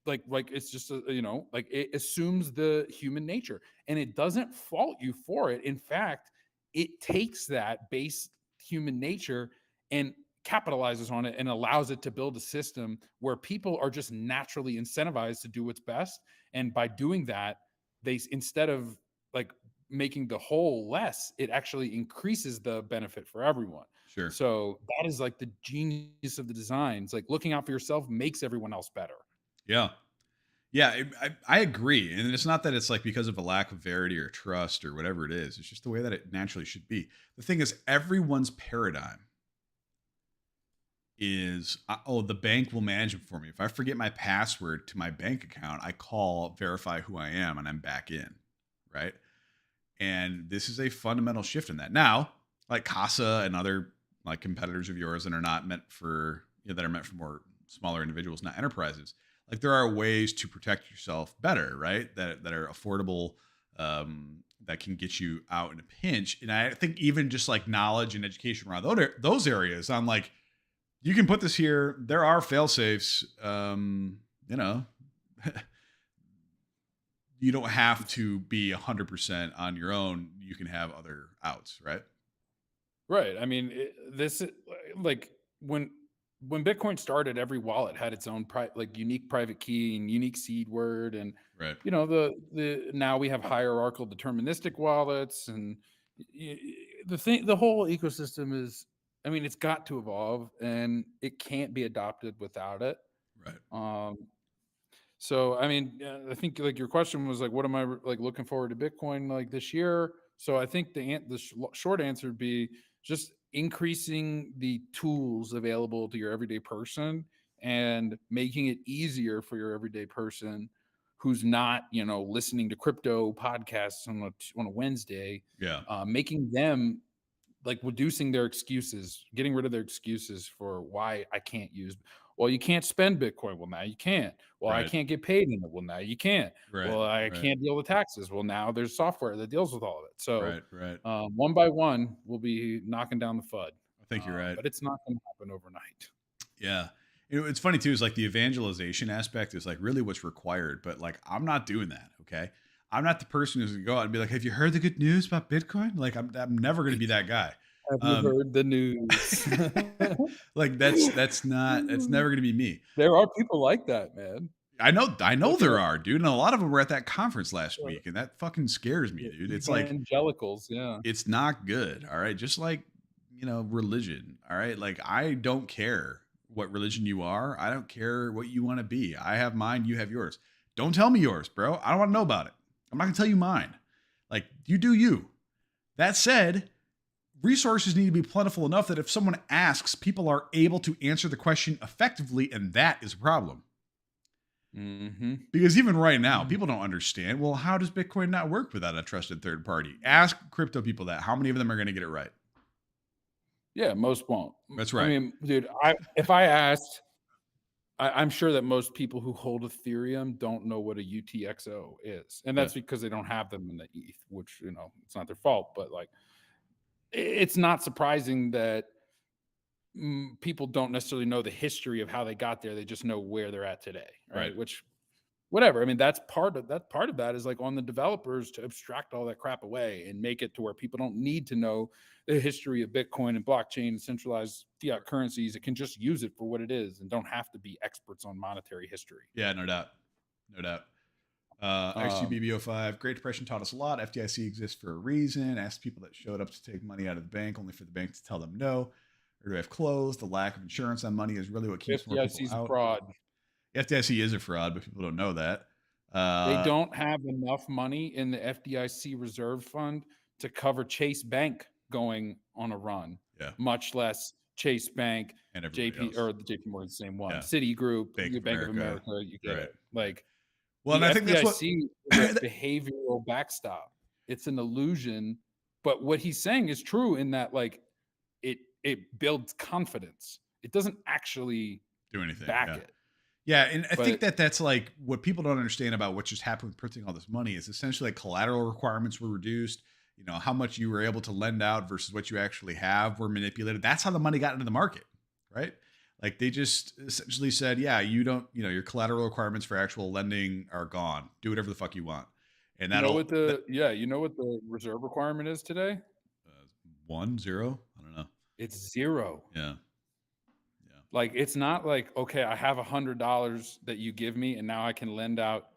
like it's just like it assumes the human nature and it doesn't fault you for it. In fact, it takes that base human nature and capitalizes on it and allows it to build a system where people are just naturally incentivized to do what's best. And by doing that, they, instead of like making the whole less, it actually increases the benefit for everyone. Sure. So that is like the genius of the designs. Like looking out for yourself makes everyone else better. Yeah. Yeah, I agree. And it's not that it's like because of a lack of verity or trust or whatever it is. It's just the way that it naturally should be. The thing is, everyone's paradigm is, the bank will manage it for me. If I forget my password to my bank account, I call, verify who I am, and I'm back in. Right. And this is a fundamental shift in that. Now, like Casa and other like competitors of yours that are not meant for, that are meant for more smaller individuals, not enterprises. Like there are ways to protect yourself better, right? That are affordable, that can get you out in a pinch. And I think even just like knowledge and education around those areas, I'm like, you can put this here. There are fail safes. You don't have to be 100% on your own. You can have other outs, right? Right. I mean, this like when Bitcoin started, every wallet had its own unique private key and unique seed word, and right. The now we have hierarchical deterministic wallets, and the whole ecosystem is. I mean, it's got to evolve, and it can't be adopted without it. Right. So, I mean, I think like your question was like, what am I like looking forward to Bitcoin like this year? So I think the short answer would be just increasing the tools available to your everyday person and making it easier for your everyday person who's not, listening to crypto podcasts on a Wednesday, Yeah. making them like reducing their excuses, getting rid of their excuses for why I can't use. Well, you can't spend Bitcoin. Well, now you can't. Well, I Right. can't get paid in it. Well, now you can't. Right. Well, I Right. can't deal with taxes. Well, now there's software that deals with all of it. So Right. Right. one by one, we'll be knocking down the FUD. I think you're right. But it's not going to happen overnight. Yeah. It's funny too, is like the evangelization aspect is like really what's required, but like I'm not doing that. Okay. I'm not the person who's gonna go out and be like, have you heard the good news about Bitcoin? Like I'm never gonna be that guy. Have you heard the news? Like that's never gonna be me. There are people like that, man. I know Look there at are, dude. And a lot of them were at that conference last week, and that fucking scares me, the dude. It's like evangelicals, yeah. it's not good. All right. Just like, religion. All right. Like I don't care what religion you are. I don't care what you want to be. I have mine, you have yours. Don't tell me yours, bro. I don't want to know about it. I'm not gonna tell you mine. Like you do you. That said, resources need to be plentiful enough that if someone asks, people are able to answer the question effectively, and that is a problem. Mm-hmm. Because even right now, people don't understand. Well, how does Bitcoin not work without a trusted third party? Ask crypto people that. How many of them are going to get it right? Yeah, most won't. That's right. I mean, dude, if I asked, I'm sure that most people who hold Ethereum don't know what a UTXO is, and that's because they don't have them in the ETH, which it's not their fault. But like, it's not surprising that people don't necessarily know the history of how they got there. They just know where they're at today, right? Which, whatever. I mean, that's part of that is like on the developers to abstract all that crap away and make it to where people don't need to know the history of Bitcoin and blockchain and centralized fiat currencies. It can just use it for what it is and don't have to be experts on monetary history. Yeah, no doubt. No doubt. XGBB05, Great Depression taught us a lot. FDIC exists for a reason. Ask people that showed up to take money out of the bank only for the bank to tell them no. Or do have closed? The lack of insurance on money is really what keeps more people out. Fraud. FDIC is a fraud, but people don't know that. They don't have enough money in the FDIC reserve fund to cover Chase Bank going on a run. Yeah. Much less Chase Bank and JP or the JP Morgan, the same one. Yeah. Citigroup, Bank of America. You get it. Like, well, and I think that's what is a behavioral backstop. It's an illusion, but what he's saying is true in that, like, it builds confidence. It doesn't actually do anything. Back it. Yeah, and I think that's like what people don't understand about what just happened with printing all this money is essentially like collateral requirements were reduced. How much you were able to lend out versus what you actually have were manipulated. That's how the money got into the market, right? Like they just essentially said, yeah, you don't, your collateral requirements for actual lending are gone. Do whatever the fuck you want. And that'll what the reserve requirement is today? 1, 0. I don't know. It's 0. Yeah. Like, it's not like, okay, I have $100 that you give me and now I can lend out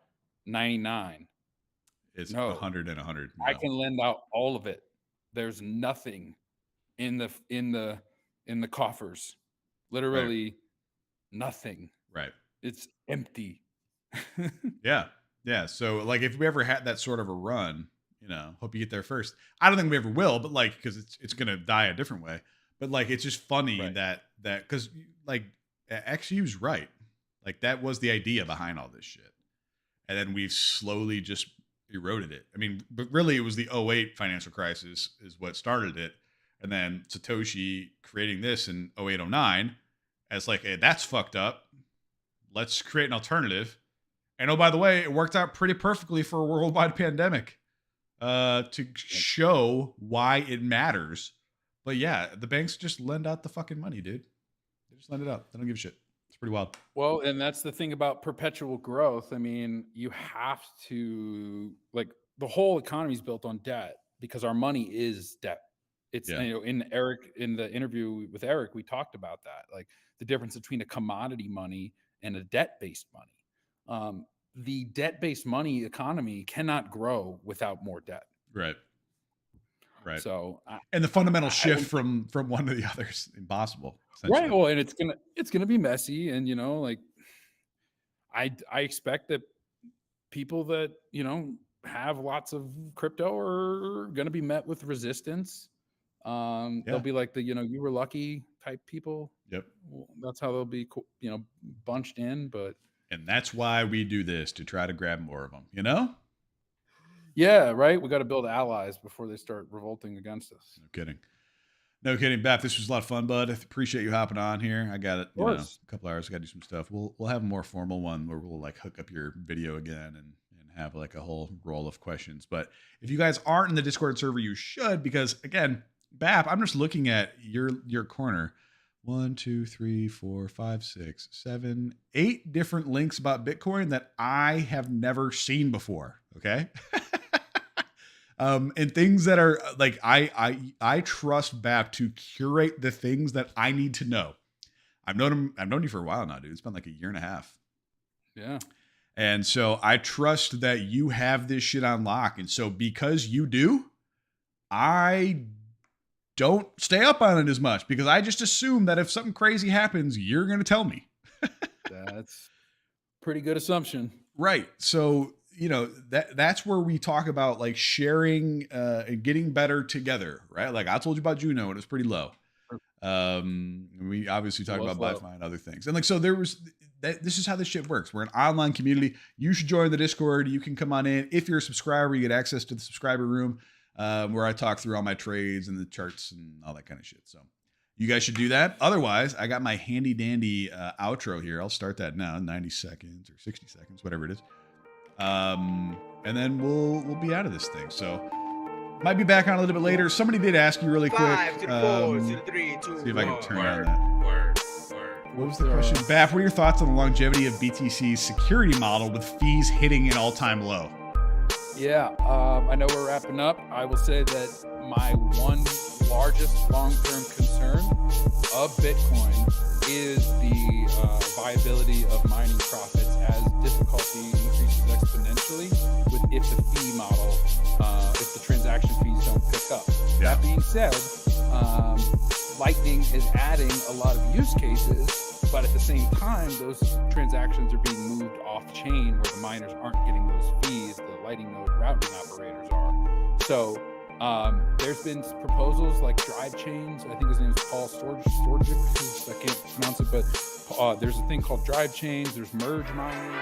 99. It's 100 and 100. No. I can lend out all of it. There's nothing in the coffers. Literally nothing. Right. It's empty. Yeah. Yeah. So like if we ever had that sort of a run, hope you get there first. I don't think we ever will, but like, because it's gonna die a different way. But like it's just funny that because like XU's right. Like that was the idea behind all this shit. And then we've slowly just eroded it. I mean, but really it was the 08 financial crisis is what started it. And then Satoshi creating this in 08, 09 as like, hey, that's fucked up. Let's create an alternative. And oh, by the way, it worked out pretty perfectly for a worldwide pandemic to show why it matters. But yeah, the banks just lend out the fucking money, dude. They just lend it out. They don't give a shit. It's pretty wild. Well, and that's the thing about perpetual growth. I mean, you have to, like, the whole economy is built on debt because our money is debt. It's, in the interview with Eric, we talked about that, like the difference between a commodity money and a debt-based money. The debt-based money economy cannot grow without more debt. Right. Right. So, and the fundamental shift from one to the other is impossible. Right. Well, and it's gonna be messy, and like I expect that people that have lots of crypto are gonna be met with resistance. They'll be like the you were lucky type people. Yep. Well, that's how they'll be bunched in, but And that's why we do this, to try to grab more of them, you know? Yeah, right. We got to build allies before they start revolting against us. No kidding. No kidding, Bap. This was a lot of fun, bud. I appreciate you hopping on here. I got it. You know, a couple hours. I got to do some stuff. We'll have a more formal one where we'll like hook up your video again and have like a whole roll of questions. But if you guys aren't in the Discord server, you should, because again, Bap, I'm just looking at your corner. 1, 2, 3, 4, 5, 6, 7, 8 different links about Bitcoin that I have never seen before. Okay. And things that are like, I trust BAP to curate the things that I need to know. I've known you for a while now, dude. It's been like a year and a half. Yeah. And so I trust that you have this shit on lock. And so because you do, I don't stay up on it as much, because I just assume that if something crazy happens, you're going to tell me. That's pretty good assumption. Right. So, you know, that's where we talk about like sharing and getting better together, right? Like I told you about Juno and it was pretty low. We obviously talked about BuyFi and other things. And like, so this is how this shit works. We're an online community. You should join the Discord. You can come on in. If you're a subscriber, you get access to the subscriber room where I talk through all my trades and the charts and all that kind of shit. So you guys should do that. Otherwise, I got my handy dandy outro here. I'll start that now, 90 seconds or 60 seconds, whatever it is. And then we'll be out of this thing. So might be back on a little bit later. Somebody did ask you really quick. 5 to the 4 to the 3, 2, see if I can turn on word, that. word. What was the question? Bap, what are your thoughts on the longevity of BTC's security model with fees hitting an all-time low? Yeah, I know we're wrapping up. I will say that my one largest long-term concern of Bitcoin is the viability of mining profits as difficulty increases exponentially if the fee model, if the transaction fees don't pick up. Yeah. That being said, Lightning is adding a lot of use cases, but at the same time, those transactions are being moved off chain where the miners aren't getting those fees, the Lightning node routing operators are. So there's been proposals like drive chains. I think his name is Paul Storgic. I can't pronounce it, but there's a thing called drive chains. There's merge mining.